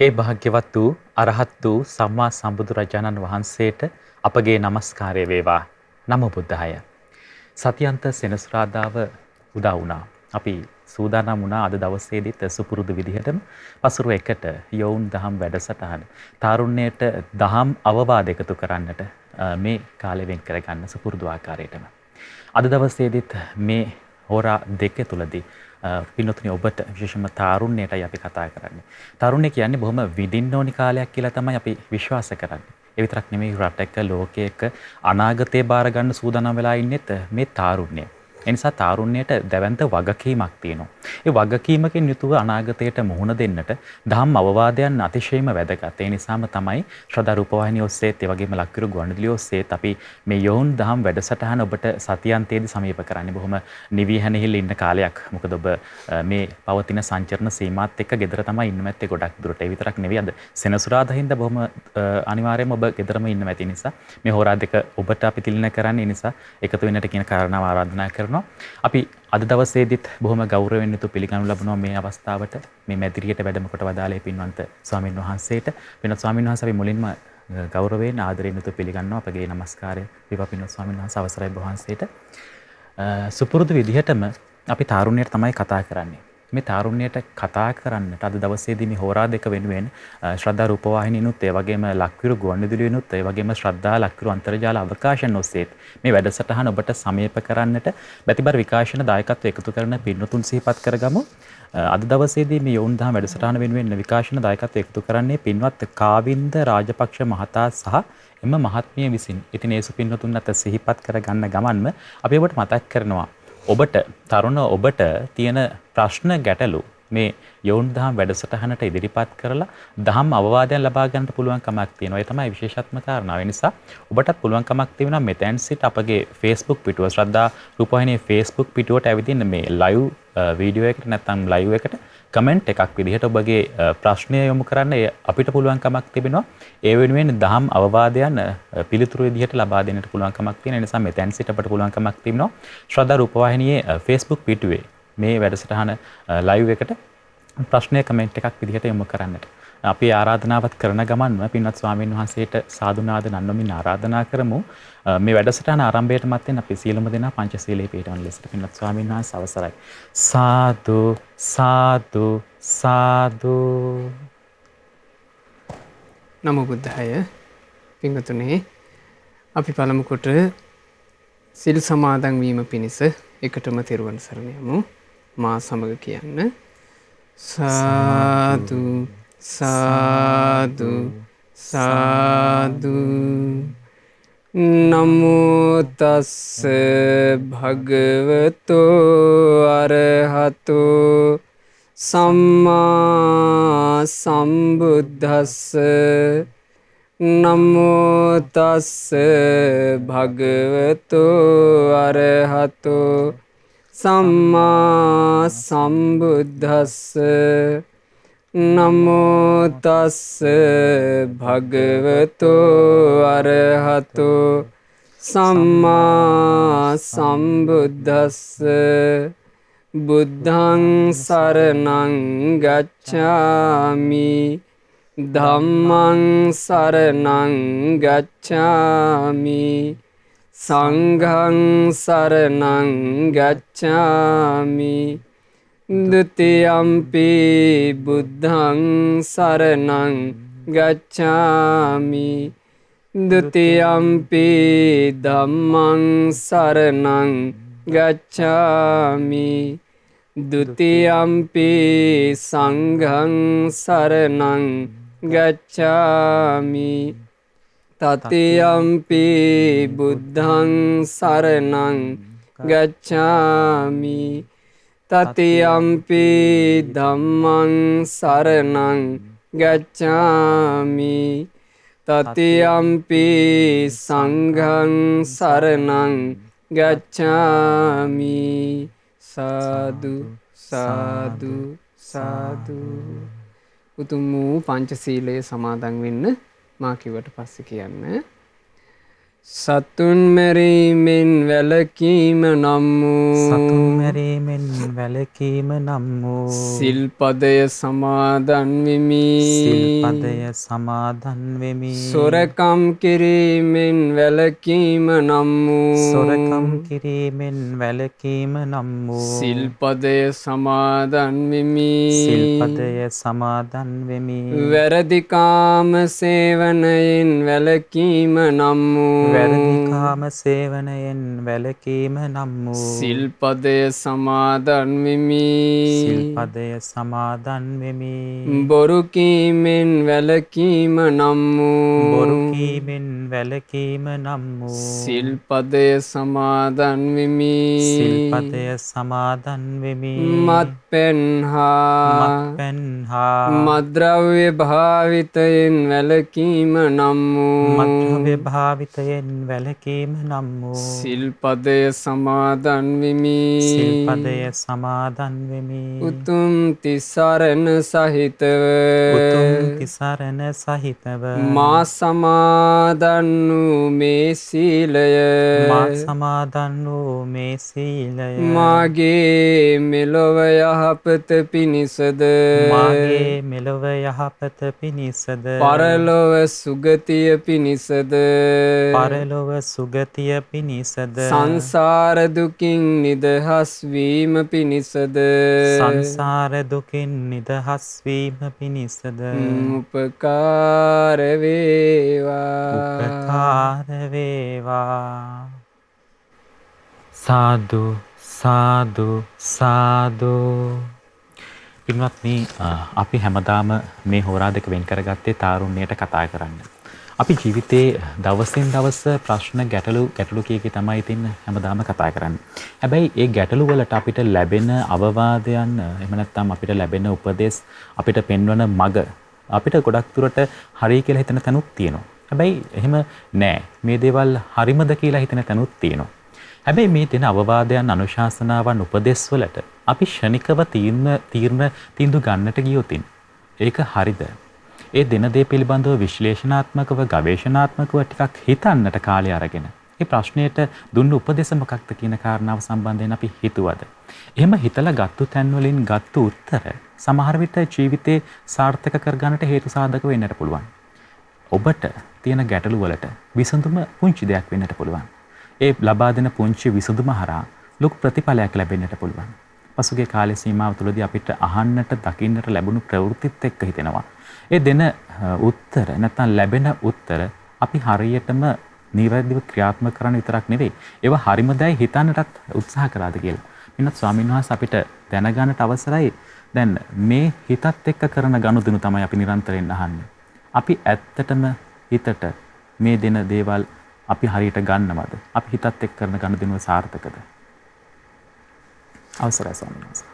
ඒ භාග්‍යවත් වූ අරහත් වූ සම්මා සම්බුදුරජාණන් වහන්සේට අපගේ নমස්කාරය වේවා. නමෝ බුද්ධාය. සතියන්ත සෙනසුරාදාව උදා වුණා. අපි සූදානම් වුණා අද දවසේදීත් සුපුරුදු විදිහටම පසුරු එකට යෝන් දහම් වැඩසටහන තාරුණ්‍යයට දහම් අවවාද එකතු කරන්නට මේ කාලය වෙන් කරගන්න සුපුරුදු ආකාරයටම. අද දවසේදීත් මේ හෝරා දෙක තුලදී පින්නතුනි ඔබට විශේෂම තාරුණ්‍යයටයි අපි කතා කරන්නේ. තාරුණ්‍ය කියන්නේ බොහොම විඳින්න ඕනි කාලයක් කියලා තමයි අපි විශ්වාස කරන්නේ. ඒ විතරක් නෙමෙයි රටක ලෝකයක අනාගතේ බාර ගන්න සූදානම් වෙලා ඉන්නෙත් මේ තාරුණ්‍යය. ඒ නිසා තාරුණ්‍යයට දැවැන්ත වගකීමක් තියෙනවා. ඒ වගකීමකින් යුතුව අනාගතයට මුහුණ දෙන්නට ධම්ම අවවාදයන් අතිශයින්ම වැදගත්. ඒ නිසාම තමයි ශ්‍රද්ධා රූපවාහිනිය ඔස්සේත් ඒ වගේම ලක්විරු ගුවන්විදුලිය ඔස්සේත් අපි මේ යෝන් දහම් වැඩසටහන ඔබට සතියන්තයේදී සමීප කරන්නේ. බොහොම නිවිහැනහිල්ල ඉන්න කාලයක්. මොකද ඔබ මේ පවතින සංචරණ සීමාත් එක්ක ගෙදර තමයි ඉන්න මැත්තේ ගොඩක් දුරට. ඒ විතරක් නෙවෙයි අද සෙනසුරාදා හින්දා බොහොම අනිවාර්යයෙන්ම ඔබ ගෙදරම ඉන්න මැති නිසා මේ හෝරා දෙක ඔබට අපි තිලින කරන්නේ නිසා එකතු වෙන්නට කියන කාරණාව ආරාධනා කරනවා. අපි අද දවසේදීත් බොහොම ගෞරවයෙන් යුතු පිළිගනු ලබනවා මේ අවස්ථාවට මේ මැදිරියට වැඩම කොට වදාළේ පින්වන්ත ස්වාමින් වහන්සේට. පින්වත් ස්වාමින් වහන්සේ අපි මුලින්ම ගෞරවයෙන් ආදරයෙන් යුතු පිළිගන්නවා. අපගේ নমස්කාරය වේවා පින්වත් ස්වාමින් වහන්සේ අවසරයි වහන්සේට. සුපුරුදු විදිහටම අපි තාරුණ්‍යයට තමයි කතා කරන්නේ. මේ තාරුණ්‍යයට කතා කරන්නට අද දවසේදී මේ හෝරා දෙක වෙනුවෙන් ශ්‍රද්ධා රූපවාහිනියනුත් ඒ වගේම ලක්විරු ගුවන්විදුලියනුත් ඒ වගේම ශ්‍රද්ධා ලක්විරු අන්තර්ජාල අවකාශන ඔස්සේත් මේ වැඩසටහන ඔබට සමීප කරන්නට බැතිබර විකාශන දායකත්ව එකතු කරන පින්වතුන් සිහිපත් කරගමු. අද දවසේදී මේ යෝන් දහම් වැඩසටහන වෙනුවෙන් විකාශන දායකත්ව එකතු කරන්නේ පින්වත් කාවින්ද රාජපක්ෂ මහතා සහ එම මහත්මිය විසින්. ඉතින් ඒ සුපින්වතුන් අත සිහිපත් කරගන්න ගමන්ම අපි ඔබට මතක් කරනවා ඔබට තරුණ ඔබට තියෙන ප්‍රශ්න ගැටලු මේ යෝන් දහම් වැඩසටහනට ඉදිරිපත් කරලා දහම් අවවාදයන් ලබා ගන්නට පුළුවන් කමක් තියෙනවා. ඒ තමයි විශේෂාත්මක කාරණාව. ඒ නිසා ඔබටත් පුළුවන් කමක් තියෙනවා මෙතෙන් සිට අපගේ Facebook පිටුව ශ්‍රද්ධා රූපවාහිනියේ Facebook පිටුවට ඇවිදින්න මේ live වීඩියෝ එකට නැත්නම් live එකට කමෙන්ට් එකක් විදිහට ඔබගේ ප්‍රශ්නය යොමු කරන්න අපිට පුළුවන් කමක් තිබෙනවා. ඒ වෙනුවෙන් දහම් අවවාදයන් පිළිතුරු විදිහට ලබා දෙන්නට පුළුවන් කමක් තියෙන නිසා මෙතෙන් සිට අපිට පුළුවන් කමක් තිබෙනවා ශ්‍රද්ධා රූපවාහිනියේ Facebook පිටුවේ මේ වැඩසටහන live එකට ප්‍රශ්නය කමෙන්ට් එකක් විදිහට යොමු කරන්නට. අපි ආරාධනාවත් කරන ගමන්ම පින්වත් ස්වාමීන් වහන්සේට සාදුනාද නන්වමින් ආරාධනා කරමු. මේ වැඩසටහන ආරම්භයට මත්තෙන් අපි සියලුම දෙනා පංචශීලයේ පිළිපදවන ලෙසට පින්වත් ස්වාමීන් වහන්සේ අවසරයි. සාදු සාදු සාදු. නමෝ බුද්ධාය. පින්වතුනි අපි පළමු කොට සිල් සමාදන් වීම පිණිස එකටම තෙරුවන් සරණ යමු. මා සමග කියන්න. සාදු සාදු සාදු. නමෝ තස්ස භගවතෝ අරහතෝ සම්මා සම්බුද්දස්ස. නමෝ තස්ස භගවතෝ අරහතෝ සම්මා සම්බුද්දස්ස. නමෝ තස්ස භගවතෝ අරහතෝ සම්මා සම්බුද්දස්ස. බුද්ධං සරණං ගච්ඡාමි ධම්මං සරණං ගච්ඡාමි සංඝං සරණං ගච්ඡාමි ဒ ුතියම්පි බුද්ධං සරණං ගච්ඡාමි ဒ ුතියම්පි ධම්මං සරණං ගච්ඡාමි ဒ ුතියම්පි සංඝං සරණං ගච්ඡාමි තතියම්පි බුද්ධං සරණං ගච්ඡාමි තතියම්පි ධම්මං සරණං ගච්ඡාමි තතියම්පි සංඝං සරණං ගච්ඡාමි. සාදු සාදු සාදු. උතුම් වූ පංචශීලයේ සමාදන් වෙන්න මා කිව්වට පස්සේ කියන්න. සතුන් මැරීමෙන් වැළකීම නම් සතුන් වූ මැරීමෙන් වැළකීම නම් වූ සිල්පදය සමාදන් වෙමි. සිල්පදය සමාදන් වෙමි. සොරකම් කිරීමෙන් වැළකීම නම් සොරකම් වූ කිරීමෙන් වැළකීම නම් වූ සිල්පදය සමාදන් වෙමි. සිල්පදය සමාදන් වෙමි. වැරදිකාම සේවනයෙන් වැළකීම නම් වූ වැරදිකාම සේවනයෙන් වැළකීම නම් වූ සිල්පදය සමාදන් වෙමි. සිල්පදය සමාදන් වෙමි. බොරු කීමෙන් වැළකීම නම් වූ බොරු කීමෙන් වැළකීම නම් වූ සිල්පදය සමාදන් වෙමි. සිල්පදය සමාදන් වෙමි. මත්පැන් හා මත්පැන් හා මද්‍රව්‍ය භාවිතයෙන් වැළකීම නම් වූ මත්ද්‍රව්‍ය භාවිතයෙන් වැළකීම නම් වූ සිල්පදය සමාදන් වෙමි. සිල්පදය සමාදන් වෙමි. උතුම් තිසරණ සහිතව උතුම් තිසරණ සහිතව මා සමාදන් වූ මේ සීලය මා සමාදන් වූ මේ සීලය මාගේ මෙලොව යහපත පිණිසද මාගේ මෙලොව යහපත පිණිසද පරලොව සුගතිය පිණිසද පරලොව සුගතිය පිණිසද සංසාර දුකින් නිදහස් වීම පිණිසද සංසාර දුකින් නිදහස් වීම පිණිසද උපකාර වේවා. උපකාර වේවා. සාදු සාදු සාදු. පින්වත්නි, අපි හැමදාම මේ හෝරා දෙක වෙන් කරගත්තේ තාරුණ්‍යයට කතා කරන්න. අපි ජීවිතේ දවසින් දවස ප්‍රශ්න ගැටලු කීකී තමයි ඉතින් හැමදාම කතා කරන්නේ. හැබැයි ඒ ගැටලු වලට අපිට ලැබෙන අවවාදයන් එහෙම නැත්නම් අපිට ලැබෙන උපදෙස් අපිට පෙන්වන මඟ අපිට ගොඩක් දුරට හරි කියලා හිතන තැනුත් තියෙනවා. හැබැයි එහෙම නෑ. මේ දේවල් හරිමද කියලා හිතන තැනුත් තියෙනවා. හැබැයි මේ දෙන අවවාදයන් අනුශාසනාවන් උපදෙස් වලට අපි ක්ෂණිකව තීන්දුව ගන්නට ගියොතින් ඒක හරිද? ඒ දෙන දේ පිළිබඳව විශ්ලේෂණාත්මකව ගවේෂණාත්මකව ටිකක් හිතන්නට කාලය අරගෙන මේ ප්‍රශ්නයට දුන්න උපදෙස් මොකක්ද කියන කාරණාව සම්බන්ධයෙන් අපි හිතුවද? එහෙම හිතලා ගත්තු තැන් වලින් ගත්තු උත්තර සමහර විට ජීවිතේ සාර්ථක කරගන්නට හේතු සාධක වෙන්නට පුළුවන්. ඔබට තියෙන ගැටලු වලට විසඳුම පුංචි දෙයක් වෙන්නට පුළුවන්. ඒ ලබා දෙන පුංචි විසඳුම හරහා ලොකු ප්‍රතිඵලයක් ලැබෙන්නට පුළුවන්. පසුගිය කාල සීමාව තුළදී අපිට අහන්නට දකින්නට ලැබුණු ප්‍රවෘත්තිත් එක්ක හිතෙනවා. ඒ දෙන උත්තර නැත්නම් ලැබෙන උත්තර අපි හරියටම නිවැරදිව ක්‍රියාත්මක කරන්න විතරක් නෙවෙයි ඒවා හරිමදයි හිතන්නටත් උත්සාහ කරාද කියලා. මිනත් ස්වාමීන් වහන්සේ අපිට දැනගන්නට අවසරයි. දැන් මේ හිතත් එක්ක කරන ගනුදෙනු තමයි අපි නිරන්තරයෙන් අහන්නේ. අපි ඇත්තටම හිතට මේ දෙන දේවල් අපි හරියට ගන්නවද? අපි හිතත් එක්ක කරන ගනුදෙනුව සාර්ථකද? අවසරයි ස්වාමීන් වහන්සේ.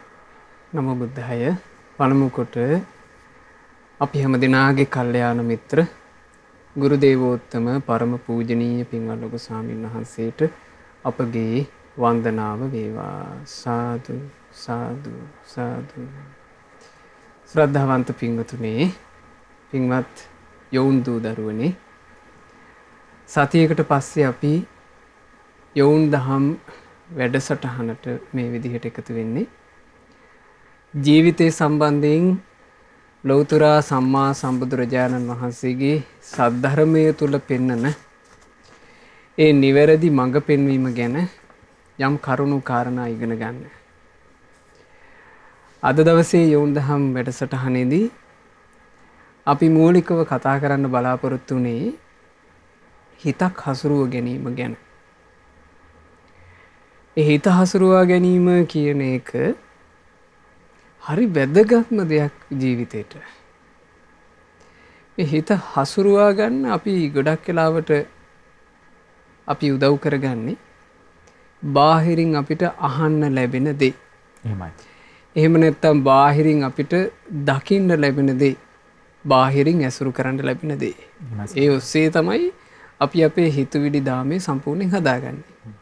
නමෝ බුද්ධාය. පළමු කොට අපි හැම දිනාගේ කල්යාණ මිත්‍ර ගුරු දේවෝත්තම පරම පූජනීය පින්වත් ලොකු ස්වාමීන් වහන්සේට අපගේ වන්දනාව වේවා. සාදු සාදු සාදු. ශ්‍රද්ධාවන්ත පින්වතුනේ, පින්වත් යොවුන් දූ දරුවනේ, සතියකට පස්සේ අපි යොවුන් දහම් වැඩසටහනට මේ විදිහට එකතු වෙන්නේ. ජීවිතය සම්බන්ධයෙන් ලෞතුරා සම්මා සම්බුදුරජාණන් වහන්සේගේ සද්ධර්මය තුල පෙන්නන ඒ නිවැරදි මඟ පෙන්වීම ගැන යම් කරුණු කාරණා ඉගෙන ගන්න. අද දවසේ යොවුන් දහම් වැඩසටහනේදී අපි මූලිකව කතා කරන්න බලාපොරොත්තු වුණේ හිතක් හසුරුව ගැනීම ගැන. ඒ හිත හසුරුවා ගැනීම කියන එක හරි වැදගත්ම දෙයක් ජීවිතේට. මේ හිත හසුරුවා ගන්න අපි ගොඩක් වෙලාවට අපි උදව් කරගන්නේ බාහිරින් අපිට අහන්න ලැබෙන දේ. එහෙමයි. එහෙම නැත්නම් බාහිරින් අපිට දකින්න ලැබෙන දේ. බාහිරින් ඇසුරු කරන්න ලැබෙන දේ. ඒ ඔස්සේ තමයි අපි අපේ හිතවිලි දාමේ සම්පූර්ණයෙන් හදාගන්නේ.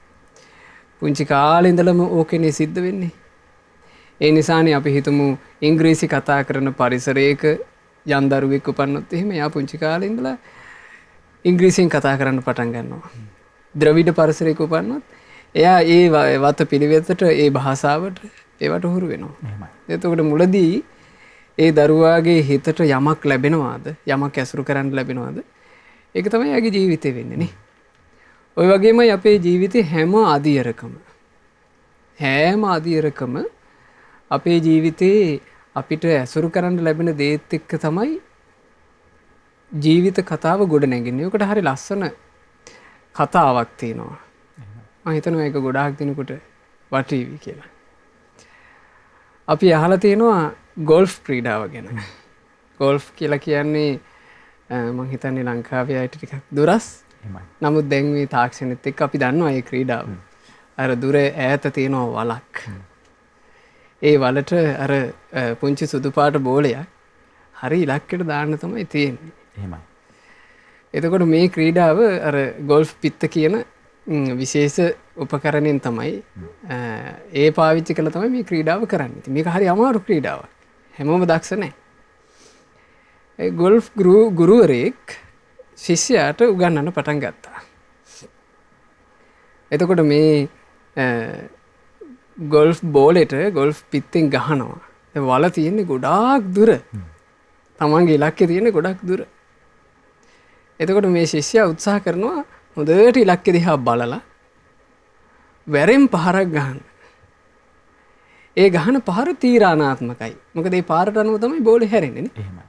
පුංචි කාලේ ඉඳලම ඕකනේ සිද්ධ වෙන්නේ. ඒ නිසානේ අපි හිතමු ඉංග්‍රීසි කතා කරන පරිසරයක යම් දරුවෙක් උපන්නොත් එහෙම එයා පුංචි කාලේ ඉඳලා ඉංග්‍රීසියෙන් කතා කරන්න පටන් ගන්නවා. ද්‍රවිඩ පරිසරයක උපන්නොත් එයා ඒ වත පිළිවෙතට ඒ භාෂාවට ඒවට හුරු වෙනවා. එහෙමයි. එතකොට මුලදී ඒ දරුවාගේ හිතට යමක් ලැබෙනවාද යමක් ඇසුරු කරන්න ලැබෙනවාද ඒක තමයි යාගේ ජීවිතේ වෙන්නේ නේ. ඔය වගේමයි අපේ ජීවිතේ හැම අදියරකම අපේ ජීවිතේ අපිට ඇසුරු කරන්න ලැබෙන දේත් එක්ක තමයි ජීවිත කතාව ගොඩ නැගෙන්නේ. ඔකට හරි ලස්සන කතාවක් තියෙනවා. මම හිතනවා ඒක ගොඩාක් දිනකට වටීවි කියලා. අපි අහලා තියෙනවා ගෝල්ෆ් ක්‍රීඩාව ගැන. ගෝල්ෆ් කියලා කියන්නේ මම හිතන්නේ ලංකාවේ අයට ටිකක් දුරස්. නමුත් දැන් මේ තාක්ෂණෙත් එක්ක අපි දන්නවා මේ ක්‍රීඩාව. අර දුර ඈත තියෙනවා වලක්. ඒ වලට අර පුංචි සුදු පාට බෝලයක් හරි ඉලක්කයට දාන්න තමයි තියෙන්නේ. එහෙමයි. එතකොට මේ ක්‍රීඩාව අර ගෝල්ෆ් පිත්ත කියන විශේෂ උපකරණයෙන් තමයි ඒ පාවිච්චි කළා තමයි මේ ක්‍රීඩාව කරන්නේ. ඉතින් මේක හරි අමාරු ක්‍රීඩාවක්. හැමෝම දක්ෂ නැහැ. ඒ ගෝල්ෆ් ගුරුවරයෙක් ශිෂ්‍යයාට උගන්වන්න පටන් ගත්තා. එතකොට මේ ගොල්ෆ් බෝලෙට ගොල්ෆ් පිත්තෙන් ගහනවා. වල තියෙන්නේ ගොඩාක් දුර. තමන්ගේ ඉලක්කේ තියෙන්නේ ගොඩක් දුර. එතකොට මේ ශිෂ්‍යයා උත්සාහ කරනවා හොඳට ඉලක්කෙ දිහා බලලා වැරෙන් පහරක් ගහන්න. ඒ ගහන පහර තීරණාත්මකයි. මොකද ඒ පාරට අනුව තමයි බෝලේ හැරෙන්නේ නේ. එහෙමයි.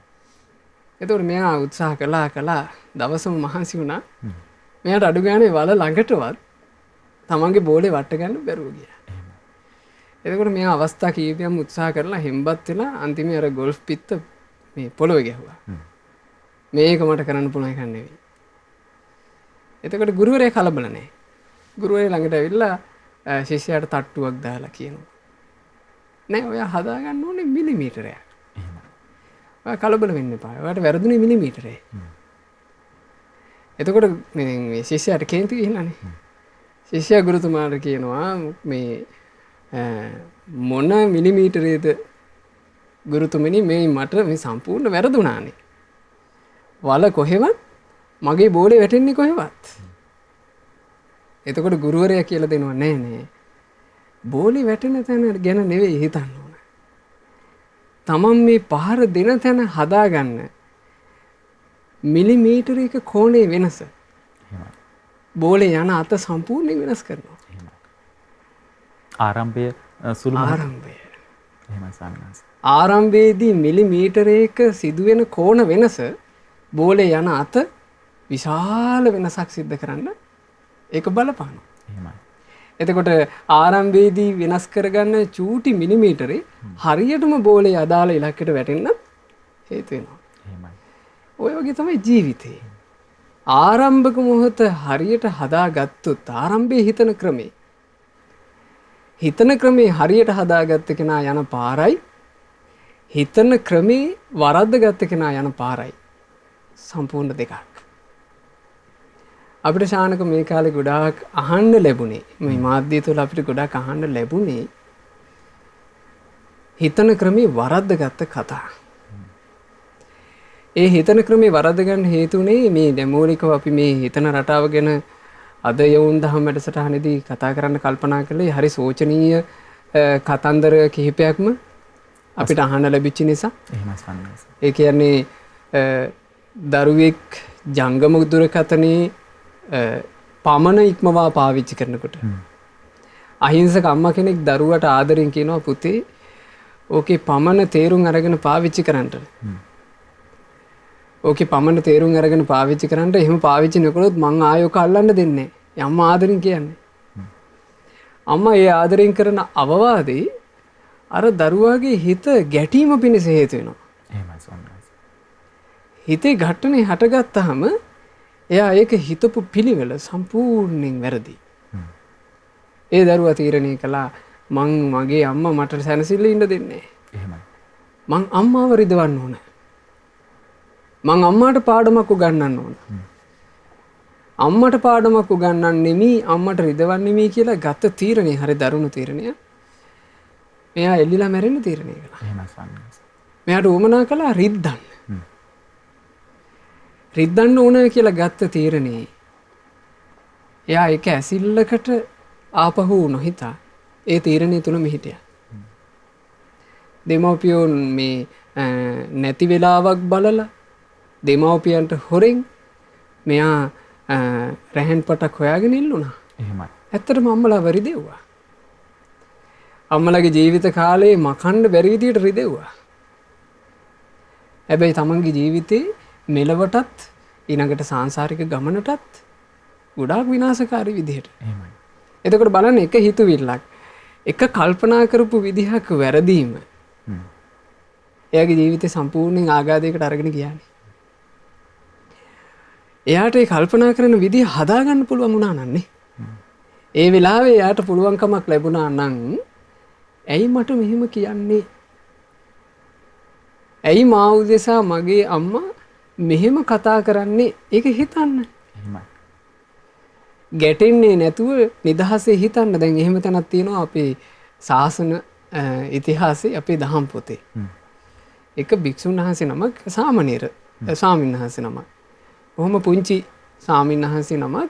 එතකොට මෙයා උත්සාහ කළා දවසම මහන්සි වුණා. මෙයාට අඩු ගානේ වල ළඟටවත් තමන්ගේ බෝලේ වට ගන්න බැරුව ගියා. එතකොට මෙයා අවස්ථා කීපයක්ම උත්සාහ කරලා හෙම්බත් වෙලා අන්තිමේ අර ගෝල්ෆ් පිත්ත මේ පොළොවේ ගැහුවා. මේක මට කරන්න පුළුවන් එකක් නෙවෙයි. එතකොට ගුරුවරයා කලබල නැහැ. ගුරුවරයා ළඟට ඇවිල්ලා ශිෂ්‍යයාට තට්ටුවක් දාලා කියනවා. නෑ ඔයා හදාගන්න ඕනේ මිලිමීටරයක්. ඔයා කලබල වෙන්න එපා. ඔයාට වැරදුනේ මිලිමීටරේ. එතකොට මේ ශිෂ්‍යයාට කේන්ති ගිහිල්ලානේ. ශිෂ්‍යයා ගුරුතුමාට කියනවා මේ මොන මිලිමීටරේද ගුරුතුමනි මේ මට මේ සම්පූර්ණ වැරදුනානේ. වල කොහෙවත් මගේ බෝලේ වැටෙන්නේ කොහෙවත්. එතකොට ගුරුවරයා කියලා දෙනවා නෑ බෝලේ වැටෙන තැන ගැන නෙවෙයි හිතන්න ඕන. තමන් මේ පහර දෙන තැන හදාගන්න මිලිමීටරයක කෝණේ වෙනස බෝලේ යන අත සම්පූර්ණයෙන් වෙනස් කරනවා. ආරම්භය සුළු ආරම්භයේදී මිලිමීටරයක සිදුවෙන කෝණ වෙනස බෝලේ යන අත විශාල වෙනසක් සිද්ධ කරන්න ඒක බලපානවා. එතකොට ආරම්භයේදී වෙනස් කරගන්න චූටි මිලිමීටරේ හරියටම බෝලේ අදාළ ඉලක්කයට වැටෙන්න හේතු වෙනවා. ඔය වගේ තමයි ජීවිතේ. ආරම්භක මොහොත හරියට හදාගත්තොත් ආරම්භයේ හිතන ක්‍රමේ හරියට හදාගත්ත කෙනා යන පාරයි හිතන ක්‍රමේ වරද්දගත්ත කෙනා යන පාරයි සම්පූර්ණ දෙකක්. අපිට ශානක මේ කාලේ ගොඩාක් අහන්න ලැබුණේ මේ මාධ්‍ය තුළ අපිට ගොඩාක් අහන්න ලැබුණේ හිතන ක්‍රමේ වරද්දගත්ත කතා. ඒ හිතන ක්‍රමේ වරද්ද ගන්න හේතුනේ මේ දැමෝලිකව අපි මේ හිතන රටාව ගැන අද යවුන් දහම් වැඩසටහනේදී කතා කරන්න කල්පනා කළේ හරි සෝචනීය කතන්දර කිහිපයක්ම අපිට අහන්න ලැබිච්ච නිසා. ඒ කියන්නේ දරුවෙක් ජංගම දුරකථනයේ පමණ ඉක්මවා පාවිච්චි කරනකොට අහිංසක අම්මා කෙනෙක් දරුවට ආදරෙන් කියනවා පුතේ ඕකේ පමණ තේරුම් අරගෙන පාවිච්චි කරන්න. ඕකේ පමණ තේරුම් අරගෙන පාවිච්චි කරන්න. එහෙම පාවිච්චි නොකළොත් මං ආයෝක අල්ලන්න දෙන්නේ නැහැ. අම්මා ආදරෙන් කියන්නේ. අම්මා ඒ ආදරෙන් කරන අවවාදේ අර දරුවාගේ හිත ගැටීම පිණිස හේතු වෙනවා. හිතේ ඝට්ටනේ හටගත්තාම එයා ඒක හිතපු පිළිවෙල සම්පූර්ණයෙන් වැරදි. ඒ දරුවා තීරණය කළා මං මගේ අම්මා මට සැනසෙල්ල ඉන්න දෙන්නේ නැහැ. මං අම්මාව රිදවන්න ඕන. මං අම්මාට පාඩමක් උගන්වන්න ඕන. අම්මට පාඩමක් උගන්වන්න නෙමෙයි අම්මට රිදවන්න නෙමෙයි කියලා ගත තීරණය හරි දරුණු තීරණය. මෙයා එල්ලිලා මැරෙන්න තීරණය කළා. මෙයාට උවමනා කළා රිද්දන්න. රිද්දන්න ඕන කියලා ගත්ත තීරණේ එයා එක ඇසිල්ලකට ආපහු නොහිතා ඒ තීරණය තුළ මිහිටිය. දෙමව්පියෝන් මේ නැති වෙලාවක් බලලා දෙමව්පියන්ට හොරෙන් මෙයා රැහැන් පටක් හොයාගෙන ඉල්ලුණා. එහෙමයි. ඇත්තටම අම්මලා වරිදෙව්වා. අම්මලගේ ජීවිත කාලේ මකන්න බැරි විදියට රිදෙව්වා. හැබැයි තමන්ගේ ජීවිතේ මෙලවටත් ඊළඟට සාංශාරික ගමනටත් ගොඩාක් විනාශකාරී විදිහට. එහෙමයි. එතකොට බලන්න එක හිතුවිල්ලක් එක කල්පනා කරපු විදිහක් වැරදීම එයාගේ ජීවිතේ සම්පූර්ණයෙන් ආඝාතයකට අරගෙන ගියානේ. එයාට ඒ කල්පනා කරන විදිහ හදාගන්න පුළුවන් වුණා නන්නේ. ඒ වෙලාවේ එයාට පුළුවන්කමක් ලැබුණා නම් ඇයි මට මෙහෙම කියන්නේ? ඇයි මා උදෙසා මගේ අම්මා මෙහෙම කතා කරන්නේ? ඒක හිතන්න. එහෙමයි. ගැටෙන්නේ නැතුව නිදහසේ හිතන්න. දැන් එහෙම තැනක් තියෙනවා අපේ ශාසන ඉතිහාසයේ අපේ දහම් පොතේ. එක භික්ෂුන් වහන්සේ නමක් සාමණේර ස්වාමීන් වහන්සේ නමක්. කොහොම පුංචි ස්වාමීන් වහන්සේ නමක්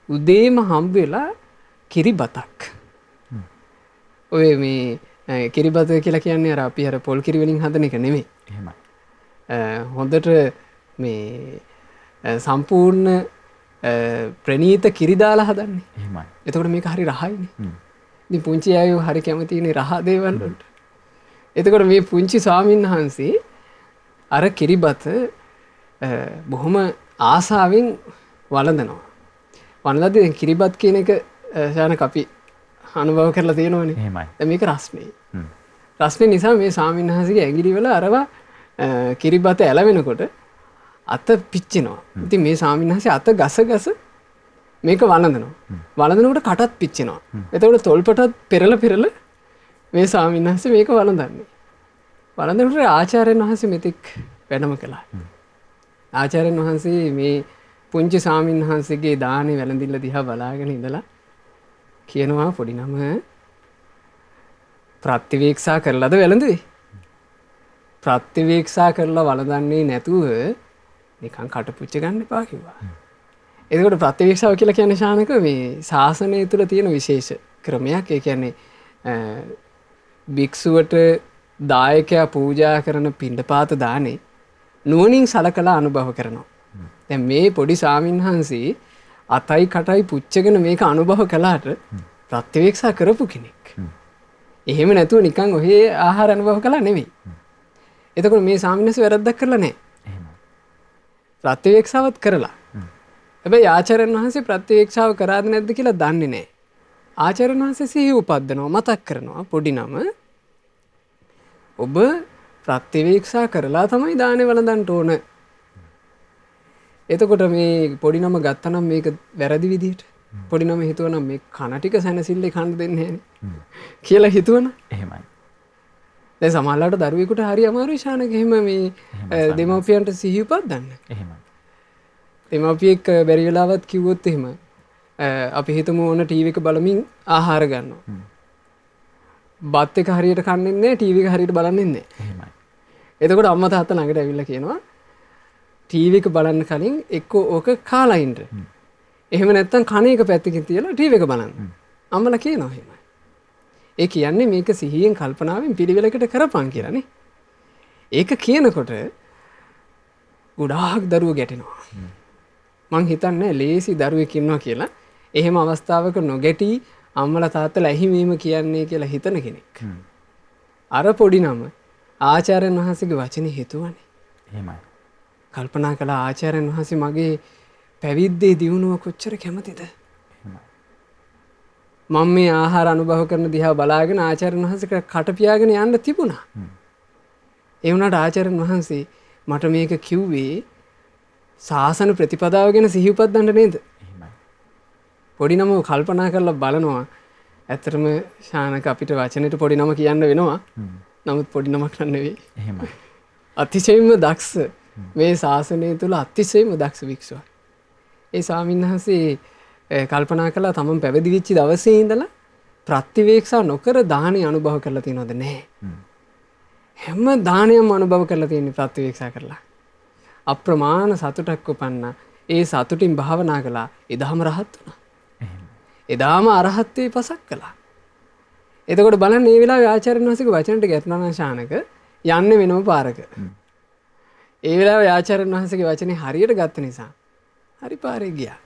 උදේම හම්බ වෙලා කිරිබතක්. ඔය මේ කිරිබත කියලා කියන්නේ අර අපි අර පොල් කිරි වලින් හදන එක නෙමෙයි. එහෙමයි. හොඳට මේ සම්පූර්ණ ප්‍රණීත කිරි දාලා හදන්නේ. එහෙමයි. එතකොට මේක හරි රහයිනේ. ඉතින් පුංචි අයෝ හරි කැමතිනේ රහ දේවල් වලට. එතකොට මේ පුංචි ස්වාමීන් වහන්සේ අර කිරිබත බොහොම ආසාවෙන් වළඳනවා. වළඳද්දී දැන් කිරිබත් කියන එක ශානක අපි අනුභව කරලා තියෙනවනේ. එහෙමයි. දැන් මේක රස්නේ. රස්නේ නිසා මේ ස්වාමීන් වහන්සේගේ ඇඟිලි වල අරවා කිරිබත ඇලවෙනකොට අත පිච්චෙනවා. ඉතින් මේ ස්වාමීන් වහන්සේ අත ගස මේක වළඳනවා. වළඳනකොට කටත් පිච්චෙනවා. එතකොට තොල්පටත් පෙරල මේ ස්වාමීන් වහන්සේ මේක වළඳන්නේ. වළඳනකොට ආචාර්යයන් වහන්සේ මෙතෙක් වැඩම කළා. ආචාර්යයන් වහන්සේ මේ පුංචි ස්වාමීන් වහන්සේගේ දානේ වැළඳිල්ල දිහා බලාගෙන ඉඳලා කියනවා පොඩි නම ප්‍රතිවීක්ෂා කරලාද වැළඳුවේ? ප්‍රතිවීක්ෂා කරලා වළඳන්නේ නැතුව නිකන් කටපුච්ච ගන්න එපා කිව්වා. එතකොට ප්‍රතිවීක්ෂාව කියලා කියන්නේ ශානක මේ ශාසනය තුළ තියෙන විශේෂ ක්‍රමයක්. ඒ කියන්නේ භික්ෂුවට දායකයා පූජා කරන පිණ්ඩපාත දානේ නුවණින් සලකලා අනුභව කරනවා. දැන් මේ පොඩි ස්වාමීන් වහන්සේ අතයි කටයි පුච්චගෙන මේක අනුභව කළාට ප්‍රතිවීක්ෂා කරපු කෙනෙක්. එහෙම නැතුව නිකන් ඔහේ ආහාර අනුභව කළා නෙවෙයි. එතකොට මේ ස්වාමීන් වහන්සේ වැරද්දක් කරලා නැහැ. ප්‍රතිවීක්ෂාවත් කරලා. හැබැයි ආචාර්යයන් වහන්සේ ප්‍රතිවීක්ෂාව කරාද නැද්ද කියලා දන්නේ නැහැ. ආචාර්යයන් වහන්සේ සිහි උපද්දනවා මතක් කරනවා පොඩි නම ඔබ ප්‍රතිවීක්ෂා කරලා තමයි දානේ වළඳන්න ඕන. එතකොට මේ පොඩි නම ගත්තනම් මේක වැරදි විදිහට පොඩි නම හිතුවනම් මේ කන ටික සැනසille කන්න දෙන්නේ නැහනේ කියලා හිතුවනම් එහෙමයි. දැන් සමහරවිට දරුවෙකුට හරි අමාරුයි ශානක එහෙම මේ දෙමව්පියන්ට සිහි උපද්දන්න. එහෙමයි. දෙමව්පියෙක් බැරි වෙලාවත් කිව්වොත් එහෙම අපි හිතමු ඕන ටීවී එක බලමින් ආහාර ගන්නවා. බත් එක හරියට කන්නේ නැහැ ටීවී එක හරියට බලන්නේ නැහැ. එහෙමයි. එතකොට අම්මා තාත්තා ළඟට ඇවිල්ලා කියනවා ටීවී එක බලන්න කලින් එක්ක ඕක කාලා ඉන්න. එහෙම නැත්නම් කණ එක පැත්තකින් තියලා ටීවී එක බලන්න. අම්මලා කියනවා එහෙම. ඒ කියන්නේ මේක සිහියෙන් කල්පනාවෙන් පිළිවෙලකට කරපන් කියලානේ. ඒක කියනකොට ගොඩාක් දරුවෝ ගැටෙනවා. මං හිතන්නේ ලේසි දරුවෙක් ඉන්නවා කියලා. එහෙම අවස්ථාවක නොගැටි අම්මලා තාත්තලා ඇහිමීම කියන්නේ කියලා හිතන කෙනෙක්. අර පොඩි නම ආචාර්යයන් වහන්සේගේ වචනේ හිතුවනේ. එහෙමයි. කල්පනා කළා ආචාර්යයන් වහන්සේ මගේ පැවිද්දේ දියුණුව කොච්චර කැමතිද? මම මේ ආහාර අනුභව කරන දිහා බලාගෙන ආචාර්යයන් වහන්සේට කට පියාගෙන යන්න තිබුණා. ඒ වුණාට ආචාර්යයන් වහන්සේ මට මේක කිව්වේ ශාසන ප්‍රතිපදාව ගැන සිහි උපද්දන්න නේද? පොඩි නම කල්පනා කරලා බලනවා. ඇත්තටම ශානක අපිට වචනෙට පොඩි නම කියන්න වෙනවා. නමුත් පොඩි නමක් නෙවෙයි. එහෙමයි. අතිශයින්ම දක්ෂ මේ ශාසනය තුළ අතිශයින්ම දක්ෂ භික්ෂුවක්. ඒ ස්වාමීන් වහන්සේ කල්පනා කළා තමන් පැවිදි වෙච්ච දවසේ ඉඳලා ප්‍රතිවීක්ෂා නොකර දාහනේ අනුභව කරලා තියෙනවද නැහැ. හැම දාහනයක්ම අනුභව කරලා තියෙන්නේ ප්‍රතිවීක්ෂා කරලා. අප්‍රමාණ සතුටක් උපන්නා. ඒ සතුටින් භාවනා කළා. එදාම රහත් වුණා. එදාම අරහත්ත්වේ පසක් කළා. එතකොට බලන්න මේ වෙලාවේ ආචාර්යන් වහන්සේගේ වචනට ගැටුණා ශානක යන්නේ වෙනම පාරක. ඒ වෙලාවේ ආචාර්යන් වහන්සේගේ වචනේ හරියට ගත්ත නිසා හරි පාරේ ගියා.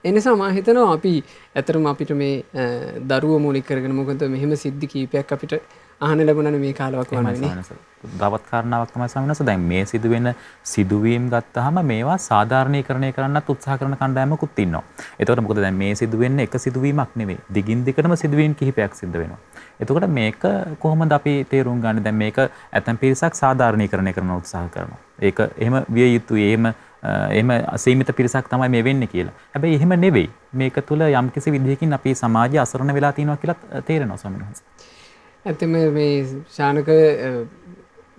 එනිසා මම හිතනවා අපි ඇත්තටම අපිට මේ දරුවෝ මූලික කරගෙන මොකද මෙහෙම සිද්ධි කීපයක් අපිට අහන්න ලැබුණානේ මේ කාලවකවානුවේනේ. තවත් කාරණාවක් තමයි සමිනස දැන් මේ සිදුවෙන සිදුවීම් ගත්තාම මේවා සාධාරණීකරණය කරන්නත් උත්සාහ කරන කණ්ඩායමකුත් ඉන්නවා. එතකොට මොකද දැන් මේ සිදුවෙන්නේ එක සිදුවීමක් නෙවෙයි. දිගින් දිගටම සිදුවීම් කිහිපයක් සිද්ධ වෙනවා. එතකොට මේක කොහොමද අපි තේරුම් ගන්නේ? දැන් මේක ඇතැම් පිරිසක් සාධාරණීකරණය කරන උත්සාහ කරනවා. ඒක එහෙම විය යුතුයි. එහෙම අසීමිත පිරිසක් තමයි මේ වෙන්නේ කියලා. හැබැයි එහෙම නෙවෙයි. මේක තුල යම්කිසි විදිහකින් අපි සමාජය අසරණ වෙලා තියෙනවා කියලා තේරෙනවා සමිනස. ඇත්තම මේ ශානක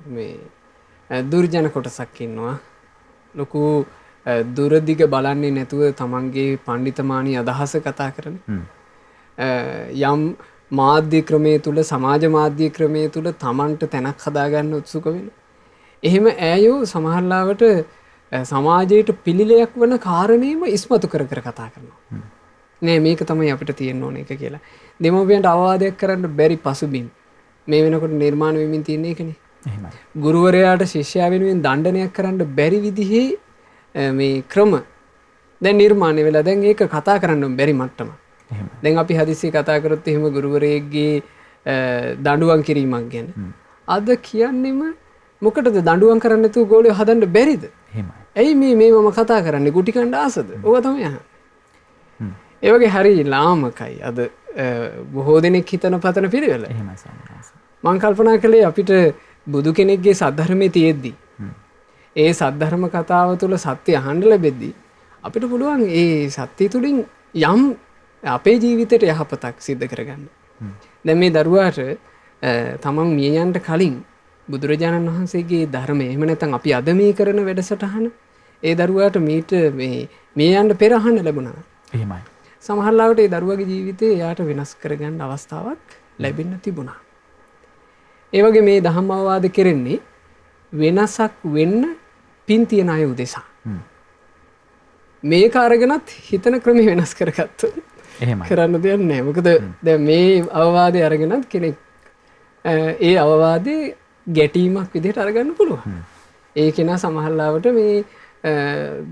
මේ දුර්ජන කොටසක් ඉන්නවා. ලොකු දුරදිග බලන්නේ නැතුව තමන්ගේ පණ්ඩිතමානී අදහස කතා කරන. යම් මාධ්‍ය ක්‍රමයේ තුල සමාජ මාධ්‍ය ක්‍රමයේ තුල තමන්ට තැනක් හදාගන්න උත්සුක වෙන. එහෙම ඈයෝ සමහරලාවට සමාජයට පිළිලයක් වන කාරණේම ඉස්මතු කර කර කතා කරනවා. නෑ මේක තමයි අපිට තියෙන්න ඕන එක කියලා. දෙමව්පියන්ට අවවාදයක් කරන්න බැරි පසුබිම් මේ වෙනකොට නිර්මාණ වෙමින් තියෙන එකනේ. එහෙමයි. ගුරුවරයාට ශිෂ්‍යයා වෙනුවෙන් දණ්ඩනයක් කරන්න බැරි විදිහේ මේ ක්‍රම දැන් නිර්මාණය වෙලා දැන් ඒක කතා කරන්න බැරි මට්ටම. එහෙමයි. දැන් අපි හදිස්සිය කතා කරොත් එහෙම ගුරුවරයෙක්ගේ දඬුවම් කිරීමක් ගැන. අද කියන්නෙම මොකටද දඬුවම් කරන්න නැතුව ගෝලියෝ හදන්න බැරිද? එහෙමයි. ඇයි මේ මම කතා කරන්නේ ගුටි කණ්ඩ ආසද? ඕක තමයි අහන්නේ. ඒ වගේ හරි ලාමකයි අද බොහෝ දෙනෙක් හිතන පතන පිළිවෙල. එහෙමයි සම්මාස. මම කල්පනා කළේ අපිට බුදු කෙනෙක්ගේ සද්ධර්මයේ තියෙද්දි ඒ සද්ධර්ම කතාව තුළ සත්‍ය අහන්න ලැබෙද්දි අපිට පුළුවන් ඒ සත්‍ය තුලින් යම් අපේ ජීවිතයට යහපතක් සිද්ධ කරගන්න. දැන් මේ දරුවාට තමන් මිය යන්න කලින් බුදුරජාණන් වහන්සේගේ ධර්මය එහෙම නැත්නම් අපි අද මේ කරන වැඩසටහන ඒ දරුවාට මේ යන්න පෙර අහන්න ලැබුණා. එහෙමයි. සමහරවිට ඒ දරුවගේ ජීවිතේ එයාට වෙනස් කරගන්න අවස්ථාවක් ලැබෙන්න තිබුණා. ඒ වගේ මේ ධම්ම අවවාද කෙරෙන්නේ වෙනසක් වෙන්න පින් තියන අය උදෙසා. මේක අරගෙනත් හිතන ක්‍රම වෙනස් කරගත්තොත් එහෙමයි. කරන්න දෙයක් නැහැ. මොකද දැන් මේ අවවාදය අරගෙනත් කෙනෙක් ඒ අවවාදේ ගැටීමක් විදිහට අරගන්න පුළුවන්. ඒ කෙනා සමහරවිට මේ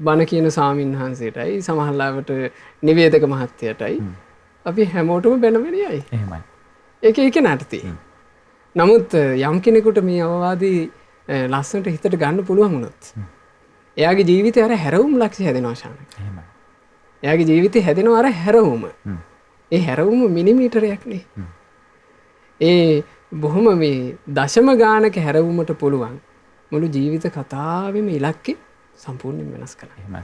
බණ කියන ස්වාමීන් වහන්සේටයි සමහරවිට නිවේදක මහත්තයටයි අපි හැමෝටම බැනවෙනියයි. එහෙමයි. ඒක නට තියෙන්නේ. නමුත් යම් කෙනෙකුට මේ අවවාදී ලස්සනට හිතට ගන්න පුළුවන් වුණොත් එයාගේ ජීවිතය අර හැරවුම් ලක්ෂ්‍ය හැදෙනවා ශානක. එහෙමයි. එයාගේ ජීවිතය හැදෙනවා අර හැරවුම. ඒ හැරවුම මිලිමීටරයක් නේ. ඒ බොහොම මේ දශම ගානක හැරවුමට පුළුවන් මුළු ජීවිත කතාවෙම ඉලක්කේ සම්පූර්ණයෙන් වෙනස් කරන්න. එහෙමයි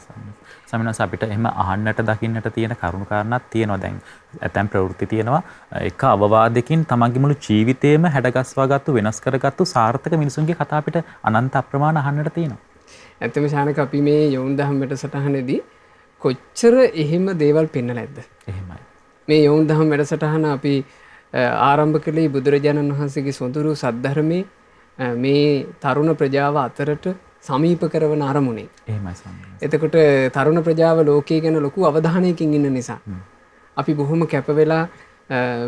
සමිනස් අපිට එහෙම අහන්නට දකින්නට තියෙන කරුණු කාරණාක් තියෙනවා. දැන් ඇතැම් ප්‍රවෘත්ති තියෙනවා එක අවවාදයකින් තමන්ගේ මුළු ජීවිතේම හැඩගස්වාගත්තු වෙනස් කරගත්තු සාර්ථක මිනිසුන්ගේ කතා අපිට අනන්ත අප්‍රමාණ අහන්නට තියෙනවා. ඇත්තම ශානක අපි මේ යොවුන් දහම් වැඩසටහනේදී කොච්චර එහෙම දේවල් පෙන්නලා නැද්ද? එහෙමයි. මේ යොවුන් දහම් වැඩසටහන අපි ආරම්භ කළේ බුදුරජාණන් වහන්සේගේ සොඳුරු සද්ධර්මයේ මේ තරුණ ප්‍රජාව අතරට සමීප කරවන අරමුණේ. එහෙමයි සම්මා. එතකොට තරුණ ප්‍රජාව ලෝකයේ ගැන ලොකු අවධානයකින් ඉන්න නිසා අපි බොහොම කැප වෙලා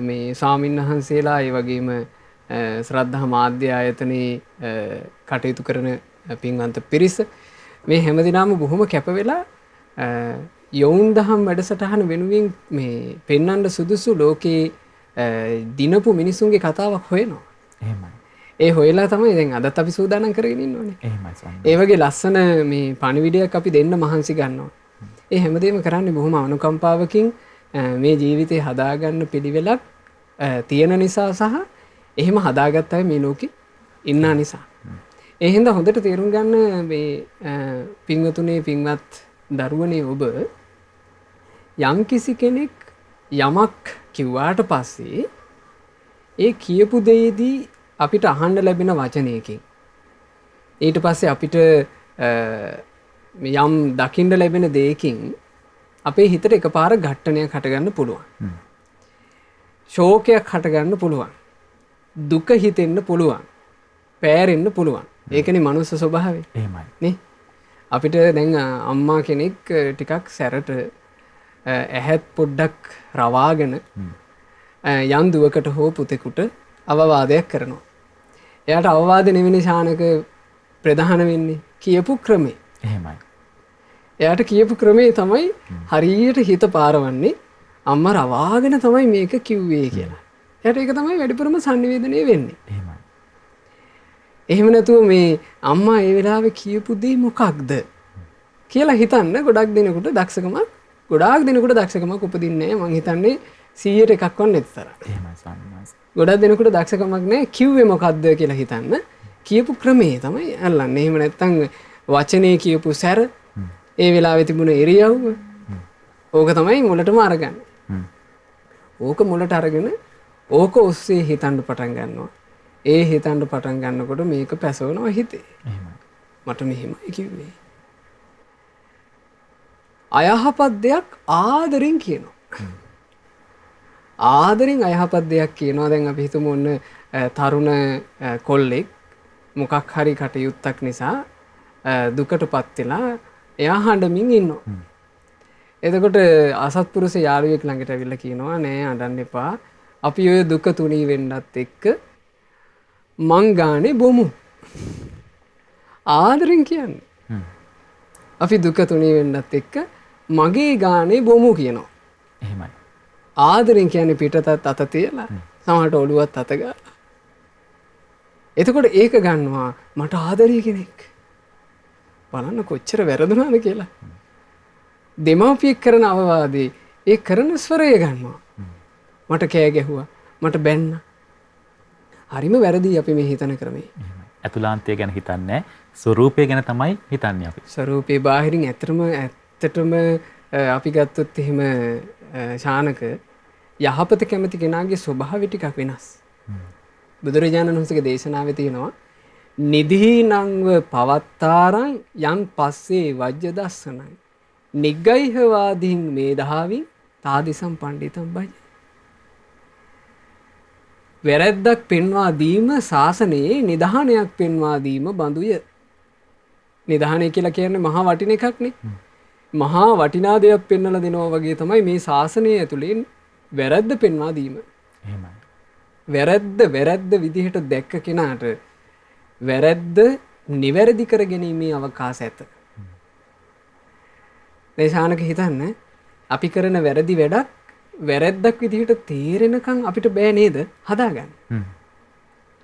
මේ ස්වාමීන් වහන්සේලා ඒ වගේම ශ්‍රද්ධා මාධ්‍ය ආයතනයේ කටයුතු කරන පින්වන්ත පිරිස මේ හැමදිනම බොහොම කැප වෙලා යොවුන් දහම් වැඩසටහන වෙනුවෙන් මේ පෙන්වන්න සුදුසු ලෝකේ දිනපු මිනිසුන්ගේ කතාවක් හොයනවා. එහෙමයි. ඒ හොයලා තමයි දැන් අදත් අපි සූදානම් කරගෙන ඉන්නෝනේ. එහෙමයි සම්මා. ඒ වගේ ලස්සන මේ පණිවිඩයක් අපි දෙන්න මහන්සි ගන්නවා. ඒ හැමදේම කරන්නේ බොහොම අනුකම්පාවකින් මේ ජීවිතේ හදාගන්න පිළිවෙලක් තියෙන නිසා සහ එහෙම හදාගත්ත අය මේ ලෝකෙ ඉන්න නිසා. ඒ හින්දා හොඳට තේරුම් ගන්න මේ පින්වතුනේ පින්වත් දරුවනේ ඔබ යම්කිසි කෙනෙක් යමක් කිව්වාට පස්සේ ඒ කියපු දෙයේදී අපිට අහන්න ලැබෙන වචනයකින් ඊට පස්සේ අපිට යම් දකින්න ලැබෙන දෙයකින් අපේ හිතට එකපාර ඝට්ටනයක් හටගන්න පුළුවන්. ශෝකයක් හටගන්න පුළුවන්. දුක හිතෙන්න පුළුවන්. පෑරෙන්න පුළුවන්. ඒකනේ මනුස්ස ස්වභාවය. එහෙමයි. නේ? අපිට දැන් අම්මා කෙනෙක් ටිකක් සැරට ඇහැත් පොඩ්ඩක් රවාගෙන යම් දුවකට හෝ පුතෙකුට අවවාදයක් කරනවා. එයාට අවවාද නෙවෙයි ශානක ප්‍රධාන වෙන්නේ කියපු ක්‍රමේ. එහෙමයි. එයාට කියපු ක්‍රමේ තමයි හරියට හිත පාරවන්නේ අම්මා රවාගෙන තමයි මේක කිව්වේ කියලා. එයාට ඒක තමයි වැඩිපුරම සංනිවේදනය වෙන්නේ. එහෙමයි. එහෙම නැතුව මේ අම්මා ඒ වෙලාවේ කියපු දේ මොකක්ද කියලා හිතන්න ගොඩක් දෙනෙකුට දක්ෂකමක් උපදින්නේ නැහැ. මං හිතන්නේ 100ට එකක් වන් නැති තරම්. එහෙමයි සම්මාස. ගොඩක් දෙනෙකුට දක්ෂකමක් නැහැ කිව්වේ මොකක්ද කියලා හිතන්න. කියපු ක්‍රමේ තමයි අල්ලන්නේ. එහෙම නැත්නම් වචනේ කියපු සැර ඒ වෙලාවේ තිබුණ එරියව්ව ඕක තමයි මුලටම අරගන්නේ. ඕක මුලට අරගෙන ඕක ඔස්සේ හිතන්න පටන් ගන්නවා. ඒ හිතන්න පටන් ගන්නකොට මේක පැසවනවා හිතේ. එහෙමයි. මට මෙහෙමයි කිව්වේ. අයහපත් දෙයක් ආදරෙන් කියනවා. ආදරෙන් අයහපත් දෙයක් කියනවා. දැන් අපි හිතමු ඔන්න තරුණ කොල්ලෙක් මොකක් හරි කටයුත්තක් නිසා දුකටපත් වෙලා එයා හඬමින් ඉන්නවා. එතකොට අසත්පුරුෂ යාළුවෙක් ළඟට ඇවිල්ලා කියනවා නෑ අඬන්න එපා. අපි ඔය දුක තුනී වෙන්නත් එක්ක මං ගානේ බොමු. ආදරෙන් කියන්නේ. අපි දුක තුනී වෙන්නත් එක්ක මගේ ගානේ බොමු කියනවා. එහෙමයි. ආදරෙන් කියන්නේ පිටතත් අත තියලා සමහරට ඔළුවත් අත ගාලා. එතකොට ඒක ගන්නවා මට ආදරේ කෙනෙක්. බලන්න කොච්චර වැරදුනාද කියලා. දෙමාපියෙක් කරන අවවාදේ ඒ කරන ස්වරය ගන්නවා. මට කෑ ගැහුවා. මට බැන්න. හරිම වැරදි අපි මේ හිතන ක්‍රමේ. ඇතුළාන්තය ගැන හිතන්නේ ස්වරූපය ගැන තමයි හිතන්නේ අපි. ස්වරූපේ බාහිරින් ඇත්තටම අපි ගත්තොත් එහෙම ශානක යහපත කැමති කෙනාගේ ස්වභාවය ටිකක් වෙනස්. බුදුරජාණන් වහන්සේගේ දේශනාවේ තියෙනවා නිදීනංව පවත්තාරං යන් පස්සේ වජ්‍ය දස්සනං නිග්ගයිහවාදීන් මේධාවින් තාදිසම් පණ්ඩිතම් බජ. වැරැද්දක් පෙන්වා දීම ශාසනයේ නිධානයක් පෙන්වා දීම බඳුය. නිධානය කියලා කියන්නේ මහා වටින එකක්නේ. මහා වටිනා දෙයක් පෙන්වලා දෙනවා වගේ තමයි මේ ශාසනය ඇතුළේ වැරැද්ද පෙන්වා දීම. එහෙමයි. වැරැද්ද විදිහට දැක්ක කෙනාට වැරැද්ද නිවැරදි කර ගැනීමේ අවකාශ ඇත. දේශානක හිතන්න අපි කරන වැරදි වැඩක් වැරැද්දක් විදිහට තේරෙනකන් අපිට බෑ නේද හදාගන්න.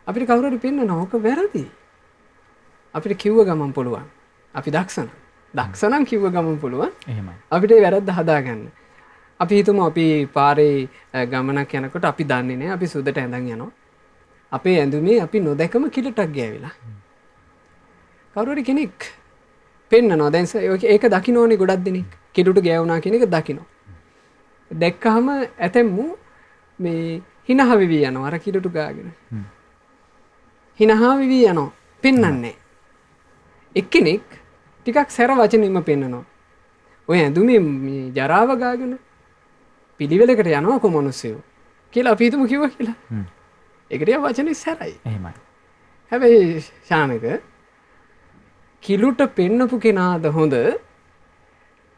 අපිට කවුරු හරි පෙන්නනවා ඕක වැරදි. අපිට කිව්ව ගමන් පුළුවන්. අපි දක්ෂනම් කිව්ව ගමන් පුළුවන්. එහෙමයි. අපිට වැරද්ද හදාගන්න. අපි හිතමු අපි පාරේ ගමනක් යනකොට අපි දන්නේ නැහැ අපි සුදට ඇඳන් යනවා. අපේ ඇඳුමේ අපි නොදැකම කිලටක් ගෑවිලා. කවුරු හරි කෙනෙක් පෙන්නනවා. දැන් ඒක දකින්නෝනේ ගොඩක් දෙනෙක්. කිලුට ගෑවුනා කියන එක දකින්න. දැක්කහම ඇතැම්මු මේ හිනහ වෙවි යනවා අර කිලුට ගාගෙන. හිනහ වෙවි යනවා. පෙන්නන්නේ. එක්කෙනෙක් ටිකක් සැර වචනින්ම පෙන්නනවා. ඔය ඇඳුමේ මේ ජරාව ගාගෙන පිළිවෙලකට යනවා කොමනුස්සයෝ කියලා අපි හිතමු කිව්වා කියලා. ඒකට වචනේ සැරයි. එහෙමයි. හැබැයි ශානක කිලුට පෙන්නපු කෙනාද හොඳ?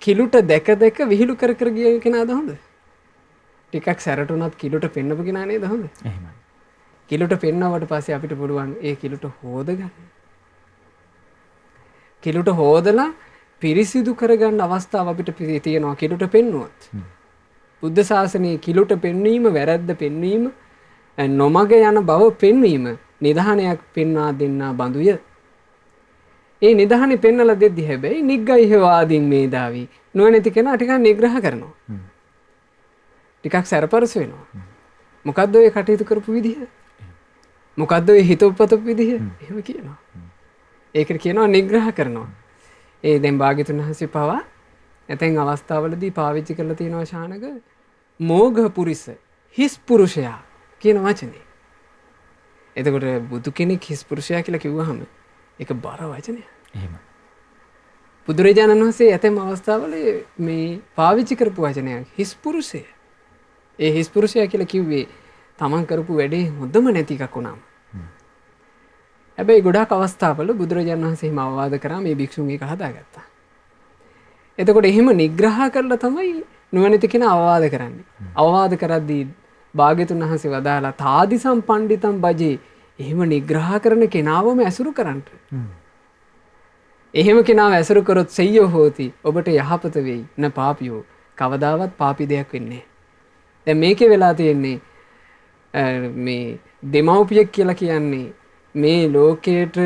කිලුට දැක විහිළු කර ගිය කෙනාද හොඳ? ටිකක් සැරට උනත් කිලුට පෙන්නපු කෙනා නේද හොඳ? එහෙමයි. කිලුට පෙන්නවට පස්සේ අපිට පුළුවන් ඒ කිලුට හොදගන්න. කිලුට හොදලා පිරිසිදු කරගන්න අවස්ථාව අපිට තියෙනවා කිලුට පෙන්නුවොත්. බුද්ධ ශාසනයේ කිලුට පෙන්වීම, වැරැද්ද පෙන්වීම, නොමග යන බව පෙන්වීම නිධානයක් පෙන්වා දෙන්නා බඳුය. ඒ නිධානෙ පෙන්නලා දෙද්දි හැබැයි නිග්ගයිහවාදීන් මේධාවි නොනැති කෙනා ටිකක් නිග්‍රහ කරනවා. ටිකක් සැරපරස වෙනවා. මොකද්ද ඔය කටයුතු කරපු විදිහ? මොකද්ද ඔය හිතපතපු විදිහ? එහෙම කියනවා. ඒකට කියනවා නිග්‍රහ කරනවා. ඒ දැන් භාග්‍යතුන් වහන්සේ පවා ඇතැන් අවස්ථාවලදී පාවිච්චි කරලා තියෙනවා ශානක මෝඝ පුරිස හිස් පුරුෂයා කියන වචනේ. එතකොට බුදු කෙනෙක් හිස් පුරුෂයා කියලා කිව්වහම ඒක බර වචනයක්. එහෙමයි. බුදුරජාණන් වහන්සේ ඇතැම් අවස්ථාවල මේ පාවිච්චි කරපු වචනයක් හිස් පුරුෂය. ඒ හිස් පුරුෂයා කියලා කිව්වේ තමන් කරපු වැඩේ හොඳම නැති එකක් වුණාම. හැබැයි ගොඩාක් අවස්ථාවල බුදුරජාණන් වහන්සේ හිම අවවාද කරා මේ භික්ෂුන් එක හදාගත්තා. එතකොට එහෙම නිග්‍රහ කරලා තමයි නුවණැති කෙනා අවවාද කරන්නේ. අවවාද කරද්දී භාග්‍යතුන් වහන්සේ වදාලා තාදිසම් පණ්ඩිතම් බජේ එහෙම නිග්‍රහ කරන කෙනාවම ඇසුරු කරන්න. එහෙම කෙනාව ඇසුරු කරොත් සෙය්‍යෝ හෝති ඔබට යහපත වෙයි න පාපියෝ කවදාවත් පාපි දෙයක් වෙන්නේ නැහැ. දැන් මේකේ වෙලා තියෙන්නේ මේ දෙමව්පියෙක් කියලා කියන්නේ මේ ලෝකයට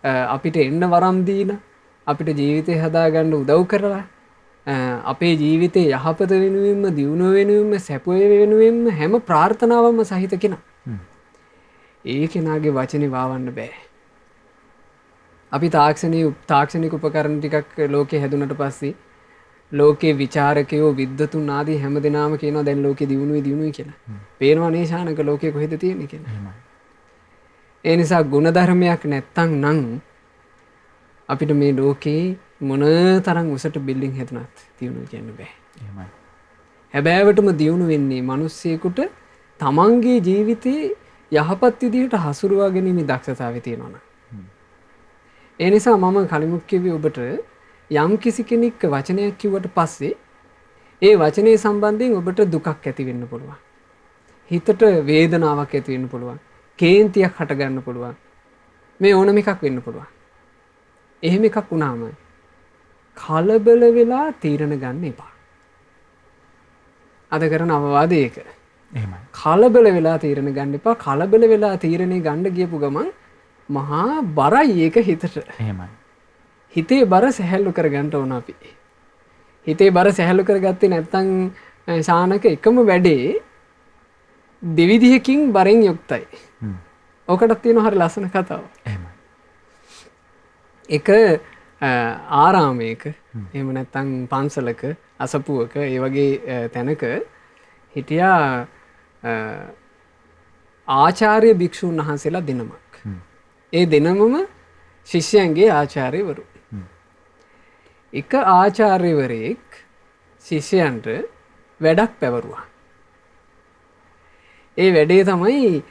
අපිට එන්න වරම් දීලා අපිට ජීවිතය හදාගන්න උදව් කරලා අපේ ජීවිතේ යහපත වෙනුවෙන්ම දියුණුව වෙනුවෙන්ම සැප වෙනුවෙන්ම හැම ප්‍රාර්ථනාවක්ම සහිත කෙනා. ඒ කෙනාගේ වචනේ වාවන්න බෑ. අපි තාක්ෂණික උපකරණ ටිකක් ලෝකේ හැදුනට පස්සේ ලෝකේ විචාරකයෝ විද්වතුන් ආදී හැමදෙනාම කියනවා දැන් ලෝකේ දියුණුවයි කියලා. පේනවා නේ ශානක ලෝකේ කොහෙද තියෙන්නේ කියලා. ඒ නිසා ගුණධර්මයක් නැත්තම් නම් අපිට මේ ලෝකේ මොන තරම් උසට බිල්ඩින් හැදුනත් දියුණුව කියන්න බෑ. එහෙමයි. හැබෑවටම දියුණු වෙන්නේ මිනිස්සෙකුට තමන්ගේ ජීවිතේ යහපත් විදිහට හසුරුවා ගැනීමේ දක්ෂතාවය තියෙනවා නම්. ඒ නිසා මම කලිමුත් කිව්වේ ඔබට යම් කිසි කෙනෙක් වචනයක් කිව්වට පස්සේ ඒ වචනේ සම්බන්ධයෙන් ඔබට දුකක් ඇති වෙන්න පුළුවන්. හිතට වේදනාවක් ඇති වෙන්න පුළුවන්. කේන්තියක් හට ගන්න පුළුවන්. මේ ඕනම එකක් වෙන්න පුළුවන්. එහෙම එකක් වුණාම කලබල වෙලා තීරණ ගන්න එපා. අද කරන අවවාදය ඒක. එහෙමයි. කලබල වෙලා තීරණ ගන්න එපා. කලබල වෙලා තීරණේ ගන්න ගියපු ගමන් මහා බරයි ඒක හිතට. එහෙමයි. හිතේ බර සැහැල්ලු කරගන්න ඕන අපි. හිතේ බර සැහැල්ලු කරගත්තේ නැත්නම් ශානක එකම වැඩේ දෙවිධයකින් බරෙන් යුක්තයි. ඕකටත් තියෙන හරි ලස්සන කතාවක්. එහෙමයි. එක ආරාමයක එහෙම නැත්නම් පන්සලක අසපුවක ඒ වගේ තැනක හිටියා ආචාර්ය භික්ෂුන් වහන්සේලා දෙනමක්. ඒ දෙනමම ශිෂ්‍යයන්ගේ ආචාර්යවරු. එක ආචාර්යවරයෙක් ශිෂ්‍යයන්ට වැඩක් පැවරුවා. ඒ වැඩේ තමයි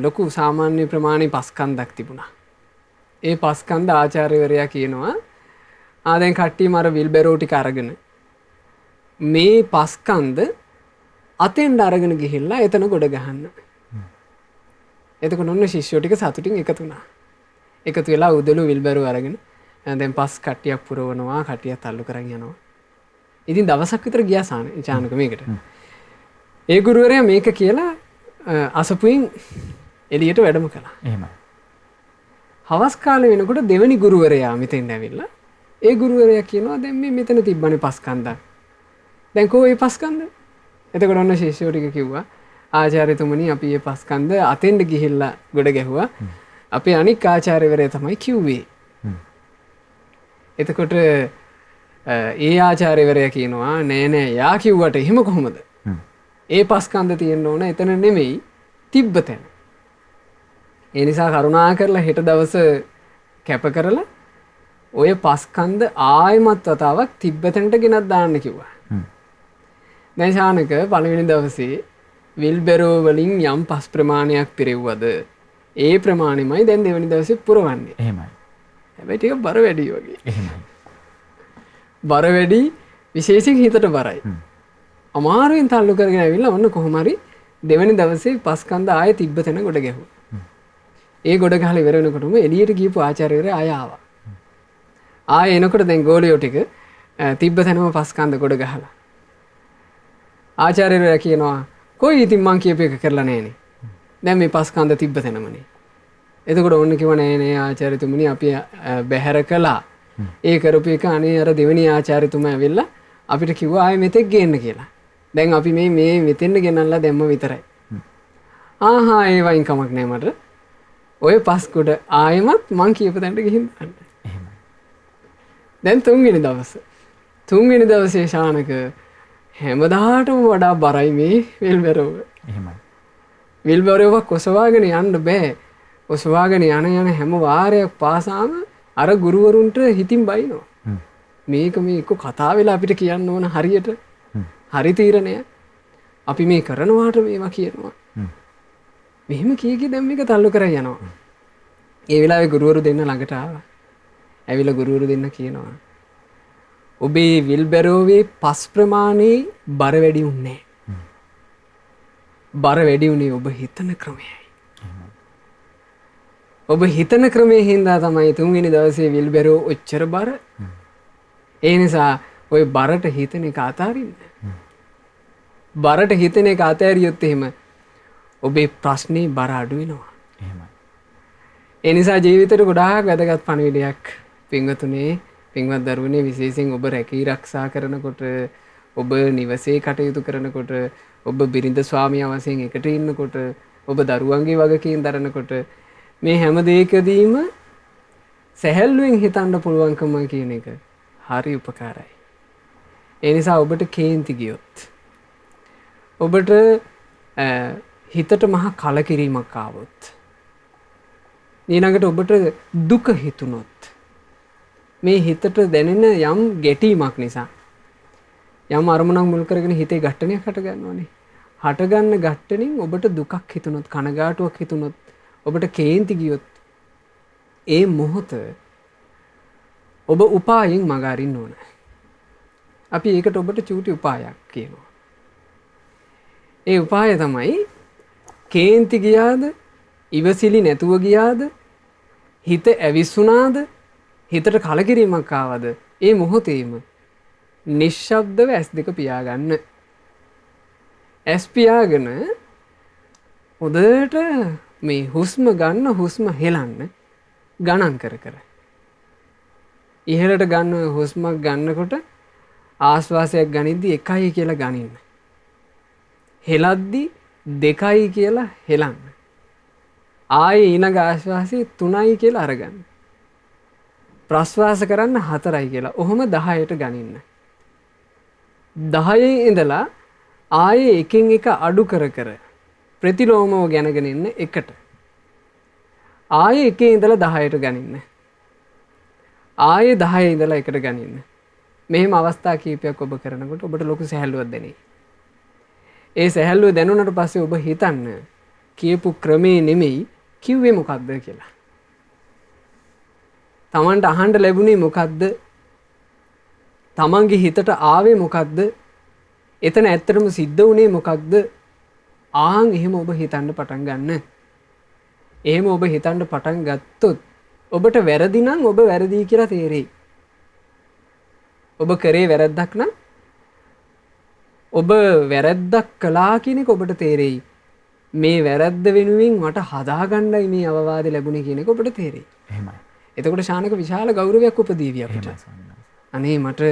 ලොකු සාමාන්‍ය ප්‍රමාණයේ පස්කන්ධක් තිබුණා. ඒ පස්කන්ධ ආචාර්යවරයා කියනවා දැන් කට්ටියම අර විල්බැරෝ ටික අරගෙන මේ පස්කන්ධ අතෙන්ට අරගෙන ගිහිල්ලා එතන ගොඩ ගහන්න. එතකොට ඔන්න ශිෂ්‍යෝ ටික සතුටින් එකතු වුණා. එකතු වෙලා උදළු විල්බැරෝ අරගෙන දැන් පස් කට්ටියක් පුරවනවා කට්ටියක් තල්ලු කරන් යනවා. ඉතින් දවසක් විතර ගියා චානක මේකට. ඒ ගුරුවරයා මේක කියලා අසපුවෙන් එළියට වැඩම කළා. එහෙමයි. හවස් කාලේ වෙනකොට දෙවෙනි ගුරුවරයා මෙතෙන් ඇවිල්ලා ඒ ගුරුවරයා කියනවා දැන් මේ මෙතන තිබ්බනේ පස්කන්ධක්. දැන් කොහේ මේ පස්කන්ධ? එතකොට ඔන්න ශිෂ්‍යෝ ටික කිව්වා ආචාර්යතුමනි අපි මේ පස්කන්ධ අතෙන්ට ගිහිල්ලා ගොඩ ගැහුවා. අපේ අනික් ආචාර්යවරයා තමයි කිව්වේ. එතකොට ඒ ආචාර්යවරයා කියනවා නෑ නෑ යා කිව්වට එහෙම කොහොමද? ඒ පස්කන්ධ තියෙන්න ඕන එතන නෙමෙයි තිබ්බ තැන. ඒ නිසා කරුණා කරලා හෙට දවස කැප කරලා ඔය පස්කන්ධ ආයමත් වතාවක් තිබ්බ තැනට ගෙනත් දාන්න කිව්වා. දැන් ශානක පළවෙනි දවසේ විල්බැරෝ වලින් යම් පස් ප්‍රමාණයක් පිරෙව්වද ඒ ප්‍රමාණෙමයි දැන් දෙවෙනි දවසේ පුරවන්නේ. එහෙමයි. හැබැයි ටික බර වැඩි වගේ. එහෙමයි. බර වැඩි විශේෂයෙන් හිතට බරයි. අමාරුවෙන් තල්ලු කරගෙන ඇවිල්ලා ඔන්න කොහොම හරි දෙවෙනි දවසේ පස්කන්ධ ආයේ තිබ්බ තැන ගොඩ ගැහුවා. ඒ ගොඩ ගහලා ඉවර වෙනකොටම එළියට ගිහපු ආචාර්යවරයා ආය ආවා. ආයේ එනකොට දැන් ගෝලියෝ ටික තිබ්බ තැනම පස්කන්ධ ගොඩ ගහලා. ආචාර්යවරයා කියනවා කොයි ඉතින් මං කියපු එක කරලා නැහනේ. දැන් මේ පස්කන්ධ තිබ්බ තැනමනේ. එතකොට ඔන්න කිව්වා නෑ නෑ ආචාර්යතුමනි අපි බැහැර කළා. ඒ කරපු එක අනේ අර දෙවෙනි ආචාර්යතුමා ඇවිල්ලා අපිට කිව්වා ආයේ මෙතෙක් ගේන්න කියලා. දැන් අපි මේ මෙතෙන්ද ගෙනල්ලා දැම්ම විතරයි. ආහා ඒ වයින් කමක් නෑ මට. ඔය පස් කොට ආයෙමත් මං කියපු තැනට ගිහින් දාන්න. එහෙමයි. දැන් තුන්වෙනි දවස. තුන්වෙනි දවසේ ශානක හැමදාටම වඩා බරයි මේ විල්බැරෝව. එහෙමයි. විල්බැරෝවක් ඔසවාගෙන යන්න බෑ. ඔසවාගෙන යන හැම වාරයක් පාසාම අර ගුරුවරුන්ට හිතින් බයිනවා. මේක මේ එක්ක කතා වෙලා අපිට කියන්න ඕන හරියට. හරි තීරණය. අපි මේ කරනවාට මේවා කියනවා. මෙහෙම කී දැන් මේක තල්ලු කරගෙන යනවා. ඒ වෙලාවේ ගුරුවරු දෙන්න ළඟට ආවා. ඇවිල්ලා ගුරුවරු දෙන්න කියනවා. ඔබේ විල්බැරෝවේ පස් ප්‍රමාණයේ බර වැඩි උන්නේ. බර වැඩි වුණේ ඔබ හිතන ක්‍රමයයි. ඔබ හිතන ක්‍රමය හින්දා තමයි තුන්වෙනි දවසේ විල්බැරෝ ඔච්චර බර. ඒ නිසා ඔය බරට හිතන එක අතාරින්න. බරට හිතන එක අතෑරියොත් එහෙම ඔබේ ප්‍රශ්නේ බර අඩු වෙනවා. ඒ නිසා ජීවිතේට ගොඩාක් වැදගත් පණිවිඩයක් පින්වතුනේ, පින්වත් දරුවනේ, විශේෂයෙන් ඔබ රැකී ආරක්ෂා කරනකොට, ඔබ නිවසේ කටයුතු කරනකොට, ඔබ බිරිඳ ස්වාමියා වශයෙන් එකට ඉන්නකොට, ඔබ දරුවන්ගේ වගකීම් දරනකොට මේ හැම දෙයකදීම සැහැල්ලුවෙන් හිතන්න පුළුවන්කම කියන එක හරි උපකාරයි. ඒ නිසා ඔබට කේන්ති ගියොත්, ඔබට හිතට මහා කලකිරීමක් ආවොත්, ඊළඟට ඔබට දුක හිතුනොත්, මේ හිතට දැනෙන යම් ගැටීමක් නිසා යම් අරමුණක් මුල් කරගෙන හිතේ ගැටණයක් හට ගන්නවනේ. හටගන්න ගැටණින් ඔබට දුකක් හිතුනොත්, කනගාටුවක් හිතුනොත්, ඔබට කේන්ති ගියොත්, ඒ මොහොත ඔබ උපායෙන් මඟ අරින්න ඕන. අපි ඒකට ඔබට චූටි උපායක් කියනවා. ඒ උපාය තමයි කේන්ති ගියාද, ඉවසිලි නැතුව ගියාද, හිත ඇවිස්සුනාද, හිතට කලකිරීමක් ආවද, ඒ මොහොතේම නිශ්ශබ්දව ඇස් දෙක පියාගන්න. ඇස් පියාගෙන හොඳට මේ හුස්ම ගන්න, හුස්ම හෙලන්න ගණන් කර කර. ඉහළට ගන්න හුස්මක් ගන්නකොට ආශ්වාසයක් ගනිද්දි 1යි කියලා ගනින්න. හෙලද්දි 2යි කියලා හෙලන්න. ආයේ ඊළඟ ආශ්වාසය 3යි කියලා අරගන්න. ප්‍රශ්වාස කරන්න 4යි කියලා. ඔහොම 10ට ගනින්න. 10 ඉඳලා ආයේ එකින් එක අඩු කර කර ප්‍රතිලෝමව ගැනගෙන ඉන්න එකට. ආයේ එකේ ඉඳලා 10ට ගනින්න. ආයේ 10 ඉඳලා එකට ගනින්න. මෙහෙම අවස්ථා කීපයක් ඔබ කරනකොට ඔබට ලොකු සැහැල්ලුවක් දැනේ. ඒ සැහැල්ලුව දැනුණට පස්සේ ඔබ හිතන්න කියපු ක්‍රමේ නෙමෙයි කිව්වේ මොකද්ද කියලා. Tamanට අහන්න ලැබුණේ මොකද්ද? Tamanගේ හිතට ආවේ මොකද්ද? එතන ඇත්තටම සිද්ධ වුණේ මොකක්ද? ආන් එහෙම ඔබ හිතන්න පටන් ගන්න. එහෙම ඔබ හිතන්න පටන් ගත්තොත් ඔබට වැරදි නම් ඔබ වැරදි කියලා තේරෙයි. ඔබ කරේ වැරද්දක් නම් ඔබ වැරද්දක් කළා කියන එක ඔබට තේරෙයි. මේ වැරද්ද වෙනුවෙන් මට හදාගන්නයි මේ අවවාද ලැබුණේ කියන එක ඔබට තේරෙයි. එහෙමයි. එතකොට ශානක විශාල ගෞරවයක් උපදීවි අපිට. අනේ මට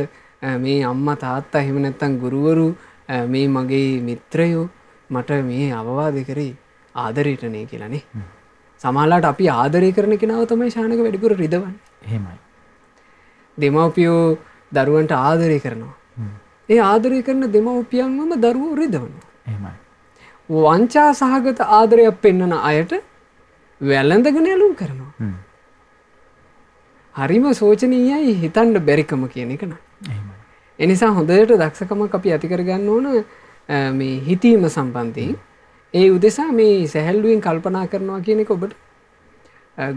මේ අම්මා තාත්තා එහෙම නැත්නම් ගුරුවරු මේ මගේ මිත්‍රයෝ මට මේ අවවාද කරේ ආදරයටනේ කියලානේ. සමහරවිට අපි ආදරය කරන කෙනාව තමයි ශානක වැඩිපුර රිදවන්නේ. එහෙමයි. දෙමව්පියෝ දරුවන්ට ආදරය කරනවා. ඒ ආදරය කරන දෙමව්පියන්වම දරුවෝ රිදවනවා. එහෙමයි. වංචා සහගත ආදරයක් පෙන්වන අයට වැළඳගෙන ඇලුම් කරනවා. හරිම සෝචනීයයි හිතන්න බැරිකම කියන එක නේද? එහෙමයි. ඒ නිසා හොඳට දක්ෂකමක් අපි ඇති කරගන්න ඕන මේ හිතීම සම්බන්ධයෙන්. ඒ උදෙසා මේ සැහැල්ලුවෙන් කල්පනා කරනවා කියන එක ඔබට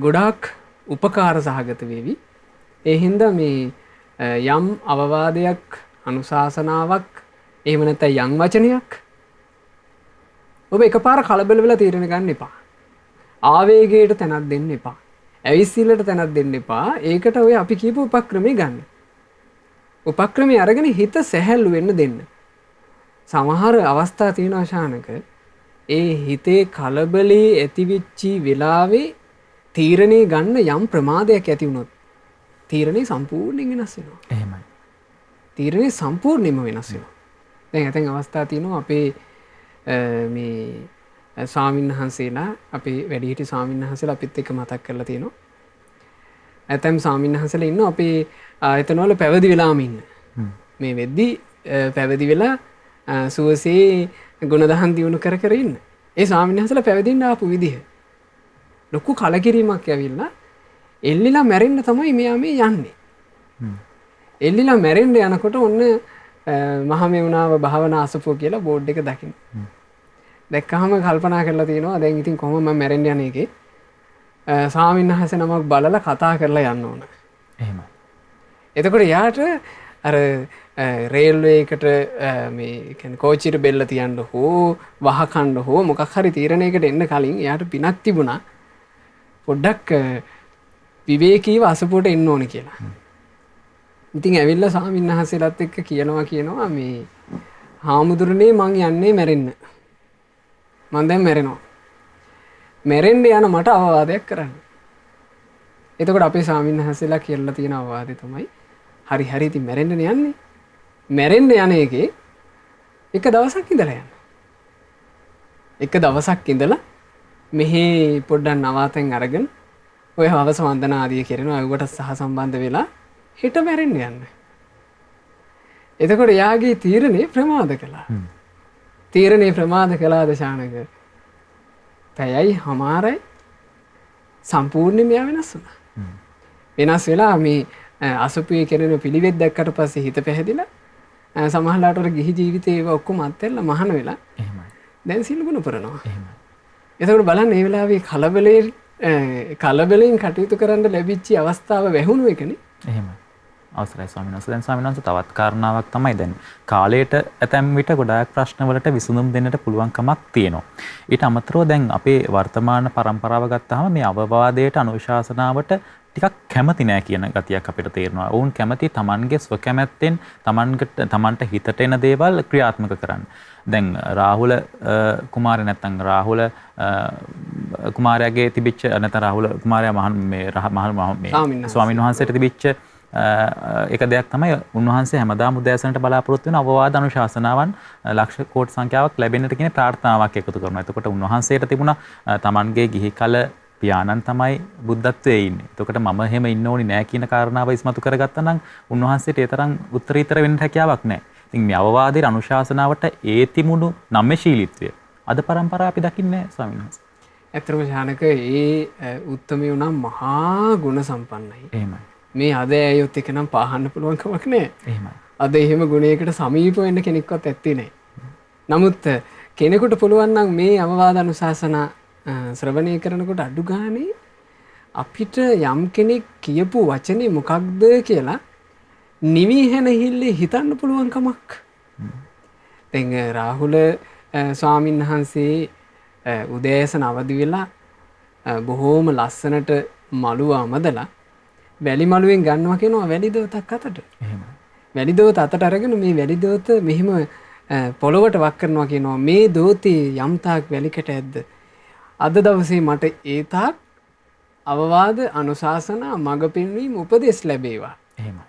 ගොඩාක් උපකාර සහගත වේවි. ඒ හින්දා මේ යම් අවවාදයක්, අනුශාසනාවක්, එහෙම නැත්නම් යම් වචනයක් ඔබ එකපාර කලබල වෙලා තීරණ ගන්න එපා. ආවේගයට තැනක් දෙන්න එපා. ඇවිස්සිල්ලට තැනක් දෙන්න එපා. ඒකට ඔය අපි කියපු උපක්‍රමේ ගන්න. උපක්‍රමයේ අරගෙන හිත සැහැල්ලු වෙන්න දෙන්න. සමහර අවස්ථා තියෙනවා ශානක ඒ හිතේ කලබලේ ඇතිවිච්චි වෙලාවේ තීරණේ ගන්න යම් ප්‍රමාදයක් ඇති වුණොත් තීරණේ සම්පූර්ණයෙන් වෙනස් වෙනවා. එහෙමයි. තීරණේ සම්පූර්ණයෙන්ම වෙනස් වෙනවා. දැන් ඇතැම් අවස්ථා තියෙනවා අපේ මේ ස්වාමින්වහන්සේලා, අපේ වැඩිහිටි ස්වාමින්වහන්සේලා අපිත් එක්ක මතක් කරලා තියෙනවා. ඇතැම් ස්වාමින්වහන්සේලා ඉන්නවා අපේ ආයතනවල පැවිදි වෙලාම ඉන්න. මේ වෙද්දි පැවිදි වෙලා සුවසේ ගුණදහම් දියුණු කර කර ඉන්න. ඒ ස්වාමින්වහන්සේලා පැවිදින්න ආපු විදිහ ලොකු කලකිරීමක් ඇවිල්ලා එල්ලිලා මැරෙන්න තමයි මෙයා මේ යන්නේ. එල්ලිලා මැරෙන්න යනකොට ඔන්න මහමෙවුනාව භාවනා අසපුව කියලා බෝඩ් එක දකින්න. දැක්කහම කල්පනා කරලා තියෙනවා දැන් ඉතින් කොහොම මම මැරෙන්න යන්නේ එකේ ස්වාමීන් වහන්සේ නමක් බලලා කතා කරලා යන්න ඕන. එහෙමයි. එතකොට යාට අර රේල්වේ එකට මේ කියන්නේ කෝච්චියට බෙල්ල තියන්න හෝ වහකණ්ඩ හෝ මොකක් හරි තීරණයකට එන්න කලින් එයාට පිනක් තිබුණා පොඩ්ඩක් විවේකීව අසපුවට එන්න ඕනේ කියලා. ඉතින් ඇවිල්ලා ස්වාමීන් වහන්සේලාත් එක්ක කියනවා මේ හාමුදුරනේ මං යන්නේ මැරෙන්න. මං දැන් මැරෙනවා. මැරෙන්න යන මට අවවාදයක් කරන්න. එතකොට අපේ ස්වාමීන් වහන්සේලා කියලා තියෙන අවවාදය තමයි හරි ඉතින් මැරෙන්න යන්නේ. මැරෙන්න යන එකේ එක දවසක් ඉඳලා යන්න. එක දවසක් ඉඳලා මෙහි පොඩ්ඩක් නවාතෙන් අරගෙන ඔය හවස වන්දනා ආදිය කරනවා. ඒකට සහ සම්බන්ධ වෙලා හිට මැරෙන්න යන්න. එතකොට යාගේ තීරණේ ප්‍රමාද කළා. තීරණේ ප්‍රමාද කළාද ශානක? පැයයි හමාරයි සම්පූර්ණයෙන්ම වෙනස් වුණා. වෙනස් වෙලා මේ අසුපුවේ කරන පිළිවෙත් දැක්කට පස්සේ හිත පැහැදිලා සමහරලාට ගිහි ජීවිතේ ඒව ඔක්කොම අත්හැරලා මහාන වෙලා දැන් සිල් ගුණ පුරනවා. එතකොට බලන්න මේ වෙලාවේ කලබලයෙන් කටයුතු කරන්න ලැබිච්ච අවස්ථාව වැහුණු එකනේ. එහෙමයි. අවසරයි ස්වාමීන් වහන්සේ. දැන් ස්වාමීන් වහන්සේ තවත් කාරණාවක් තමයි දැන් කාලයට ඇතැම් විට ගොඩාක් ප්‍රශ්නවලට විසඳුම් දෙන්නට පුළුවන්කමක් තියෙනවා. ඊට අමතරව දැන් අපේ වර්තමාන પરම්පරාව ගත්තාම මේ අවවාදයට අනුශාසනාවට ටිකක් කැමති නෑ කියන ගතියක් අපිට තේරෙනවා. වුන් කැමති Tamanගේ ස්වකැමැත්තෙන් Tamanට හිතට එන දේවල් ක්‍රියාත්මක කරන්න. දැන් රාහුල කුමාරයා නැත්නම් රාහුල කුමාරයාගේ තිබිච්ච නැත්නම් රාහුල කුමාරයා ස්වාමීන් වහන්සේට තිබිච්ච එක දෙයක් තමයි උන්වහන්සේ හැමදාම උදෑසනට බලාපොරොත්තු වෙන අවවාද අනුශාසනාවන් ලක්ෂ කෝටි සංඛ්‍යාවක් ලැබෙන්නට කියන ප්‍රාර්ථනාවක් එකතු කරනවා. එතකොට උන්වහන්සේට තිබුණා Tamanගේ ගිහි කල පියාණන් තමයි බුද්ධත්වයේ ඉන්නේ. එතකොට මම එහෙම ඉන්න ඕනි නෑ කියන කාරණාව ඉස්මතු කරගත්තා නම් උන්වහන්සේට ඒ තරම් උත්තරීතර වෙන්න හැකියාවක් නෑ. ඉතින් මේ අවවාදයේ අනුශාසනාවට ඒ තිබුණු නම්‍යශීලීත්වය අද પરම්පරාව අපි දකින්නේ නෑ ස්වාමීන් වහන්සේ. ඇත්තටම ශානක ඒ උත්තමයෝ නම් මහා ගුණ සම්පන්නයි. එහෙමයි. මේ අද ඇයොත් එක නම් පාහන්න පුළුවන් කමක් නෑ. එහෙමයි. අද එහෙම ගුණයකට සමීප වෙන්න කෙනෙක්වත් ඇත්තේ නෑ. නමුත් කෙනෙකුට පුළුවන් නම් මේ අවවාද අනුශාසනා ශ්‍රවණය කරනකොට අඩු ගානේ අපිට යම් කෙනෙක් කියපු වචනේ මොකක්ද කියලා නිවිහෙනහිල්ලේ හිතන්න පුළුවන් කමක්. දැන් රාහුල ස්වාමීන් වහන්සේ උදෑසන අවදි වෙලා බොහෝම ලස්සනට මළුව අමදලා වැලි මළුවෙන් ගන්නවා කියනවා වැලි දෝතක් අතට. එහෙමයි. වැලි දෝත අතට අරගෙන මේ වැලි දෝත මෙහිම පොළොවට වක් කරනවා කියනවා මේ දෝතේ යම් තාක් වැලිකට ඇද්ද අද දවසේ මට ඒ තාක් අවවාද අනුශාසනා මඟ පෙන්වීම උපදෙස් ලැබේවා. එහෙමයි.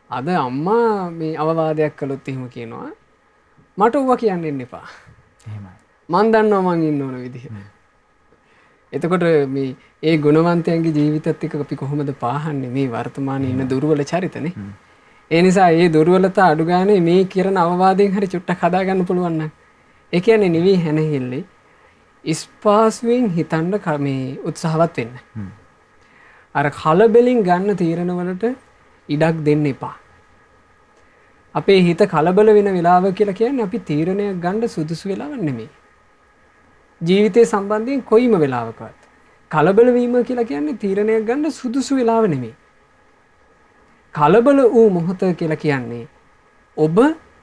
අද අම්මා මේ අවවාදයක් කළොත් එහෙම කියනවා මට ඌව කියන්න එන්න එපා. එහෙමයි. මන් දන්නවා මං ඉන්න ඕන විදිහ. එතකොට මේ ඒ ගුණවන්තයන්ගේ ජීවිතත් එක්ක අපි කොහොමද පාහන්නේ මේ වර්තමානයේ ඉන්න දුර්වල චරිතනේ. ඒ නිසා මේ දුර්වලතා අඩු ගානේ මේ කරන අවවාදයෙන් හරි චුට්ටක් හදාගන්න පුළුවන් නම් ඒ කියන්නේ නිවි හැනහිල්ලේ ඉස්පාසුවෙන් හිතන්න මේ උත්සාහවත් වෙන්න. අර කලබලින් ගන්න තීරණවලට ඉඩක් දෙන්න එපා. අපේ හිත කලබල වෙන වෙලාව කියලා කියන්නේ අපි තීරණයක් ගන්න සුදුසු වෙලාවක් නෙමෙයි. ජීවිතේ සම්බන්ධයෙන් කොයිම වෙලාවකවත් කලබල වීම කියලා කියන්නේ තීරණයක් ගන්න සුදුසු වෙලාව නෙමෙයි. කලබල වූ මොහොත කියලා කියන්නේ ඔබ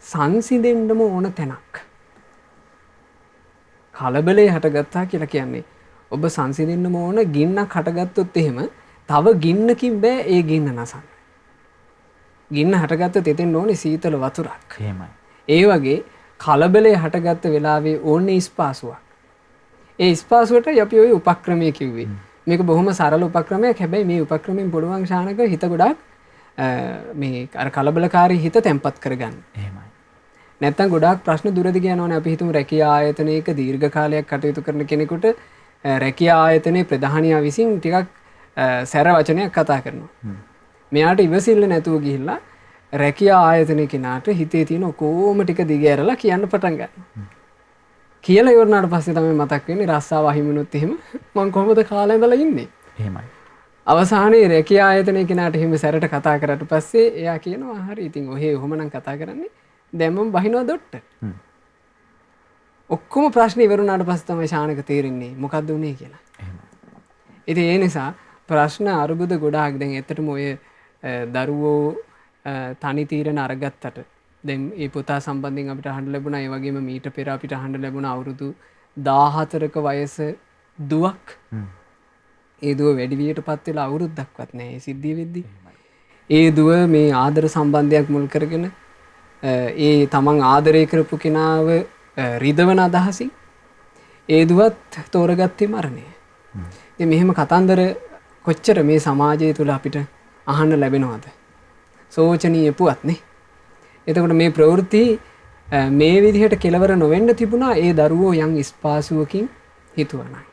සංසිඳෙන්නම ඕන තැනක්. කලබලේ හටගත්තා කියලා කියන්නේ ඔබ සංසිඳෙන්නම ඕන ගින්නක් හටගත්තොත් එහෙම තව ගින්නකින් බෑ ඒ ගින්න නසන්න. ගින්න හටගත්තොත් එතෙන් ඕනේ සීතල වතුරක්. එහෙමයි. ඒ වගේ කලබලේ හටගත්ත වෙලාවේ ඕනේ ස්පාසුවක්. ඒ ස්පාසුවට අපි ওই උපක්‍රමයේ කිව්වේ. මේක බොහොම සරල උපක්‍රමයක්. හැබැයි මේ උපක්‍රමයෙන් පුළුවන් ශානක හිත ගොඩක් මේ අර කලබලකාරී හිත තැම්පත් කරගන්න. එහෙමයි. නැත්තම් ගොඩාක් ප්‍රශ්න දුරදිග යනවනේ. අපි හිතමු රැකියා ආයතනයක දීර්ඝ කාලයක් කටයුතු කරන කෙනෙකුට රැකියා ආයතනයේ ප්‍රධානියා විසින් ටිකක් සැර වචනයක් කතා කරනවා. මෙයාට ඉවසිල්ල නැතුව ගිහිල්ලා රැකියා ආයතනයේ කෙනාට හිතේ තියෙන කොහොම ටික දිග ඇරලා කියන්න පටන් ගන්නවා. කියලා ඉවරනාට පස්සේ තමයි මතක් වෙන්නේ රස්සාව අහිමිනුත් එහෙම මං කොහොමද කාලේ ඉඳලා ඉන්නේ. එහෙමයි. අවසානයේ රැකියා ආයතනයේ කෙනාට එහෙම සැරට කතා කරාට පස්සේ එයා කියනවා හරි ඉතින් ඔහේ ඔහොමනම් කතා කරන්නේ දැන් මම බහිනවා දොට්ට. ඔක්කොම ප්‍රශ්න ඉවරුණාට පස්සේ තමයි ශානක තේරෙන්නේ මොකද්ද උනේ කියලා. ඉතින් ඒ නිසා ප්‍රශ්න අරුබුද ගොඩාක් දැන් ඇත්තටම ඔය දරුවෝ තනි තීරණ අරගත්තට දැන් ඒ පුතා සම්බන්ධයෙන් අපිට අහන්න ලැබුණා ඒ වගේම මීට පෙර අපිට අහන්න ලැබුණා අවුරුදු 14ක වයස දුවක් ඒ දුව වැඩි වියටපත් වෙලා අවුරුද්දක්වත් නැහැ ඒ සිද්ධිය වෙද්දි ඒ දුව මේ ආදර සම්බන්ධයක් මුල් කරගෙන ඒ තමන් ආදරය කරපු කෙනාව රිදවන අදහසින් ඒ දුවත් තෝරගත්තේ මරණය. ඉතින් මෙහෙම කතන්දර කොච්චර මේ සමාජය තුළ අපිට අහන්න ලැබෙනවද? සෝචනීය පුවත්නේ. එතකොට මේ ප්‍රවෘත්ති මේ විදිහට කෙලවර නොවෙන්න තිබුණා ඒ දරුවෝ යම් ස්පාසුවකින් හිතුවනම්.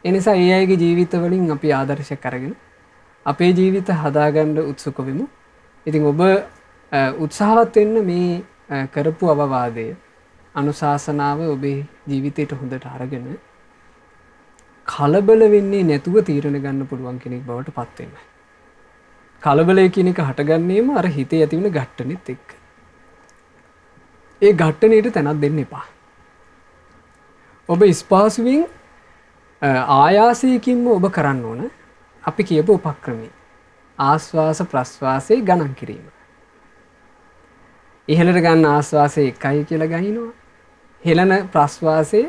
ඒ නිසා ඒ අයගේ ජීවිතවලින් අපි ආදර්ශයක් අරගෙන අපේ ජීවිත හදාගන්න උත්සුක වෙමු. ඉතින් ඔබ උත්සාහවත් වෙන්න මේ කරපු අවවාදය අනුශාසනාව ඔබේ ජීවිතයට හොඳට අරගෙන කලබල වෙන්නේ නැතුව තීරණ ගන්න පුළුවන් කෙනෙක් බවට පත් වෙන්න. කලබලය කියන එක හටගන්නේම අර හිතේ ඇති වෙන ගැට්ටනෙත් එක්ක. ඒ ගැට්ටනේට තැනක් දෙන්න එපා. ඔබ ස්පාසුවෙන් ආයාසයකින්ම ඔබ කරන්න ඕන අපි කියපු උපක්‍රමය. ආස්වාස ප්‍රස්වාසයේ ගණන් කිරීම. ඉහළට ගන්න ආස්වාසය 1යි කියලා ගහිනවා. හෙළන ප්‍රස්වාසයේ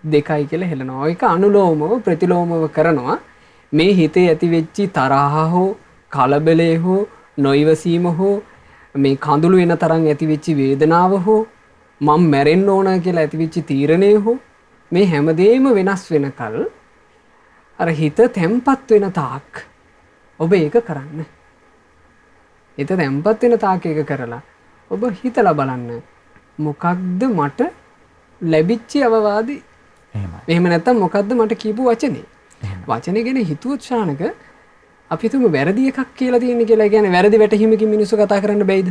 2යි කියලා හෙළනවා. ඒක අනුලෝමව ප්‍රතිලෝමව කරනවා. මේ හිතේ ඇති වෙච්චි තරහ හෝ කලබලය හෝ නොයිවසීම හෝ මේ කඳුළු වෙන තරම් ඇති වෙච්ච වේදනාව හෝ මම මැරෙන්න ඕන කියලා ඇති වෙච්ච තීරණය හෝ මේ හැමදේම වෙනස් වෙනකල් අර හිත තැම්පත් වෙන තාක් ඔබ ඒක කරන්න. හිත තැම්පත් වෙන තාක් ඒක කරලා ඔබ හිතලා බලන්න මොකක්ද මට ලැබිච්ච අවවාදී. එහෙම නැත්නම් මොකක්ද මට කියපු වචනේ. වචනේ ගැන හිතුවොත් ශානක අපි තුමු වැරදි එකක් කියලා තියෙන්නේ කියලා. කියන්නේ වැරදි වැටහීමකින් මිනිස්සු කතා කරන්න බැයිද?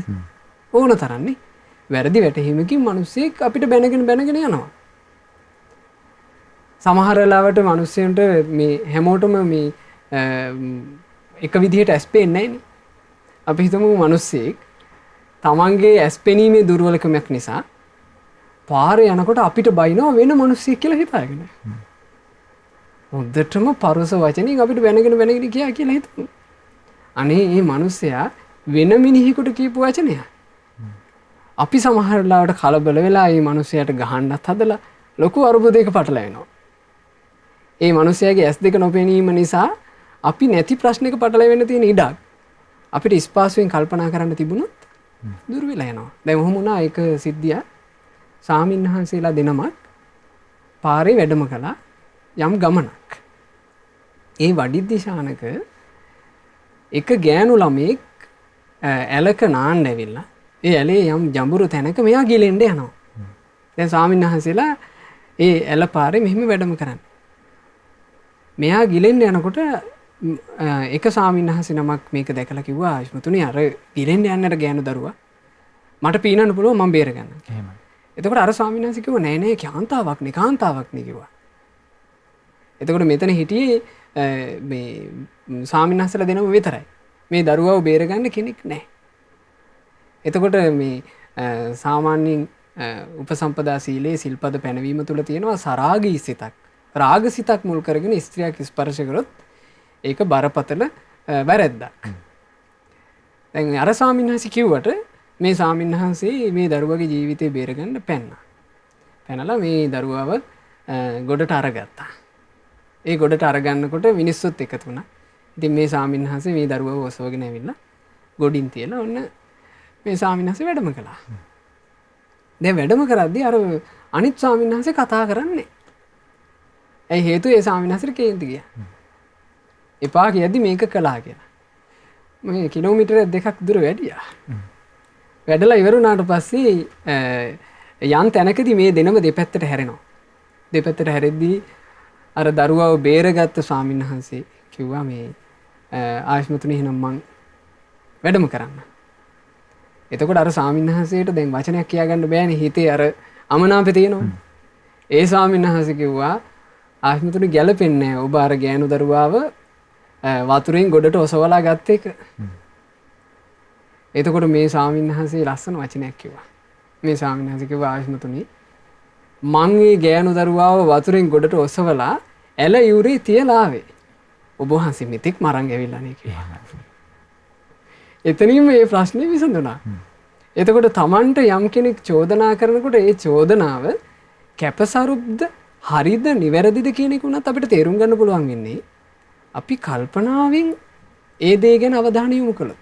ඕන තරන්නේ. වැරදි වැටහීමකින් මිනිස්සෙක් අපිට බැනගෙන යනවා. සමහර වෙලාවට මිනිස්සුන්ට මේ හැමෝටම මේ එක විදිහට ඇස් පේන්නේ නැහැනේ. අපි හිතමු මිනිස්සෙක් තමන්ගේ ඇස් පෙනීමේ දුර්වලකමක් නිසා පාරේ යනකොට අපිට බයිනවා වෙන මිනිස්සෙක් කියලා හිතාගෙන. හොඳටම පරුස වචනින් අපිට බැනගෙන කියලා හිතමු. අනේ මේ මිනිස්සයා වෙන මිනිහෙකුට කියපු වචනය. අපි සමහර වෙලාවට කලබල වෙලා මේ මිනිස්සයාට ගහන්නත් හදලා ලොකු අරුබුදයක පටලැවෙනවා. ඒ මිනිස්සයාගේ ඇස් දෙක නොපෙනීම නිසා අපි නැති ප්‍රශ්නයක පටලැවෙන්න තියෙන ඉඩක් අපිට ස්පාසුවෙන් කල්පනා කරන්න තිබුණොත් දුර වෙලා යනවා. දැන් ඔහොම වුණා එක සිද්ධිය සාමින්හන්සේලා දෙනමක් පාරේ වැඩම කළා යම් ගමනක්. ඒ වඩිද්දි ශානක එක ගෑනු ළමෙක් ඇලක නාන්න ඇවිල්ලා ඒ ඇලේ යම් ජඹුරු තැනක මෙයා ගිලෙන්න යනවා. දැන් සාමින්හන්සේලා ඒ ඇල පාරේ මෙහෙම වැඩම කරන්නේ. මෙයා ගිලෙන්න යනකොට එක සාමින්හන්සේ නමක් මේක දැකලා කිව්වා ආයුෂ්මතුනි අර ගිලෙන්න යන්නට ගෑනු දරුවා මට පීනන්න පුළුවන් මම බේරගන්න. එහෙමයි. එතකොට අර ස්වාමීන් කිව්වා නෑ නෑ කාන්තාවක් නේ කිව්වා. එතකොට මෙතන හිටියේ මේ ස්වාමීන් වහන්සේලා දෙනම විතරයි. මේ දරුවව බේරගන්න කෙනෙක් නැහැ. එතකොට මේ සාමාන්‍යයෙන් උපසම්පදා සීලයේ සිල්පද පැනවීම තුළ තියෙනවා සරාගී සිතක්. රාග සිතක් මුල් කරගෙන ස්ත්‍රියක් ස්පර්ශ කරොත් ඒක බරපතල වැරැද්දක්. දැන් අර ස්වාමීන් වහන්සේ කිව්වට මේ ස්වාමීන් වහන්සේ මේ දරුවගේ ජීවිතේ බේරගන්න පැන්නා. පැනලා මේ දරුවව ගොඩට අරගත්තා. ඒ ගොඩට අරගන්නකොට මිනිස්සුත් එකතු වුණා. ඉතින් මේ ස්වාමීන් වහන්සේ මේ දරුවව ඔසවගෙන ඇවිල්ලා ගොඩින් තියලා ඔන්න මේ ස්වාමීන් වහන්සේ වැඩම කළා. දැන් වැඩම කරද්දී අර අනිත් ස්වාමීන් වහන්සේ කතා කරන්නේ. ඒ හේතුව ඒ ස්වාමීන් වහන්සේට කේන්ති ගියා. එපා කියද්දි මේක කළා කියලා. මේ කිලෝමීටර 2ක් දුර වැඩියා. වැඩලා ඉවරුණාට පස්සේ යම් තැනකදී මේ දෙනම දෙපැත්තට හැරෙනවා. දෙපැත්තට හැරෙද්දී අර දරුවව බේරගත්ත ස්වාමීන් වහන්සේ කිව්වා මේ ආයුෂ්මතුනි එහෙනම් මං වැඩම කරන්න. එතකොට අර ස්වාමීන් වහන්සේට දැන් වචනයක් කියාගන්න බෑනේ හිතේ අර අමනාපේ තියෙනවා. ඒ ස්වාමීන් වහන්සේ කිව්වා ආයුෂ්මතුනි ගැලපෙන්නේ නැහැ. ඔබ අර ගෑනු දරුවාව වතුරෙන් ගොඩට ඔසවලා ගත්ත එක. එතකොට මේ ස්වාමීන් වහන්සේ ලස්සන වචනයක් කිව්වා. මේ ස්වාමීන් වහන්සේ කිව්වා ආයුෂ්මතුනි මං මේ ගෑනු දරුවාව වතුරෙන් ගොඩට ඔසවලා ඇල යුරේ තියලා ආවේ. ඔබ වහන්සේ මෙතෙක් මරන් ඇවිල්ලානේ කිව්වා. එතනින් මේ ප්‍රශ්නය විසඳුනා. එතකොට තමන්ට යම් කෙනෙක් චෝදනා කරනකොට ඒ චෝදනාව කැපසරුද්ද හරිද නිවැරදිද කියන එක උනත් අපිට තේරුම් ගන්න පුළුවන් වෙන්නේ අපි කල්පනාවෙන් ඒ දේ ගැන අවධානය යොමු කළොත්.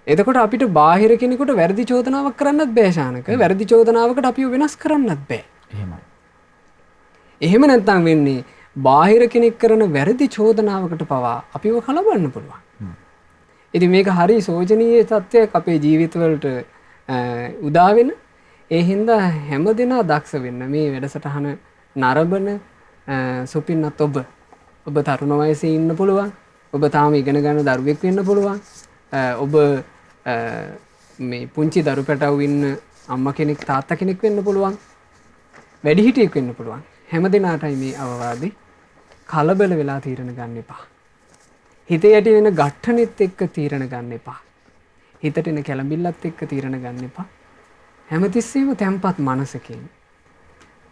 එතකොට අපිට බාහිර කෙනෙකුට වැරදි චෝදනාවක් කරන්නත් බෑ ශානක. වැරදි චෝදනාවකට අපිව වෙනස් කරන්නත් බෑ. එහෙමයි. එහෙම නැත්නම් වෙන්නේ බාහිර කෙනෙක් කරන වැරදි චෝදනාවකට පවා අපිව කලබන්න පුළුවන්. ඉතින් මේක හරි සෝචනීය තත්ත්වයක් අපේ ජීවිතවලට උදා වෙන. ඒ හින්දා හැමදෙනා දක්ෂ වෙන්න මේ වැඩසටහන නරඹන සුපින්නත් ඔබ තරුණ වයසේ ඉන්න පුළුවන්. ඔබ තාම ඉගෙන ගන්න දරුවෙක් වෙන්න පුළුවන්. ඔබ මේ පුංචි දරු පැටව් ඉන්න අම්මා කෙනෙක් තාත්තා කෙනෙක් වෙන්න පුළුවන්. වැඩිහිටියෙක් වෙන්න පුළුවන්. හැමදෙනාටයි මේ අවවාදේ කලබල වෙලා තීරණ ගන්න එපා. හිතේ ඇති වෙන ගැට්ටනෙත් එක්ක තීරණ ගන්න එපා. හිතට එන කැළඹිල්ලත් එක්ක තීරණ ගන්න එපා. හැමතිස්සෙම තැම්පත් මනසකින්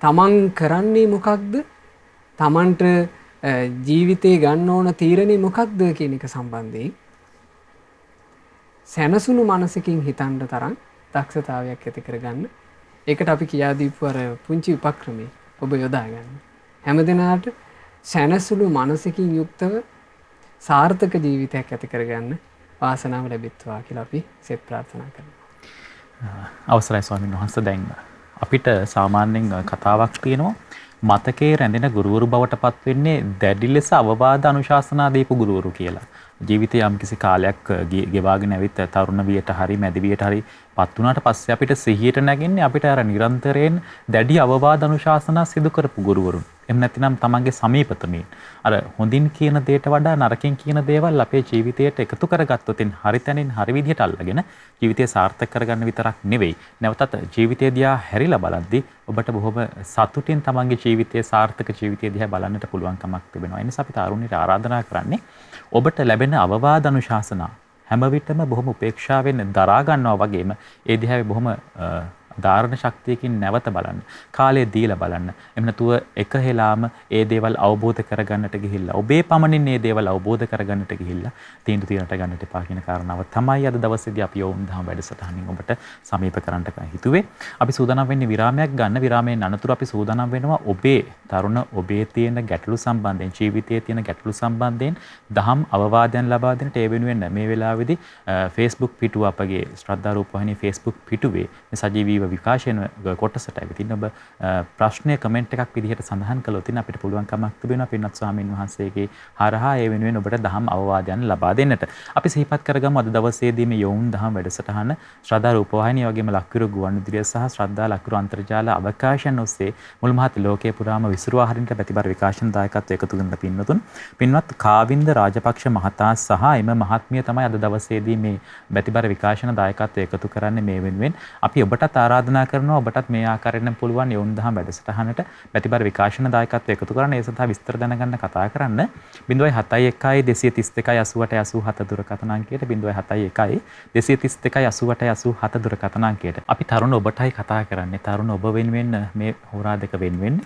තමන් කරන්නේ මොකක්ද? තමන්ට ජීවිතේ ගන්න ඕන තීරණේ මොකක්ද කියන එක සම්බන්ධයෙන් සැනසුණු මනසකින් හිතන්න තරම් දක්ෂතාවයක් ඇති කරගන්න. ඒකට අපි කියා දීපු අර පුංචි උපක්‍රමය ඔබ යොදා ගන්න. හැමදෙනාට සැනසුණු මනසකින් යුක්තව සාර්ථක ජීවිතයක් ඇති කරගන්න වාසනාව ලැබෙත්වා කියලා අපි සෙත් ප්‍රාර්ථනා කරනවා. අවසරයි ස්වාමීන් වහන්සේ. දැන් අපිට සාමාන්‍යයෙන් කතාවක් තියෙනවා මතකයේ රැඳෙන ගුරුවරු බවට පත් වෙන්නේ දැඩි ලෙස අවවාද අනුශාසනා දීපු ගුරුවරු කියලා. ජීවිතයේ යම්කිසි කාලයක් ගෙවාගෙන ඇවිත් තරුණ වියට හරි මැදි වියට හරි පත් වුණාට පස්සේ අපිට සිහියට නැගෙන්නේ අපිට අර නිරන්තරයෙන් දැඩි අවවාද අනුශාසනා සිදු කරපු ගුරුවරුන්. එහෙම නැත්නම් තමන්ගේ සමීපතමීන්. අර හොඳින් කියන දේට වඩා නරකින් කියන දේවල් අපේ ජීවිතයට එකතු කරගත්තොත් හරි තැනින් හරි විදිහට අල්ලගෙන ජීවිතය සාර්ථක කරගන්න විතරක් නෙවෙයි. නැවතත් ජීවිතය දිහා හැරිලා බලද්දී ඔබට බොහොම සතුටින් තමන්ගේ ජීවිතයේ සාර්ථක ජීවිතය දිහා බලන්නට පුළුවන්කමක් තිබෙනවා. ඒ නිසා අපි තරුණියට ආරාධනා කරන්නේ ඔබට ලැබෙන අවවාද අනුශාසනා හැම විටම බොහොම උපේක්ෂාවෙන් දරා ගන්නවා වගේම ඒ දිහා බොහොම ධාරණ ශක්තියකින් නැවත බලන්න. කාලය දීලා බලන්න. එහෙම නැතුව එකහෙලාම ඒ දේවල් අවබෝධ කරගන්නට ගිහිල්ලා ඔබේ පමණින් මේ දේවල් අවබෝධ කරගන්නට ගිහිල්ලා තීන්දුව ගන්නට එපා කියන කාරණාව තමයි අද දවසේදී අපි යොවුන් දහම් වැඩසටහනින් ඔබට සමීප කරන්නට හිතුවේ. අපි සූදානම් වෙන්නේ විරාමයක් ගන්න. විරාමයෙන් අනතුරු අපි සූදානම් වෙනවා ඔබේ තරුණ ඔබේ තියෙන ගැටලු සම්බන්ධයෙන් ජීවිතයේ තියෙන ගැටලු සම්බන්ධයෙන් දහම් අවවාදයන් ලබා දෙන්නට ඒ වෙනුවෙන් මේ වෙලාවේදී Facebook පිටුව අපගේ ශ්‍රද්ධා රූපවාහිනී Facebook පිටුවේ මේ සජීවී විකාශන කොටසට ඇවිතින් ඔබ ප්‍රශ්නය කමෙන්ට් එකක් විදිහට සඳහන් කළොත් අපිට පුළුවන්කමක් තිබෙනවා පින්වත් ස්වාමීන් වහන්සේගේ හරහා ඒ වෙනුවෙන් ඔබට දහම් අවවාදයන් ලබා දෙන්නට. අපි සිහිපත් කරගමු අද දවසේදී මේ යොවුන් දහම් වැඩසටහන ශ්‍රද්ධා රූපවාහිනිය වගේම ලක්විරු ගුවන්විදුලිය සහ ශ්‍රද්ධා ලක්විරු අන්තර්ජාල අවකාශයන් ඔස්සේ මුළු මහත් ලෝකයේ පුරාම විසිරුවා හරින්ට ප්‍රතිබර විකාශන දායකත්වය එකතු කරන පින්වත් කාවින්ද රාජපක්ෂ මහතා සහ එම මහත්මිය තමයි අද දවසේදී මේ ප්‍රතිබර විකාශන දායකත්වය එකතු කරන්නේ. මේ වෙනුවෙන් අපි ඔබටත් ආරාධනා කරනවා ඔබටත් මේ ආකාරයෙන් පුළුවන් යොවුන් දහම් වැඩසටහනට ප්‍රතිබර විකාශන දායකත්වය එකතු කරන්න. ඒ සඳහා විස්තර දැනගන්න කතා කරන්න 071 232 88 දුරකථන අංකයට 071 232 88 දුරකථන අංකයට. අපි තරුණ ඔබටයි කතා කරන්නේ. තරුණ ඔබ වෙනුවෙන් මේ හෝරා දෙක වෙනුවෙන්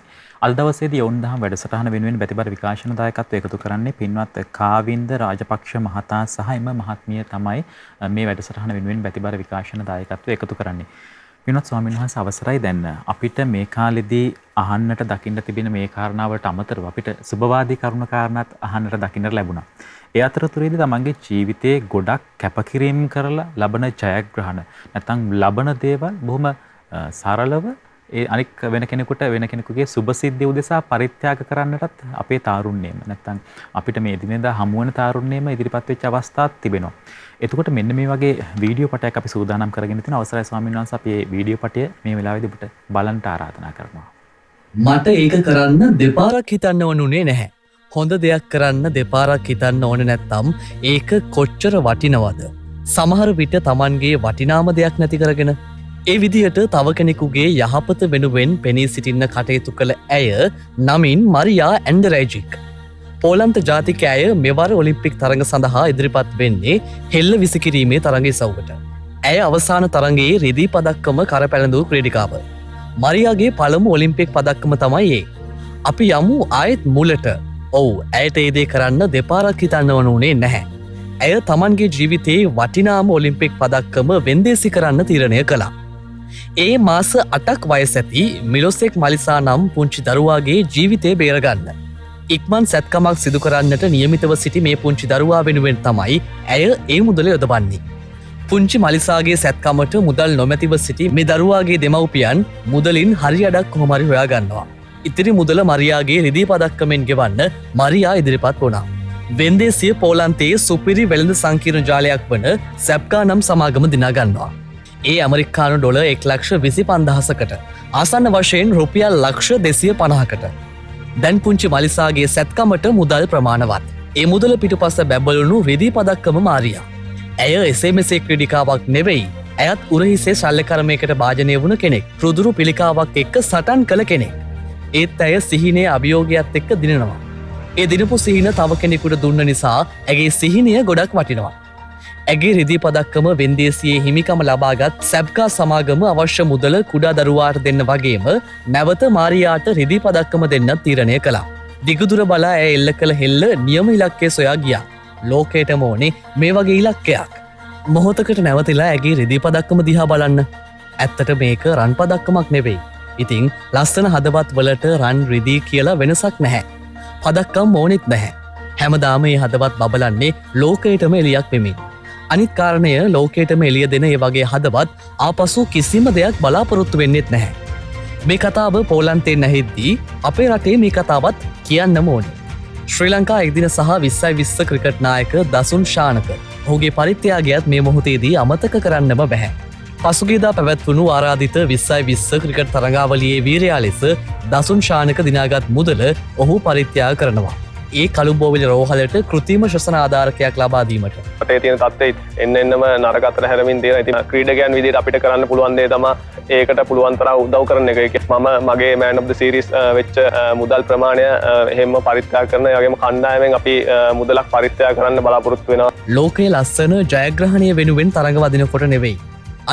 අද දවසේදී යොවුන් දහම් වැඩසටහන වෙනුවෙන් ප්‍රතිබර විකාශන දායකත්වය එකතු කරන්නේ පින්වත් කාවින්ද රාජපක්ෂ මහතා සහ එම මහත්මිය තමයි මේ වැඩසටහන වෙනුවෙන් ප්‍රතිබර විකාශන දායකත්වය එකතු කරන්නේ. පින්වත් ස්වාමීන් වහන්සේ අවසරයි. දැන් අපිට මේ කාලෙදී අහන්නට දකින්න තිබෙන මේ කාරණාවලට අමතරව අපිට සුබවාදී කරුණ කාරණාත් අහන්නට දකින්න ලැබුණා. ඒ අතරතුරේදී තමන්ගේ ජීවිතයේ ගොඩක් කැපකිරීම කරලා ලබන ජයග්‍රහණ නැත්නම් ලබන දේවල් බොහොම සරලව ඒ අනික් වෙන කෙනෙකුගේ සුබසිද්ධිය උදෙසා පරිත්‍යාග කරන්නටත් අපේ තාරුණ්‍යම නැත්නම් අපිට මේ දිනෙදා හමු වෙන තාරුණ්‍යම ඉදිරිපත් වෙච්ච අවස්ථාවක් තිබෙනවා. එතකොට මෙන්න මේ වගේ වීඩියෝ පටයක් අපි සූදානම් කරගෙන තියෙන අවසරයි ස්වාමීන් වහන්සේ අපි මේ වීඩියෝ පටය මේ වෙලාවේදී ඔබට බලන්න ආරාධනා කරනවා. මට ඒක කරන්න දෙපාරක් හිතන්න ඕනුනේ නැහැ. හොඳ දෙයක් කරන්න දෙපාරක් හිතන්න ඕනේ නැත්තම් ඒක කොච්චර වටිනවද? සමහර විට Tamanගේ වටිනාම දෙයක් නැති කරගෙන ඒ විදිහට තව කෙනෙකුගේ යහපත වෙනුවෙන් පෙනී සිටින්න කටයුතු කළ ඇය නමින් මරියා ඇන්ඩරැජික්. පෝලන්ත ජාතික ඇය මෙවර ඔලිම්පික් තරඟ සඳහා ඉදිරිපත් වෙන්නේ හෙල්ල විසිකිරීමේ තරඟ ඉසව්වට. ඇය අවසාන තරඟයේ රිදී පදක්කම කරපැළඳූ ක්‍රීඩිකාව. මරියාගේ පළමු ඔලිම්පික් පදක්කම තමයි ඒ. අපි යමු ආයෙත් මුලට. ඔව් ඇයට ඒ දේ කරන්න දෙපාරක් හිතන්න ඕන උනේ නැහැ. ඇය තමන්ගේ ජීවිතයේ වටිනාම ඔලිම්පික් පදක්කම වෙන්දේසි කරන්න තීරණය කළා. ඒ මාස 8ක් වයස ඇති මිලොසෙක් මලිසා නම් පුංචි දරුවාගේ ජීවිතය බේරගන්න. ඉක්මන් සැත්කමක් සිදු කරන්නට නියමිතව සිටි මේ පුංචි දරුවා වෙනුවෙන් තමයි ඇය ඒ මුදල යොදවන්නේ. පුංචි මලිසාගේ සැත්කමට මුදල් නොමැතිව සිටි මේ දරුවාගේ දෙමව්පියන් මුදලින් හරියඩක් කොහොමරි හොයාගන්නවා. ඉතිරි මුදල මරියාගේ රිදී පදක්කමෙන් ගෙවන්න මරියා ඉදිරිපත් වුණා. වෙන්දේසිය පෝලන්තයේ සුපිරි වෙළඳ සංකීර්ණ ජාලයක් වන සැප්කා නම් සමාගම දිනාගන්නවා. ඒ ඇමරිකානු ඩොල 1,25,000කට ආසන්න වශයෙන් රුපියල් 250,000කට. දැන් පුංචි මලිසාගේ සැත්කමට මුදල් ප්‍රමාණවත්. ඒ මුදල පිටුපස බැබලුණු රිදී පදක්කම මාරියා. ඇය එසේ මෙසේ ක්‍රඩිකාවක් නෙවෙයි. ඇයත් උරහිසේ ශල්ලකරමයකට භාජනය වුණ කෙනෙක්. රුදුරු පිළිකාවක් එක්ක සටන් කළ කෙනෙක්. ඒත් ඇය සිහිනයේ අභියෝගයක්ත් එක්ක දිනනවා. ඒ දිනපු සිහින තව කෙනෙකුට දුන්න නිසා ඇගේ සිහිනය ගොඩක් වටිනවා. ඇගේ රිදී පදක්කම වෙන්දේසියේ හිමිකම ලබාගත් සැබ්කා සමාගම අවශ්‍ය මුදල කුඩා දරුවාට දෙන්න වගේම නැවත මාරියාට රිදී පදක්කම දෙන්න තීරණය කළා. දිගුදුර බලා ඇය එල්ල කළ හෙල්ල නියම ඉලක්කය සොයා ගියා. ලෝකයටම ඕනේ මේ වගේ ඉලක්කයක්. මොහොතකට නැවතිලා ඇගේ රිදී පදක්කම දිහා බලන්න. ඇත්තට මේක රන් පදක්කමක් නෙවෙයි. ඉතිං ලස්සන හදවත් වලට රන් රිදී කියලා වෙනසක් නැහැ. පදක්කම් ඕනෙත් නැහැ. හැමදාම ඒ හදවත් බබලන්නේ ලෝකයටම එලියක් වෙමින්. අනිත් කාරණය ලෝකයටම එලිය දෙන ඒ වගේ හදවත් ආපසු කිසිම දෙයක් බලාපොරොත්තු වෙන්නෙත් නැහැ. මේ කතාව පෝලන්තයෙන් නැහිද්දී අපේ රටේ මේ කතාවත් කියන්නම ඕනේ. ශ්‍රී ලංකා එක්දින සහ 2020 ක්‍රිකට් නායක දසුන් ශානක ඔහුගේ පරිත්‍යාගයත් මේ මොහොතේදී අමතක කරන්නම බැහැ. පසුගියදා පැවැත්වුණු ආරාධිත 2020 ක්‍රිකට් තරඟාවලියේ වීරයා ලෙස දසුන් ශානක දිනාගත් මුදල ඔහු පරිත්‍යාග කරනවා. ඒ කළුම්බෝවිල රෝහලට කෘතිම ශ්වසන ආධාරකයක් ලබා දීමට. රටේ තියෙන තත්ත්වෙත් එන්නම නරක අතර හැරමින් තියෙන. ඉතින් ක්‍රීඩකයන් විදිහට අපිට කරන්න පුළුවන් දේ තමයි ඒකට පුළුවන් තරම් උදව් කරන එක. මම මගේ මෑන් ඔෆ් ද සීරීස් වෙච්ච මුදල් ප්‍රමාණය එහෙම පරිත්‍යාග කරන ඒ වගේම කණ්ඩායමෙන් අපි මුදලක් පරිත්‍යාග කරන්න බලාපොරොත්තු වෙනවා. ලෝකයේ ලස්සන ජයග්‍රහණය වෙනුවෙන් තරඟ වදිනකොට නෙවෙයි.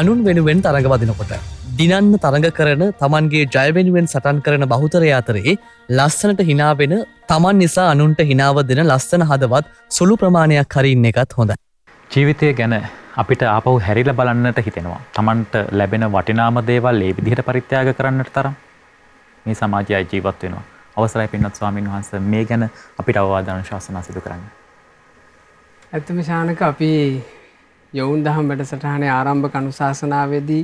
අනුන් වෙනුවෙන් තරඟ වදිනකොට. දිනන්න තරඟ කරන තමන්ගේ ජය වෙනුවෙන් සටන් කරන බහුතරය අතරේ ලස්සනට හිනාවෙන තමන් නිසා අනුන්ට හිනාව දෙන ලස්සන හදවත් සුළු ප්‍රමාණයක් හරි ඉන්න එකත් හොඳයි. ජීවිතය ගැන අපිට ආපහු හැරිලා බලන්නට හිතෙනවා. තමන්ට ලැබෙන වටිනාම දේවල් ඒ විදිහට පරිත්‍යාග කරන්නට තරම් මේ සමාජයයි ජීවත් වෙනවා. අවසරයි පින්වත් ස්වාමීන් වහන්සේ මේ ගැන අපිට අවවාද අනුශාසනා සිදු කරන්න. ඇත්තම ශානක අපි යොවුන් දහම් වැඩසටහනේ ආරම්භක අනුශාසනාවේදී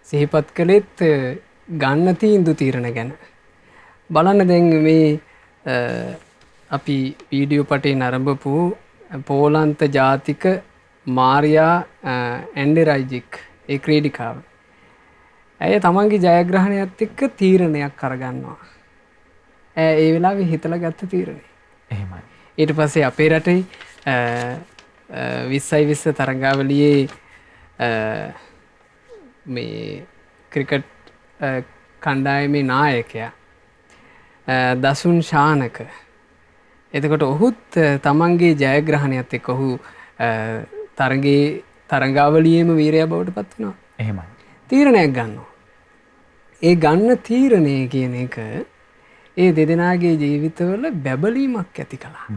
සිහිපත් කළෙත් ගන්න තීන්දු තීරණ ගැන. බලන්න දැන් මේ අපි වීඩියෝ පටේ නරඹපු පෝලන්ත ජාතික මාරියා ඇන්ඩෙරයිජික් ඒ ක්‍රීඩිකාව. ඇය තමන්ගේ ජයග්‍රහණයත් එක්ක තීරණයක් කරගන්නවා. ඒ වෙලාවේ හිතලා ගත්ත තීරණය. එහෙමයි. ඊට පස්සේ අපේ රටේ 2020 තරඟාවලියේ මේ ක්‍රිකට් කණ්ඩායමේ නායකයා දසුන් ශානක. එතකොට ඔහුත් තමන්ගේ ජයග්‍රහණයත් එක්ක ඔහු තරඟාවලියේම වීරයා බවට පත් වෙනවා. එහෙමයි. තීරණයක් ගන්නවා. ඒ ගන්න තීරණය කියන එක ඒ දෙදෙනාගේ ජීවිතවල බැබලීමක් ඇති කළා.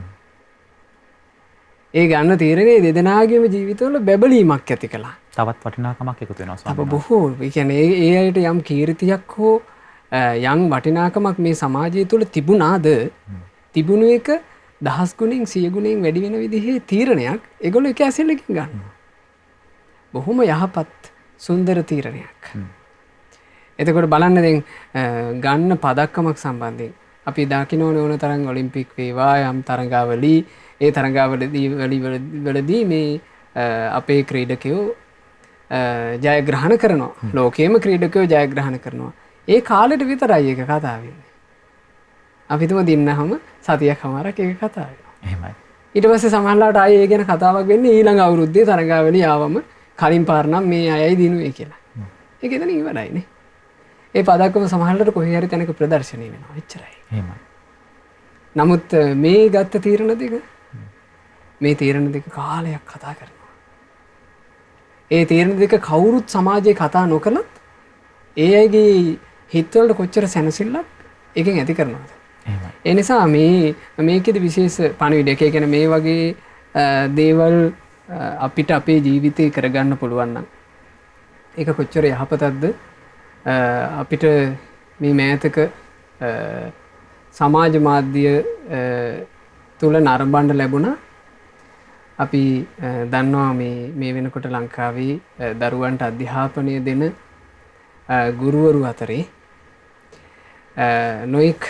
ඒ ගන්න තීරණේ දෙදෙනාගේම ජීවිතවල බැබලීමක් ඇති කළා. තවත් වටිනාකමක් එකතු වෙනවා ස්වාමීන් වහන්සේ. බොහෝ ඒ කියන්නේ ඒ අයට යම් කීර්තියක් හෝ යම් වටිනාකමක් මේ සමාජය තුළ තිබුණාද තිබුණු එක දහස් ගුණෙන් 100 ගුණෙන් වැඩි වෙන විදිහේ තීරණයක් ඒගොල්ලෝ එක ඇසෙල්ලකින් ගන්නවා. බොහොම යහපත් සුන්දර තීරණයක්. එතකොට බලන්න දැන් ගන්න පදක්කමක් සම්බන්ධයෙන් අපි දකින්න ඕන තරම් ඔලිම්පික් වේවා යම් තරඟාවලි ඒ තරඟාවලදී මේ අපේ ක්‍රීඩකයෝ ජයග්‍රහණ කරනවා. ලෝකයේම ක්‍රීඩකයෝ ජයග්‍රහණ කරනවා. ඒ කාලෙට විතරයි ඒක කතා වෙන්නේ. අපි තුම දින්නහම සතියක් හමාරක් ඒක කතා වෙනවා. එහෙමයි. ඊට පස්සේ සමහරලාට ආයේ ඒ ගැන කතාවක් වෙන්නේ ඊළඟ අවුරුද්දේ තරඟාවලිය ආවම කලින් පාර නම් මේ අයයි දිනුවේ කියලා. ඒක එතන ඉවරයිනේ. ඒ පදක්කම සමහරලාට කොහේ හරි තැනක ප්‍රදර්ශනය වෙනවා. එච්චරයි. එහෙමයි. නමුත් මේ ගත්ත තීරණ දෙක මේ තීරණ දෙක කාලයක් කතා කරනවා. ඒ තීරණ දෙක කවුරුත් සමාජයේ කතා නොකලත් ඒ අයගේ හිතවලට කොච්චර සැනසෙල්ලක් එකෙන් ඇති කරනවද? එහෙමයි. ඒ නිසා මේකෙදි විශේෂ පණිවිඩයක්. ඒ කියන්නේ මේ වගේ දේවල් අපිට අපේ ජීවිතේ කරගන්න පුළුවන් නම් ඒක කොච්චර යහපතක්ද. අපිට මේ මෑතක සමාජ මාධ්‍ය තුල නරඹන්න ලැබුණා. අපි දන්නවා මේ වෙනකොට ලංකාවේ දරුවන්ට අධ්‍යාපනය දෙන ගුරුවරු අතරේ නොයෙක්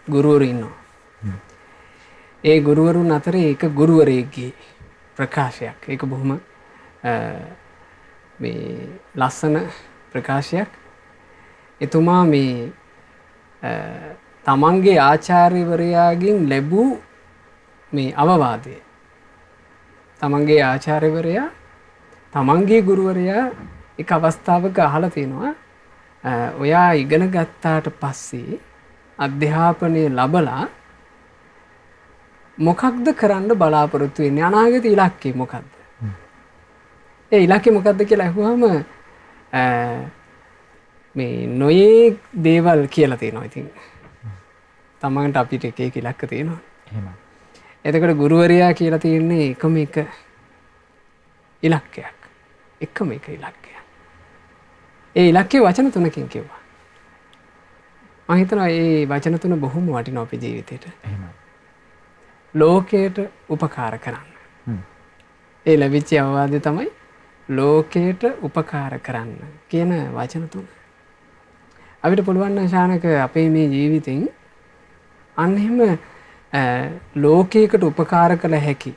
ගුරුවරු ඉන්නවා. ඒ ගුරුවරුන් අතරේ එක ගුරුවරයෙක්ගේ ප්‍රකාශයක්. ඒක බොහොම මේ ලස්සන ප්‍රකාශයක්. එතුමා මේ තමන්ගේ ආචාර්යවරයාගෙන් ලැබූ මේ අවවාදය. තමන්ගේ ආචාර්යවරයා තමන්ගේ ගුරුවරයා එක අවස්ථාවක අහලා තියෙනවා ඔයා ඉගෙන ගත්තාට පස්සේ අධ්‍යාපනය ලබලා මොකක්ද කරන්න බලාපොරොත්තු වෙන්නේ? අනාගත ඉලක්කය මොකක්ද? ඒ ඉලක්කය මොකක්ද කියලා අහුවාම මේ නොයේ දේවල් කියලා තියෙනවා. ඉතින් තමන්ට අපිට එක එක ඉලක්ක තියෙනවා. එහෙමයි. එතකොට ගුරුවරයා කියලා තියෙන්නේ එකම එක ඉලක්කයක්. එකම එක ඉලක්කයක්. ඒ ඉලක්කය වචන තුනකින් කිව්වා. මම හිතනවා මේ වචන තුන බොහොම වටිනවා අපේ ජීවිතේට. එහෙමයි. ලෝකයට උපකාර කරන්න. ඒ ලැබිච්ච අවවාදය තමයි ලෝකයට උපකාර කරන්න කියන වචන තුන. අපිට පුළුවන් නම් ශානක අපේ මේ ජීවිතෙන් අන්න එහෙම ලෝකයකට උපකාර කළ හැකි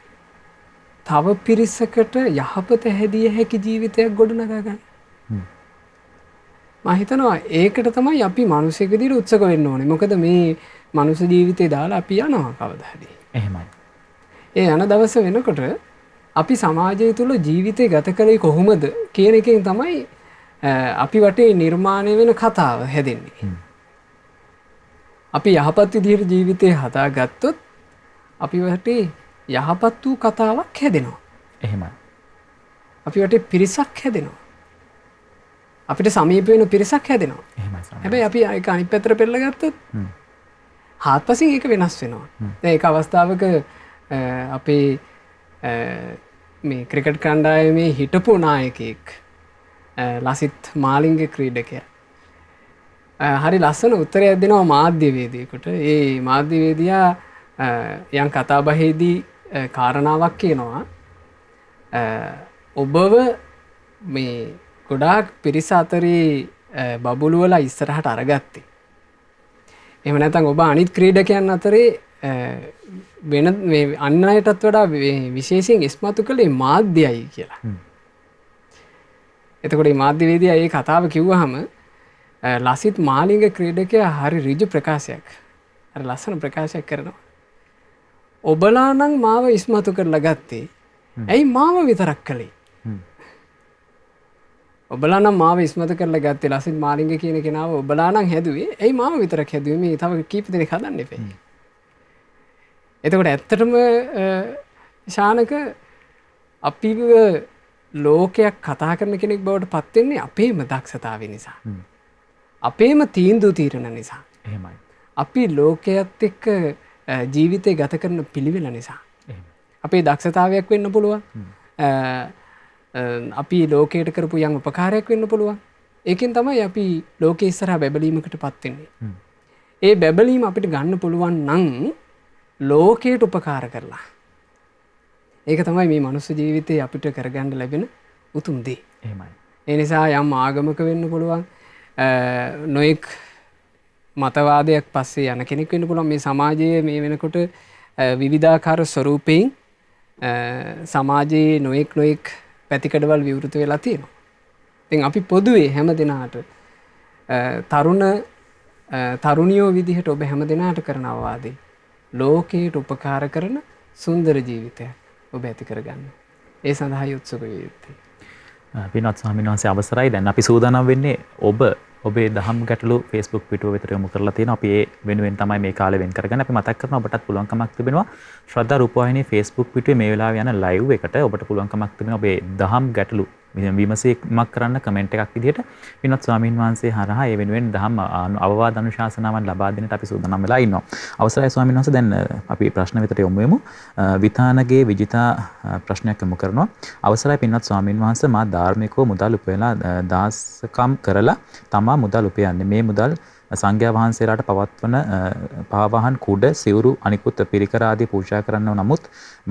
තව පිරිසකට යහපත හැදිය හැකි ජීවිතයක් ගොඩනගා ගන්න. මම හිතනවා ඒකට තමයි අපි මිනිසෙක් විදිහට උත්සාහ වෙන්න ඕනේ. මොකද මේ මනුස්ස ජීවිතේ දාලා අපි යනවා කවදා හරි. එහෙමයි. ඒ යන දවස වෙනකොට අපි සමාජය තුළ ජීවිතය ගත කළේ කොහොමද කියන එකෙන් තමයි අපි වටේ නිර්මාණය වෙන කතාව හැදෙන්නේ. අපි යහපත් විදිහට ජීවිතය හදාගත්තොත් අපි වටේ යහපත් වූ කතාවක් හැදෙනවා. එහෙමයි. අපි වටේ පිරිසක් හැදෙනවා. අපිට සමීප වෙන පිරිසක් හැදෙනවා. එහෙමයි. හැබැයි අපි ඒක අනිත් පැත්තට පෙරලා ගත්තොත් හාත්පසින් ඒක වෙනස් වෙනවා. දැන් ඒක අවස්ථාවක අපේ මේ ක්‍රිකට් කණ්ඩායමේ හිටපු නායකයෙක් ලසිත් මාලිංග ක්‍රීඩකයා හරි ලස්සන උත්තරයක් දෙනවා මාධ්‍යවේදියෙකුට. ඒ මාධ්‍යවේදියා යම් කතාබහේදී කාරණාවක් කියනවා ඔබව මේ ගොඩාක් පිරිස අතරේ බබළු වල ඉස්සරහට අරගත්තේ. එහෙම නැත්නම් ඔබ අනිත් ක්‍රීඩකයන් අතරේ වෙන මේ අන් අයටත් වඩා විශේෂයෙන් ඉස්මතු කළේ මාධ්‍යයයි කියලා. එතකොට මේ මාධ්‍යවේදියා මේ කතාව කිව්වහම ලසිත් මාලිංග ක්‍රීඩකයා හරි ඍජු ප්‍රකාශයක්. හරි ලස්සන ප්‍රකාශයක් කරනවා. ඔබලා නම් මාව ඉස්මතු කරලා ගත්තේ. ඇයි මාව විතරක් කළේ? ඔබලා නම් මාව ඉස්මතු කරලා ගත්තේ ලසිත් මාලිංග කියන කෙනාව ඔබලා නම් හැදුවේ. ඇයි මාව විතරක් හැදුවේ? මේ තව කීප දෙනෙක් හදන්න එපේ. එතකොට ඇත්තටම ශානක අපිව ලෝකයක් කතා කරන කෙනෙක් බවට පත් වෙන්නේ අපේම දක්ෂතාවය නිසා. අපේම තීන්දුව తీරන නිසා. එහෙමයි. අපි ලෝකයේත් එක්ක ජීවිතය ගත කරන පිළිවෙල නිසා. අපේ දක්ෂතාවයක් වෙන්න පුළුවන්. අපි ලෝකයට කරපු යම් උපකාරයක් වෙන්න පුළුවන්. ඒකෙන් තමයි අපි ලෝකයේ ඉස්සරහා බැබලීමකටපත් වෙන්නේ. ඒ බැබලීම අපිට ගන්න පුළුවන් නම් ලෝකයට උපකාර කරලා. ඒක තමයි මේ මනුස්ස ජීවිතේ අපිට කරගන්න ලැබෙන උතුම් දේ. එහෙමයි. ඒ නිසා යම් ආගමක වෙන්න පුළුවන්. නොඑක් මතවාදයක් පස්සේ යන කෙනෙක් වෙන්න පුළුවන්. මේ සමාජයේ මේ වෙනකොට විවිධාකාර ස්වරූපයෙන් සමාජයේ නොඑක් පැතිකඩවල් විවෘත වෙලා තියෙනවා. ඉතින් අපි පොදුවේ හැම දිනාට තරුණියෝ විදිහට ඔබ හැම දිනාට කරන අවවාදේ ලෝකයට උපකාර කරන සුන්දර ජීවිතයක් ඔබ ඇති කරගන්න. ඒ සඳහා උත්සුක විය යුතුයි. පින්වත් ස්වාමීන් වහන්සේ අවසරයි. දැන් අපි සූදානම් වෙන්නේ ඔබේ දහම් ගැටළු Facebook පිටුව වෙතට යොමු කරලා තියෙනවා. අපි ඒ වෙනුවෙන් තමයි මේ කාලේ වෙන් කරගන්නේ. අපි මතක් කරනවා ඔබටත් පුළුවන්කමක් තිබෙනවා ශ්‍රද්ධා රූපවාහිනියේ Facebook පිටුවේ මේ වෙලාවේ යන live එකට ඔබට පුළුවන්කමක් තිබෙනවා ඔබේ දහම් ගැටළු විමසීමක් කරන්න කමෙන්ට් එකක් විදිහට පින්වත් ස්වාමින් වහන්සේ හරහා ඒ වෙනුවෙන් දහම් අවවාද අනුශාසනාවන් ලබා දෙන්නට අපි සූදානම් වෙලා ඉන්නවා. අවසරයි ස්වාමින් වහන්සේ දැන් අපි ප්‍රශ්න වෙතට යමු වෙමු. විතානගේ විජිතා ප්‍රශ්නයක් යොමු කරනවා. අවසරයි පින්වත් ස්වාමින් වහන්සේ මා ධාර්මිකව මුදල් උපයලා දාසකම් කරලා තමා මුදල් උපයන්නේ. මේ මුදල් සංඝයා වහන්සේලාට පවත්වන පාවහන් කුඩ සිවුරු අනිකුත් පිරිකර ආදී පූජා කරන්නව නමුත්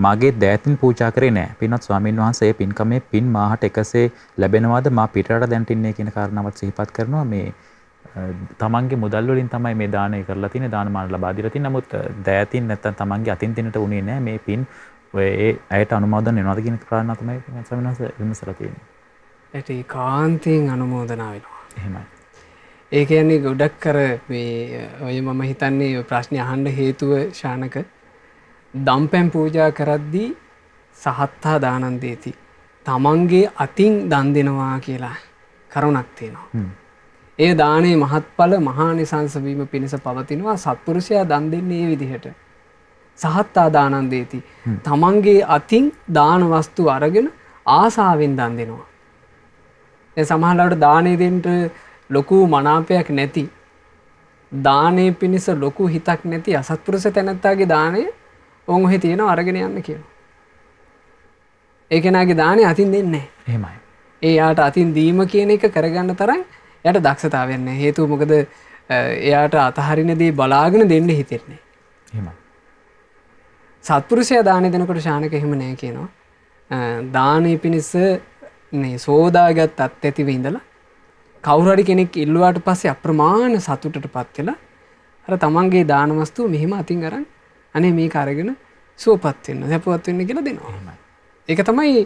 මාගේ දෑතින් පූජා කරේ නැහැ. පින්වත් ස්වාමින් වහන්සේ පින්කමේ පින් මාහට එකසේ ලැබෙනවාද මා පිටරට දැන්ට ඉන්නේ කියන කාරණාවත් සිහිපත් කරනවා. මේ තමන්ගේ මුදල් වලින් තමයි මේ දානය කරලා තියෙන්නේ දානමාන ලබා දීලා තියෙන්නේ. නමුත් දෑතින් නැත්තම් තමන්ගේ අතින් තිනට උනේ නැහැ මේ පින් ඒ ඇයට අනුමෝදන් වෙනවාද කියන කාරණා තමයි ස්වාමීන් වහන්සේ විමසලා තියෙන්නේ. ඒට කාන්තෙන් අනුමෝදනා වෙනවා. එහෙමයි. ඒ කියන්නේ ගොඩක් කර මේ ඔය මම හිතන්නේ ප්‍රශ්නේ අහන්න හේතුව ශානක දම්පැන් පූජා කරද්දී සහත්තා දානන් දේති. තමන්ගේ අතින් දන් දෙනවා කියලා කරුණක් තියෙනවා. ඒ දානේ මහත්ඵල මහානිසංස වීම පිණිස පවතිනවා. සත්පුරුෂයා දන් දෙන්නේ මේ විදිහට. සහත්තා දානන් දේති. තමන්ගේ අතින් දාන වස්තු අරගෙන ආසාවෙන් දන් දෙනවා. ඒ සමහරවිට දානේ දෙන්න ලොකු මනාපයක් නැති දානේ පිණිස ලොකු හිතක් නැති අසත්පුරුෂ තැනැත්තාගේ දාණය ඕන් ඔහෙ තියෙනවා අරගෙන යන්න කියනවා. ඒ කෙනාගේ දාණය අතින් දෙන්නේ නැහැ. එහෙමයි. ඒ යාට අතින් දීම කියන එක කරගන්න තරම් එයාට දක්ෂතාවයක් නැහැ. හේතුව මොකද එයාට අතහරින දේ බලාගෙන දෙන්න හිතෙන්නේ. එහෙමයි. සත්පුරුෂයා දාණය දෙනකොට ශානක එහෙම නැහැ කියනවා. දානේ පිණිස මේ සෝදාගත් අත් ඇතිව ඉඳලා කවුරු හරි කෙනෙක් ඉල්ලුවාට පස්සේ අප්‍රමාණ සතුටටපත් වෙලා අර තමන්ගේ දාන වස්තුව මෙහෙම අතින් අරන් අනේ මේක අරගෙන සුවපත් වෙන්න, සැපවත් වෙන්න කියලා දෙනවා. ඒක තමයි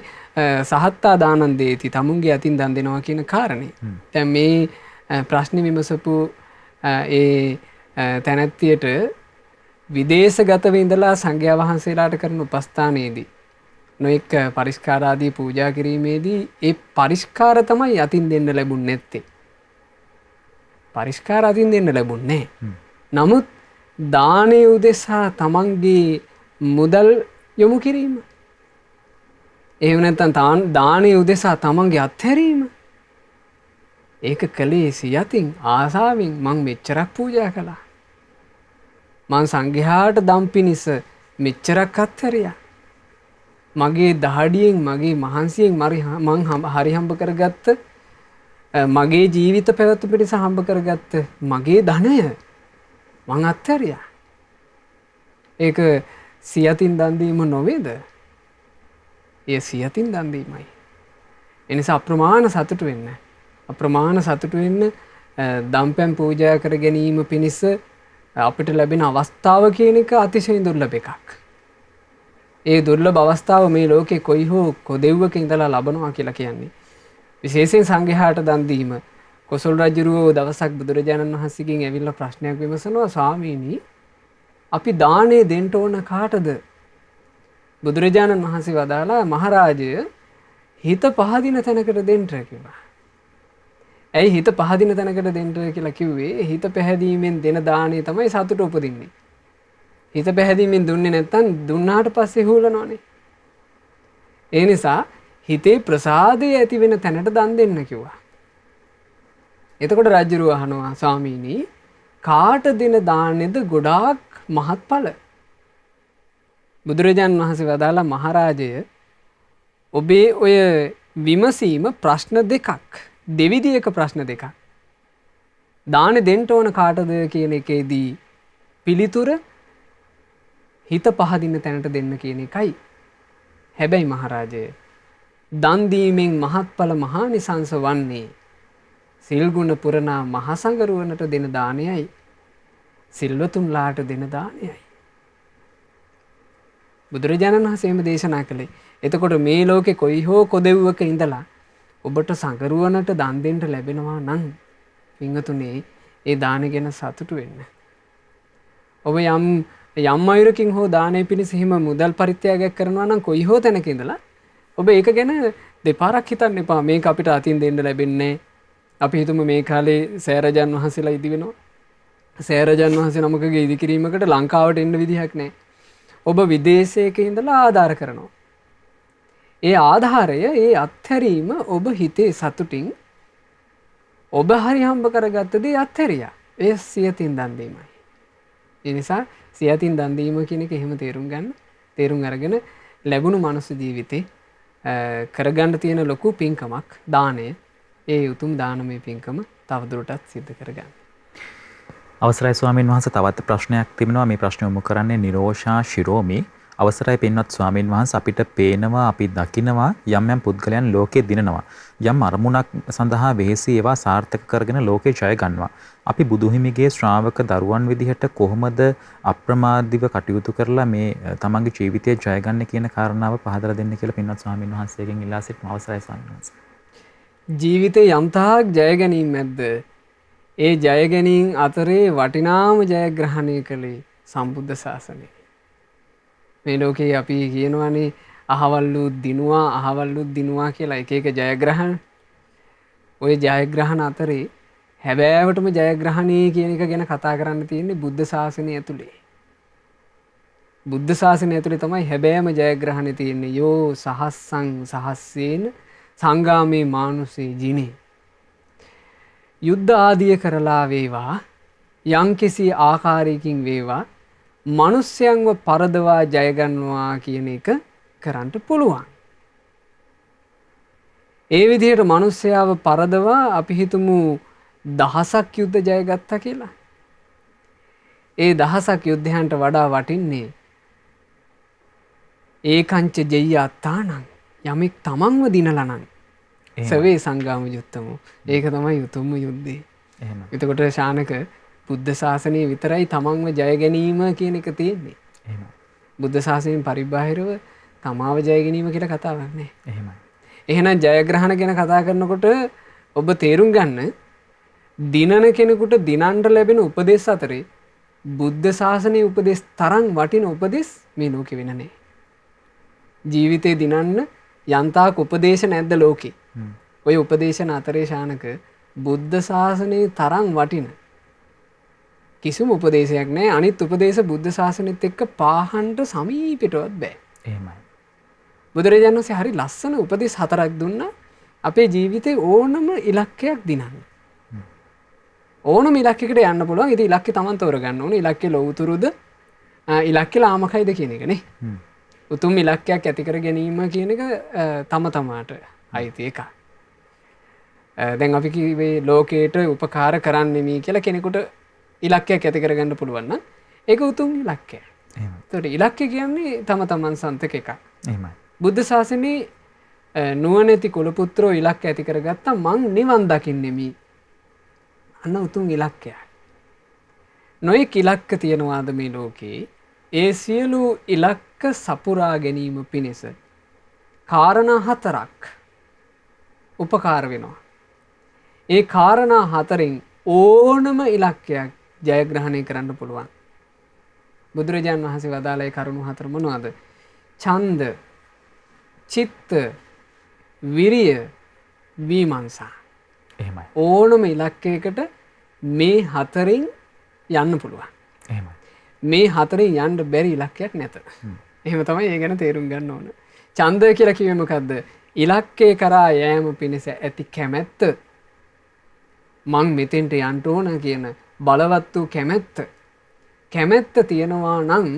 සහත්තා දානන් දේති තමුන්ගේ අතින් දන් දෙනවා කියන කාරණේ. දැන් මේ ප්‍රශ්නේ විමසපු ඒ තැනැත්තියට විදේශගතව ඉඳලා සංඝයා වහන්සේලාට කරන උපස්ථානයේදී නොඑක් පරිස්කාර ආදී පූජා කිරීමේදී ඒ පරිස්කාර තමයි අතින් දෙන්න ලැබුණ නැත්තේ. පරිස්කාර අතින් දෙන්න ලැබුණේ නැහැ. නමුත් දානේ උදෙසා තමන්ගේ මුදල් යොමු කිරීම. එහෙම නැත්නම් දානේ උදෙසා තමන්ගේ අත්හැරීම. ඒක කළේ සියතින් ආසාවෙන් මං මෙච්චරක් පූජා කළා. මං සංඝයාට දම් පිනිස මෙච්චරක් අත්හැරියා. මගේ දහඩියෙන් මගේ මහන්සියෙන් මං හරි හම්බ කරගත්ත මගේ ජීවිත පැවැත්ම පිණිස හම්බ කරගත්ත මගේ ධනය මං අත්හැරියා. ඒක සියතින් දන් දීම නොවේද? ඒ සියතින් දන් දීමයි. ඒ නිසා අප්‍රමාණ සතුටු වෙන්න. අප්‍රමාණ සතුටු වෙන්න දම්පැන් පූජා කර ගැනීම පිණිස අපිට ලැබෙන අවස්ථාව කියන එක අතිශයින් දුර්ලභ එකක්. ඒ දුර්ලභ අවස්ථාව මේ ලෝකේ කොයි හෝ කොදෙව්වක ඉඳලා ලබනවා කියලා කියන්නේ. විශේෂයෙන් සංඝයාට දන් දීම. කොසල් රජුරෝ දවසක් බුදුරජාණන් වහන්සේගෙන් ඇවිල්ලා ප්‍රශ්නයක් විමසනවා, ස්වාමීනි අපි දානේ දෙන්න ඕන කාටද? බුදුරජාණන් වහන්සේ වදාලා මහරජය හිත පහදින තැනකට දෙන්න කිව්වා. ඇයි හිත පහදින තැනකට දෙන්න කියලා කිව්වේ? හිත පැහැදීමෙන් දෙන දානේ තමයි සතුට උපදින්නේ. හිත පැහැදීමෙන් දුන්නේ නැත්නම් දුන්නාට පස්සේ හූලනවනේ. ඒ නිසා හිතේ ප්‍රසාදය ඇති වෙන තැනට දන් දෙන්න කිව්වා. එතකොට රජුරුව අහනවා, ස්වාමීනි කාට දෙන දාන්නේද ගොඩාක් මහත්ඵල? බුදුරජාණන් වහන්සේ වදාලා මහරජය ඔබේ ඔය විමසීම ප්‍රශ්න දෙකක්, දෙවිදියක ප්‍රශ්න දෙකක්. දානේ දෙන්න ඕන කාටද කියන එකේදී පිළිතුර හිත පහදින තැනට දෙන්න කියන එකයි. හැබැයි මහරජය දන් දීමෙන් මහත්ඵල මහානිසංස වන්නේ සිල් ගුණ පුරනා මහසඟරුවනට දෙන දානයයි, සිල්වතුන්ලාට දෙන දානයයි. බුදුරජාණන් වහන්සේම දේශනා කළේ. එතකොට මේ ලෝකේ කොයි හෝ කොදෙව්වක ඉඳලා ඔබට සඟරුවනට දන් දෙන්න ලැබෙනවා නම් පින්වතුනේ ඒ දාන ගැන සතුටු වෙන්න. ඔබ යම් අයුරකින් හෝ දානය පිණිස හිම මුදල් පරිත්‍යාගයක් කරනවා නම් කොයි හෝ තැනක ඉඳලා ඔබ ඒක ගැන දෙපාරක් හිතන්න එපා. මේක අපිට අතින් දෙන්න ලැබෙන්නේ. අපි හිතමු මේ කාලේ සෑරජන් වහන්සේලා ඉදි වෙනවා. සෑරජන් වහන්සේ නමකගේ ඉදි කිරීමකට ලංකාවට එන්න විදිහක් නැහැ. ඔබ විදේශයක ඉඳලා ආධාර කරනවා. ඒ ආධාරය ඒ අත්හැරීම ඔබ හිතේ සතුටින් ඔබ හරි හම්බ කරගත්ත දේ අත්හැරියා. ඒ සියතින් දන් දීමයි. ඒ නිසා සියතින් දන් දීම කියන එක එහෙම තේරුම් ගන්න. තේරුම් අරගෙන ලැබුණු මනුස්ස ජීවිතේ කරගන්න තියෙන ලොකු පින්කමක් දානය. ඒ උතුම් දානමය පින්කම තවදුරටත් සිද්ධ කරගන්න. අවසරයි ස්වාමීන් වහන්සේ තවත් ප්‍රශ්නයක් තිබෙනවා. මේ ප්‍රශ්නය යොමු කරන්නේ නිරෝෂා ශිරෝමි. අවසරයි පින්වත් ස්වාමීන් වහන්සේ අපිට පේනවා අපි දකිනවා යම් යම් පුද්ගලයන් ලෝකේ දිනනවා. යම් අරමුණක් සඳහා වෙහෙසී ඒවා සාර්ථක කරගෙන ලෝකේ ජය ගන්නවා. අපි බුදුහිමිගේ ශ්‍රාවක දරුවන් විදිහට කොහොමද අප්‍රමාදීව කටයුතු කරලා මේ තමන්ගේ ජීවිතය ජය ගන්න කියන කාරණාව පහදලා දෙන්න කියලා පින්වත් ස්වාමීන් වහන්සේගෙන් ඉල්ලා සිටිනවා. අවසරයි ස්වාමීන් වහන්සේ. ජීවිතේ යම් තාක් ජය ගැනීම ඇද්ද? ඒ ජය ගැනීම අතරේ වටිනාම ජයග්‍රහණය කළේ සම්බුද්ධ ශාසනය. මේ ලෝකේ අපි කියනවානේ අහවල්ලු දිනුවා කියලා එක එක ජයග්‍රහණ. ওই ජයග්‍රහණ අතරේ හැබෑවටම ජයග්‍රහණය කියන එක ගැන කතා කරන්න තියෙන්නේ බුද්ධ ශාසනය ඇතුලේ. බුද්ධ ශාසනය ඇතුලේ තමයි හැබෑම ජයග්‍රහණය තියෙන්නේ. යෝ සහස්සං සහස්සේන සංගාමේ මානුසේ ජිනේ. යුද්ධ ආදිය කරලා වේවා යම්කිසි ආකාරයකින් වේවා මිනිස්යන්ව පරදවා ජයගන්නවා කියන එක කරන්න පුළුවන්. ඒ විදිහට මිනිස්යාව පරදවා අපි හිතමු 1000ක් යුද්ධ ජයගත්තා කියලා. ඒ 1000ක් යුද්ධයන්ට වඩා වටින්නේ ඒකංච ජෙය්‍යාත්තානං යමෙක් තමන්ව දිනලා නම් සවේ සංගාම යුත්තමු. ඒක තමයි උතුම්ම යුද්ධේ. එහෙම. එතකොට ශානක බුද්ධ ශාසනය විතරයි තමන්ව ජය ගැනීම කියන එක තියෙන්නේ. එහෙම. බුද්ධ ශාසනයෙන් පරිබාහිරව තමාව ජය ගැනීම කියලා කතාවක් නැහැ. එහෙමයි. එහෙනම් ජයග්‍රහණ ගැන කතා කරනකොට ඔබ තේරුම් ගන්න දිනන කෙනෙකුට දිනන්න ලැබෙන උපදේශ අතරේ බුද්ධ ශාසනයේ උපදේශ තරම් වටින උපදේශ මේ ලෝකෙ වෙන නැහැ. ජීවිතේ දිනන්න යන්තාක් උපදේශ නැද්ද ලෝකේ? ඔය උපදේශන අතරේ ශානක බුද්ධ ශාසනයේ තරම් වටින කිසිම උපදේශයක් නැහැ. අනිත් උපදේශ බුද්ධ ශාසනයත් එක්ක පාහන්න සමීපෙටවත් බෑ. එහෙමයි. බුදුරජාණන් වහන්සේ හරි ලස්සන උපදේශ 4ක් දුන්නා අපේ ජීවිතේ ඕනම ඉලක්කයක් දිනන්න. ඕනම ඉලක්කයකට යන්න පුළුවන්. ඉතින් ඉලක්කය Taman තෝරගන්න ඕනේ. ඉලක්කය ලෞතුරුද ඉලක්කය ලාමකයිද කියන එක නේ. උතුම් ඉලක්කයක් ඇති කර ගැනීම කියන එක තම තමාට අයිති එකක්. දැන් අපි කිව්වේ ලෝකයට උපකාර කරන්නේ මේ කියලා කෙනෙකුට ඉලක්කයක් ඇති කරගන්න පුළුවන් නම් ඒක උතුම් ඉලක්කයක්. එහෙමයි. ඒකට ඉලක්කය කියන්නේ තම තමන් සන්තක එකක්. එහෙමයි. බුද්ධ ශාසනයේ නුවණැති කුල පුත්‍රෝ ඉලක්ක ඇති කරගත්තා මං නිවන් දකින්නේ මේ. අන්න උතුම් ඉලක්කයක්. නොයෙක් ඉලක්ක තියනවාද මේ ලෝකේ? ඒ සියලු ඉලක්ක සපුරා ගැනීම පිණිස කාරණා 4ක් උපකාර වෙනවා. ඒ කාරණා 4න් ඕනම ඉලක්කයක් ජයග්‍රහණය කරන්න පුළුවන්. බුදුරජාණන් වහන්සේ වදාළ ඒ කරුණු 4 මොනවද? ඡන්ද, චිත්ත, විරිය, විමර්ශන. එහෙමයි. ඕනම ඉලක්කයකට මේ 4න් යන්න පුළුවන්. එහෙමයි. මේ 4න් යන්න බැරි ඉලක්කයක් නැත. එහෙම තමයි ඒ ගැන තේරුම් ගන්න ඕන. ඡන්ද කියලා කිව්වේ මොකද්ද? ඉලක්කේ කරා යෑම පිණිස ඇති කැමැත්ත. මං මෙතෙන්ට යන්න ඕන කියන බලවත් වූ කැමැත්ත. කැමැත්ත තියනවා නම්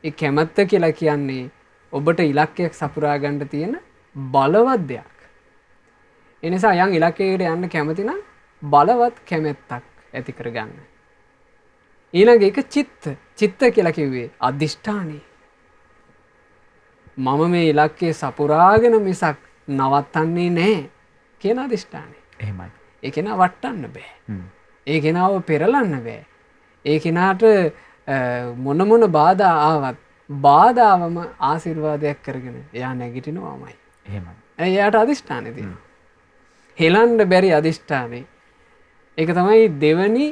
ඒ කැමැත්ත කියලා කියන්නේ ඔබට ඉලක්කයක් සපුරා ගන්න තියෙන බලවත් දෙයක්. ඒ නිසා යම් ඉලක්කයකට යන්න කැමති නම් බලවත් කැමැත්තක් ඇති කරගන්න. ඊළඟ එක චිත්ත. චිත්ත කියලා කිව්වේ අදිෂ්ඨානයි. මම මේ ඉලක්කේ සපුරාගෙන මිසක් නවත්තන්නේ නැහැ කියන අදිෂ්ඨානයි. එහෙමයි. ඒ කෙනා වටන්න බෑ. ඒ කෙනාව පෙරලන්න බෑ. ඒ කෙනාට මොන මොන බාධා ආවත් බාධාවම ආශිර්වාදයක් කරගෙන එයා නැගිටිනවාමයි. එහෙමයි. එයාට අදිෂ්ඨානෙ තියෙනවා. හෙලන්න බැරි අදිෂ්ඨානෙ. ඒක තමයි දෙවනි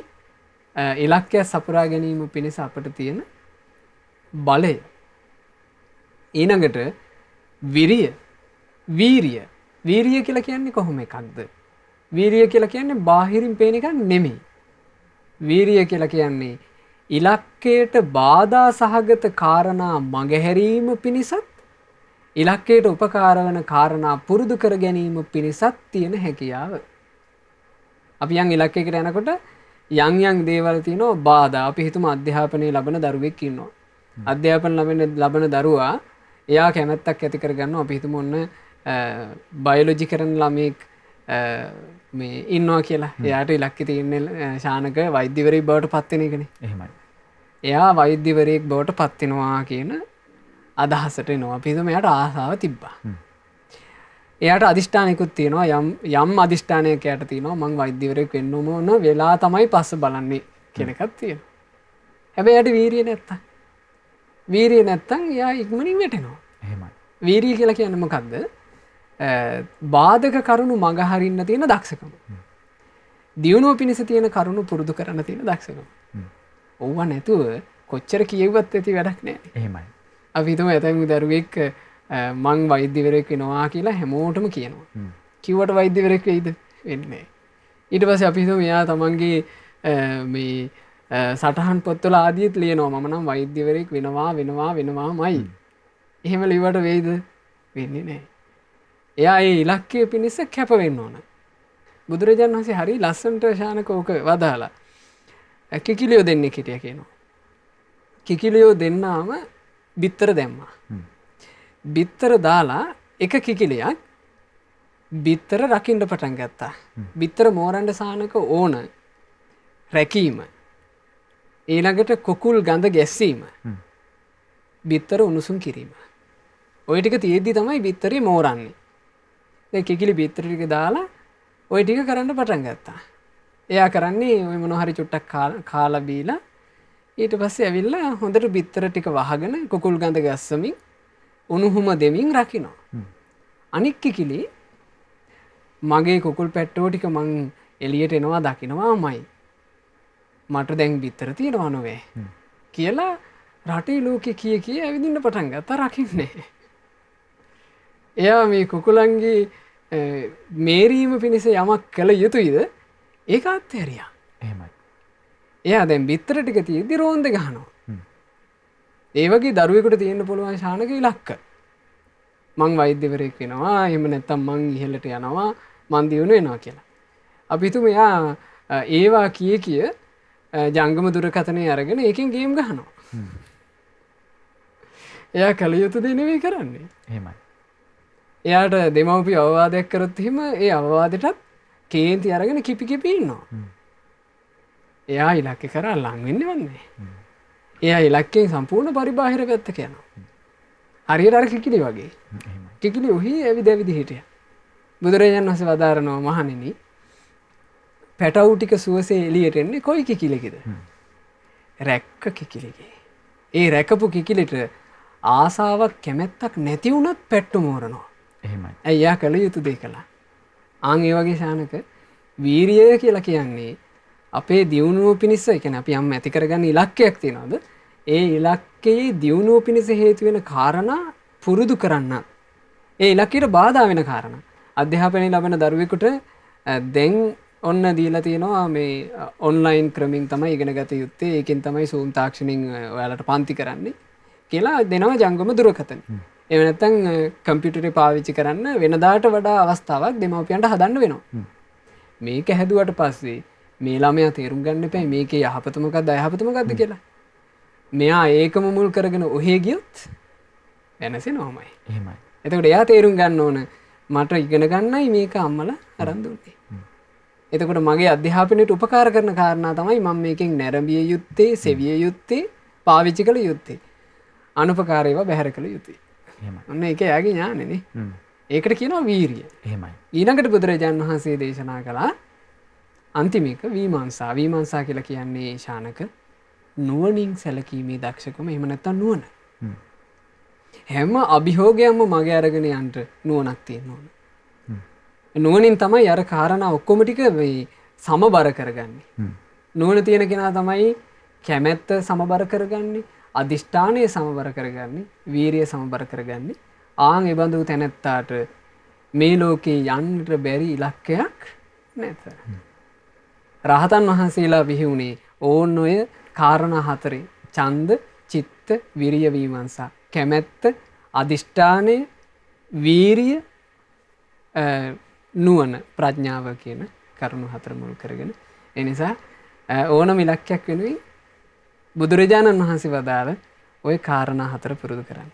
ඉලක්කය සපුරා ගැනීම පිණිස අපට තියෙන බලය. ඊළඟට විරිය, වීරිය. වීරිය කියලා කියන්නේ කොහොම එකක්ද? වීරිය කියලා කියන්නේ බාහිරින් පේන එකක් නෙමෙයි. වීරිය කියලා කියන්නේ ඉලක්කයට බාධා සහගත කාරණා මගහැරීම පිණිසත් ඉලක්කයට උපකාර වන කාරණා පුරුදු කර ගැනීම පිණිසත් තියෙන හැකියාව. අපි යම් ඉලක්කයකට යනකොට යම් දේවල් තියෙනවා බාධා. අපි හිතමු අධ්‍යාපනයේ ලබන දරුවෙක් ඉන්නවා. අධ්‍යාපන ලබන දරුවා එයා කැමැත්තක් ඇති කරගන්නවා. අපි හිතමු ඔන්න බයොලොජි කරන ළමෙක් මේ ඉන්නවා කියලා. එයාට ඉලක්කය තියෙන්නේ ශානක වෛද්‍යවරයෙක් බවට පත් වෙන එකනේ. එහෙමයි. එයා වෛද්‍යවරයෙක් බවට පත් වෙනවා කියන අදහසට එනවා. අපි හිතමු එයාට ආසාව තිබ්බා. එයාට අදිෂ්ඨානයකුත් තියෙනවා. යම් අදිෂ්ඨානයක් එයාට තියෙනවා. මං වෛද්‍යවරයෙක් වෙන්න ඕන වෙලා තමයි පස්ස බලන්නේ කියන එකක් තියෙනවා. හැබැයි එයාට වීරිය නැත්තම්. වීරිය නැත්තම් එයා ඉක්මනින් වැටෙනවා. එහෙමයි. වීරිය කියලා කියන්නේ මොකද්ද? බාධක කරුණු මග හරින්න තියෙන දක්ෂකම. දියුණුව පිණිස තියෙන කරුණු පුරුදු කරන්න තියෙන දක්ෂකම. ඕවා නැතුව කොච්චර කියෙව්වත් ඇති වැඩක් නැහැ. එහෙමයි. අපි හිතමු ඇතැම් දරුවෙක් මං වෛද්‍යවරයෙක් වෙනවා කියලා හැමෝටම කියනවා. කිව්වට වෛද්‍යවරයෙක් වෙයිද? වෙන්නේ නැහැ. ඊට පස්සේ අපි හිතමු එයා තමන්ගේ මේ සටහන් පොත්වල ආදියත් ලියනවා මම නම් වෛද්‍යවරයෙක් වෙනවාමයි. එහෙම ලිව්වට වෙයිද? වෙන්නේ නැහැ. එයා ඒ ඉලක්කය පිණිස කැප වෙන්න ඕන. බුදුරජාණන් වහන්සේ හරි ලස්සනට ශානක ඕක වදාලා. කිකිලියෝ දෙන්නෙක් හිටියා කියනවා. කිකිලියෝ දෙන්නාම බිත්තර දැම්මා. බිත්තර දාලා එක කිකිලියක් බිත්තර රකින්න පටන් ගත්තා. බිත්තර මෝරන්න සානක ඕන රැකීම. ඊළඟට කුකුල් ගඳ ගැස්සීම. බිත්තර උණුසුම් කිරීම. ওই ටික තියෙද්දි තමයි බිත්තරේ මෝරන්නේ. දැන් කිකිලි බිත්තර ටික දාලා ওই ටික කරන්න පටන් ගත්තා. එයා කරන්නේ ওই මොනවා හරි චුට්ටක් කාලා බීලා ඊට පස්සේ ඇවිල්ලා හොඳට බිත්තර ටික වහගෙන කුකුල් ගඳ ගැස්සමින් උණුහුම දෙමින් රකින්න. අනික් කිකිලි මගේ කුකුල් පැට්ටෝ ටික මං එළියට එනවා දකින්නවාමයි. මට දැන් බිත්තර තියනවා නොවේ කියලා රටේ ලෝකේ කී ඇවිදින්න පටන් ගත්තා රකින්නේ. එයා මේ කුකුලන්ගේ මේරීම පිණිස යමක් කළ යුතුයිද ඒක අත්හැරියා. එහෙමයි. එයා දැන් බිත්තර ටික තියෙද්දි රෝන්ද ගහනවා. ඒ වගේ දරුවෙකුට තියෙන්න පුළුවන් ශානක ඉලක්ක. මං වෛද්‍යවරයෙක් වෙනවා, එහෙම නැත්නම් මං ඉහළට යනවා, මං දියුණු වෙනවා කියලා. අපි හිතමු එයා ඒවා කිය ජංගම දුරකථනය අරගෙන ඒකෙන් ගේම් ගහනවා. එයා කල යුතු දේ නෙවෙයි කරන්නේ. එහෙමයි. එයාට දෙමව්පිය අවවාදයක් කරොත් එහෙම ඒ අවවාදයටත් කේන්ති අරගෙන කිපි ඉන්නවා. එයා ඉලක්කේ කරා ලං වෙන්නේ නැහැ. එයා ඉලක්කයෙන් සම්පූර්ණ පරිබාහිර පැත්තක යනවා. හරියට අර කිකිලි වගේ. කිකිලි ඔහි ඇවිද හිටියා. බුදුරජාණන් වහන්සේ වදාරනවා මහණෙනි පැටවු ටික සුවසේ එළියට එන්නේ කොයි කිකිලිකද? රැක්ක කිකිලිගේ. ඒ රැකපු කිකිලිට ආසාවක් කැමැත්තක් නැති වුණත් පැට්ටු මෝරනවා. එහෙමයි. ඇයි යා කළ යුතු දේ කළා. ආන් ඒ වගේ ශානක වීරිය කියලා කියන්නේ අපේ දියුණුව පිණිස ඒ කියන්නේ අපි යම් ඇති කරගන්න ඉලක්කයක් තියනවාද? ඒ ඉලක්කයේ දියුණුව පිණිස හේතු වෙන කාරණා පුරුදු කරන්න. ඒ ඉලක්කයට බාධා වෙන කාරණා. අධ්‍යාපනය ලබන දරුවෙකුට දැන් ඔන්න දීලා තියෙනවා මේ ඔන්ලයින් ක්‍රමින් තමයි ඉගෙන ගත යුත්තේ. ඒකෙන් තමයි Zoom තාක්ෂණින් ඔයාලට පන්ති කරන්නේ කියලා දෙනවා ජංගම දුරකථන. එහෙම නැත්නම් කම්පියුටරේ පාවිච්චි කරන්න වෙනදාට වඩා අවස්ථාවක් දෙමව්පියන්ට හදන්න වෙනවා. මේක හැදුවට පස්සේ මේ ළමයා තේරුම් ගන්න එපා මේකේ යහපත මොකක්ද අයහපත මොකක්ද කියලා. මෙයා ඒකම මුල් කරගෙන ඔහේ ගියොත් වෙනසෙනවමයි. එහෙමයි. එතකොට එයා තේරුම් ගන්න ඕන මට ඉගෙන ගන්නයි මේක අම්මලා අරන් දුන්නේ. එතකොට මගේ අධ්‍යාපනයට උපකාර කරන කාරණා තමයි මම මේකෙන් නැරඹිය යුත්තේ, සෙවිය යුත්තේ, පාවිච්චි කළ යුත්තේ. අනුපකාරේව බැහැර කළ යුතුයි. එහෙමයි. ඔන්න ඒක යාගේ ඥානෙනේ. ඒකට කියනවා වීරිය. එහෙමයි. ඊළඟට බුදුරජාණන් වහන්සේ දේශනා කළා අන්තිමේක විමර්ශා. විමර්ශා කියලා කියන්නේ ශානක නුවණින් සැලකීමේ දක්ෂකම. එහෙම නැත්නම් නුවණ. හැම අභියෝගයක්ම මගේ අරගෙන යන්න නුවණක් තියෙන්න ඕන. නුවණින් තමයි අර කාරණා ඔක්කොම ටික මේ සමබර කරගන්නේ. නුවණ තියෙන කෙනා තමයි කැමැත්ත සමබර කරගන්නේ, අදිෂ්ඨානය සමබර කරගන්නේ, වීරිය සමබර කරගන්නේ. ආන් ඒ බඳු තැනැත්තාට මේ ලෝකේ යන්නට බැරි ඉලක්කයක් නැත. රහතන් වහන්සේලා විහිුණේ ඕන් ඔය කාරණා හතරේ ඡන්ද, චිත්ත, විරිය, විමර්ශා. කැමැත්ත, අදිෂ්ඨානය, වීරිය නුවණ ප්‍රඥාව කියන කරුණු හතර මුල් කරගෙන ඒ නිසා ඕනම ඉලක්කයක් වෙනුවෙන් බුදුරජාණන් වහන්සේ වදාළ ওই කාරණා හතර පුරුදු කරන්න.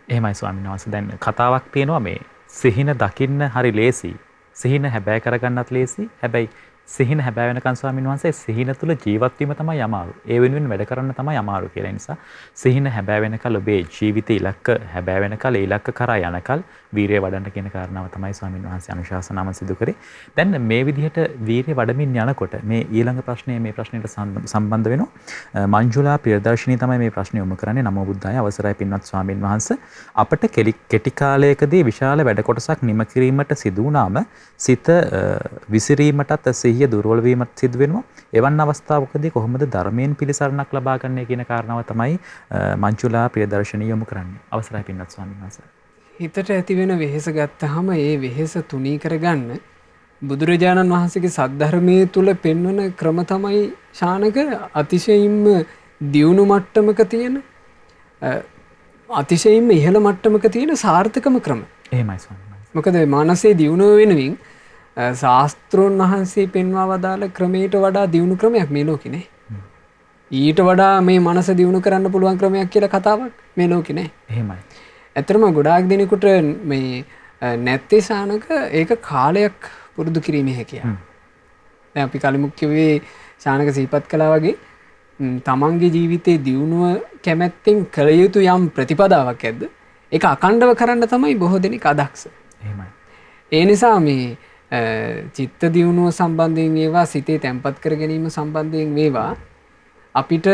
එහෙමයි ස්වාමීන් වහන්සේ. දැන් කතාවක් තියෙනවා මේ සිහින දකින්න හරි ලේසි. සිහින හැබෑ කරගන්නත් ලේසි. හැබැයි සිහින හැබෑ වෙනකන් ස්වාමීන් වහන්සේ සිහින තුල ජීවත් වීම තමයි අමාරු. ඒ වෙනුවෙන් වැඩ කරන්න තමයි අමාරු කියලා. නිසා සිහින හැබෑ වෙනකල් ඔබේ ජීවිත ඉලක්ක හැබෑ වෙනකල් ඒ ඉලක්ක කරා යනකල් වීරිය වඩන්න කියන කාරණාව තමයි ස්වාමීන් වහන්සේ අනුශාසනාව සිදු කරේ. දැන් මේ විදිහට වීරිය වඩමින් යනකොට මේ ඊළඟ ප්‍රශ්නය මේ ප්‍රශ්නෙට සම්බන්ධ වෙනවා. මංජුලා ප්‍රියදර්ශිනී තමයි මේ ප්‍රශ්නේ යොමු කරන්නේ. නමෝ බුද්ධාය. අවසරයි පින්වත් ස්වාමීන් වහන්සේ. අපට කෙටි කාලයකදී විශාල වැඩ කොටසක් නිම කිරීමට සිදු වුණාම සිත විසිරීමටත් සිහිය දුර්වල වීමත් සිදු වෙනවා. එවන් අවස්ථාවකදී කොහොමද ධර්මයෙන් පිළිසරණක් ලබා ගන්නේ කියන කාරණාව තමයි මංජුලා ප්‍රියදර්ශිනී යොමු කරන්නේ. අවසරයි පින්වත් ස්වාමීන් වහන්සේ. හිතට ඇති වෙන වෙහෙස ගත්තාම ඒ වෙහෙස තුනී කරගන්න බුදුරජාණන් වහන්සේගේ සද්ධර්මයේ තුල පෙන්වන ක්‍රම තමයි ශානක අතිශයින්ම දියුණු මට්ටමක තියෙන අතිශයින්ම ඉහළ මට්ටමක තියෙන සාර්ථකම ක්‍රම. එහෙමයි ස්වාමීන් වහන්සේ. මොකද මානසයේ දියුණුව වෙනුවෙන් ශාස්ත්‍රෝන් වහන්සේ පෙන්වා වදාළ ක්‍රමයට වඩා දියුණු ක්‍රමයක් මේ ලෝකේ නෑ. ඊට වඩා මේ මනස දියුණු කරන්න පුළුවන් ක්‍රමයක් කියලා කතාවක් මේ ලෝකේ නෑ. එහෙමයි. ඇතරම ගොඩාක් දෙනෙකුට මේ නැත්තේ ශානක ඒක කාලයක් පුරුදු කිරීමේ හැකියාව. දැන් අපි කලිමුත් කිව්වේ ශානක සිහිපත් කළා වගේ තමන්ගේ ජීවිතේ දියුණුව කැමැත්තෙන් කළ යුතු යම් ප්‍රතිපදාවක් ඇද්ද ඒක අකණ්ඩව කරන්න තමයි බොහෝ දෙනෙක් අදක්ෂ. එහෙමයි. ඒ නිසා මේ චිත්ත දියුණුව සම්බන්ධයෙන් වේවා සිතේ තැම්පත් කර ගැනීම සම්බන්ධයෙන් වේවා අපිට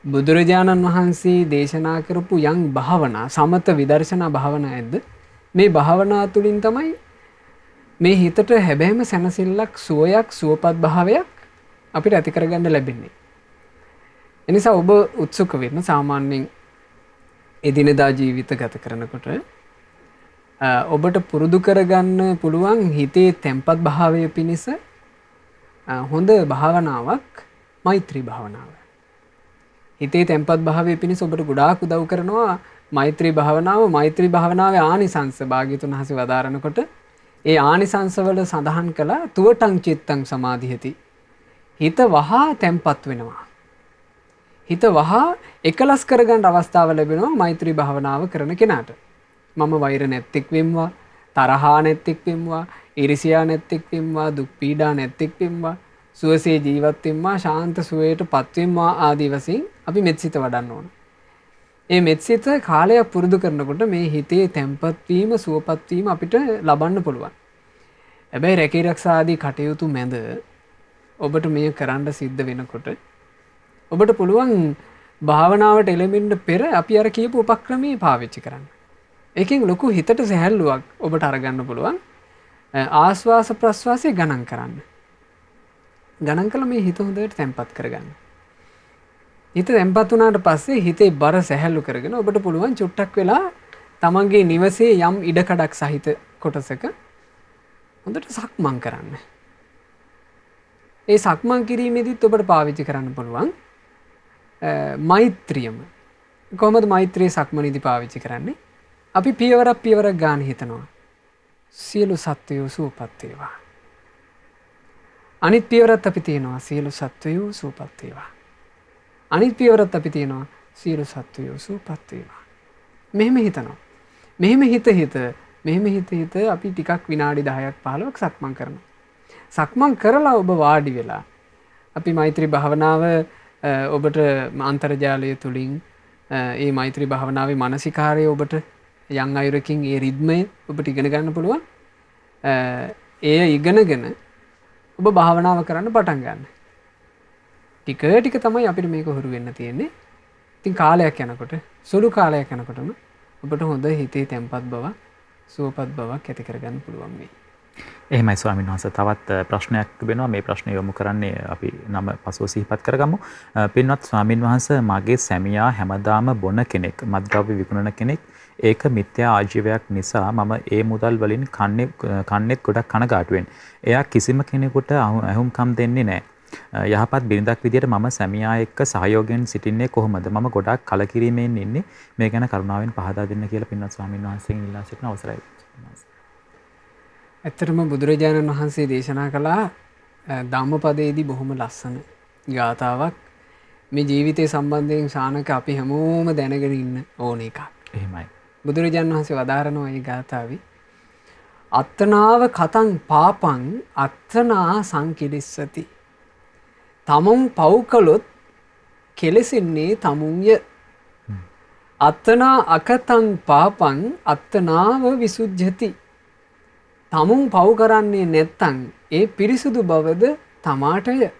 බුදුරජාණන් වහන්සේ දේශනා කරපු යම් භාවනා සමත විදර්ශනා භාවනා ඇද්ද මේ භාවනා තුළින් තමයි මේ හිතට හැබෑම සැනසෙල්ලක් සුවයක් සුවපත් භාවයක් අපිට ඇති කරගන්න ලැබෙන්නේ. එනිසා ඔබ උත්සුක වෙන්න සාමාන්‍යයෙන් එදිනෙදා ජීවිත ගත කරනකොට ඔබට පුරුදු කරගන්න පුළුවන් හිතේ තැම්පත් භාවය පිණිස හොඳ භාවනාවක් මෛත්‍රී භාවනාව. හිතේ තැම්පත් භාවය පිණිස ඔබට ගොඩාක් උදව් කරනවා මෛත්‍රී භාවනාව. මෛත්‍රී භාවනාවේ ආනිසංස භාග්‍යතුන් වහන්සේ වදාරනකොට ඒ ආනිසංසවල සඳහන් කළා තුවටං චිත්තං සමාධියති. හිත වහා තැම්පත් වෙනවා. හිත වහා එකලස් කරගන්න අවස්ථාව ලැබෙනවා මෛත්‍රී භාවනාව කරන කෙනාට. මම වෛර නැත්තෙක් වෙම්වා, තරහා නැත්තෙක් වෙම්වා, ඊර්ෂ්‍යා නැත්තෙක් වෙම්වා, දුක් පීඩා නැත්තෙක් වෙම්වා, සුවසේ ජීවත් වෙම්වා, ශාන්ත සුවයට පත් වෙම්වා ආදී වශයෙන් අපි මෙත්සිත වඩන්න ඕන. ඒ මෙත්සිත කාලයක් පුරුදු කරනකොට මේ හිතේ තැම්පත් වීම, සුවපත් වීම අපිට ලබන්න පුළුවන්. හැබැයි රැකී ආරක්ෂා ආදී කටයුතු මැද ඔබට මෙය කරන්න සිද්ධ වෙනකොට ඔබට පුළුවන් භාවනාවට එළඹෙන්න පෙර අපි අර කියපු උපක්‍රමයේ පාවිච්චි කරන්න. ඒකෙන් ලොකු හිතට සැහැල්ලුවක් ඔබට අරගන්න පුළුවන්. ආස්වාස ප්‍රස්වාසය ගණන් කරන්න. ගණන් කළා මේ හිත හොඳට තැම්පත් කරගන්න. හිත තැම්පත් වුණාට පස්සේ හිතේ බර සැහැල්ලු කරගෙන ඔබට පුළුවන් චුට්ටක් වෙලා තමන්ගේ නිවසේ යම් ඉඩකඩක් සහිත කොටසක හොඳට සක්මන් කරන්න. ඒ සක්මන් කිරීමේදීත් ඔබට පාවිච්චි කරන්න පුළුවන් මෛත්‍රියම. කොහොමද මෛත්‍රිය සක්මනේදී පාවිච්චි කරන්නේ? අපි පියවරක් ගන්න හිතනවා. සියලු සත්වයෝ සුවපත් වේවා. අනිත් පියවරත් අපි තියනවා සියලු සත්වයෝ සුවපත් වේවා. අනිත් පියවරත් අපි තියනවා සියලු සත්වයෝ සුවපත් වේවා. මෙහෙම හිතනවා. මෙහෙම හිත අපි ටිකක් විනාඩි 10ක් 15ක් සක්මන් කරනවා. සක්මන් කරලා ඔබ වාඩි වෙලා අපි මෛත්‍රී භාවනාව ඔබට අන්තර්ජාලය තුලින් ඒ මෛත්‍රී භාවනාවේ මානසිකාරය ඔබට යම් අයුරකින් ඒ රිද්මය ඔබට ඉගෙන ගන්න පුළුවන්. ඒ ඉගෙනගෙන ඔබ භාවනාව කරන්න පටන් ගන්න. ටික ටික තමයි අපිට මේක හුරු වෙන්න තියෙන්නේ. ඉතින් කාලයක් යනකොට සුළු කාලයක් යනකොටම ඔබට හොඳ හිතේ තැම්පත් බවක් සුවපත් බවක් ඇති කරගන්න පුළුවන් වෙයි. එහෙමයි ස්වාමීන් වහන්සේ. තවත් ප්‍රශ්නයක් තිබෙනවා. මේ ප්‍රශ්නය යොමු කරන්නේ අපි නම පසුව සිහිපත් කරගමු. පින්වත් ස්වාමීන් වහන්සේ, මගේ සැමියා හැමදාම බොන කෙනෙක්, මත්ද්‍රව්‍ය විකුණන කෙනෙක්. ඒක මිත්‍යා ආජීවයක් නිසා මම ඒ මුදල් වලින් කන්නේත් ගොඩක් කනගාටුවෙන්. එයා කිසිම කෙනෙකුට අහුම්කම් දෙන්නේ නැහැ. යහපත් බිරිඳක් විදියට මම සැමියා එක්ක සහයෝගයෙන් සිටින්නේ කොහොමද? මම ගොඩාක් කලකිරීමෙන් ඉන්නේ. මේ ගැන කරුණාවෙන් පහදා දෙන්න කියලා පින්වත් ස්වාමීන් වහන්සේගෙන් ඉල්ලා සිටින අවසරයි. ඇත්තටම බුදුරජාණන් වහන්සේ දේශනා කළා ධම්මපදයේදී බොහොම ලස්සන ගාථාවක්. මේ ජීවිතය සම්බන්ධයෙන් ශානක අපි හැමෝම දැනගෙන ඉන්න ඕන එකක්. එහෙමයි. බුදුරජාණන් වහන්සේ වදාරනවා මේ ගාථාවේ අත්තනාව කතං පාපං අත්තනා සංකිලිස්සති. තමුන් පව් කළොත් කෙලෙසෙන්නේ තමුන්ය. අත්තනා අකතං පාපං අත්තනාව විසුද්ධති. තමුන් පව් කරන්නේ නැත්තං ඒ පිරිසුදු බවද තමාටය.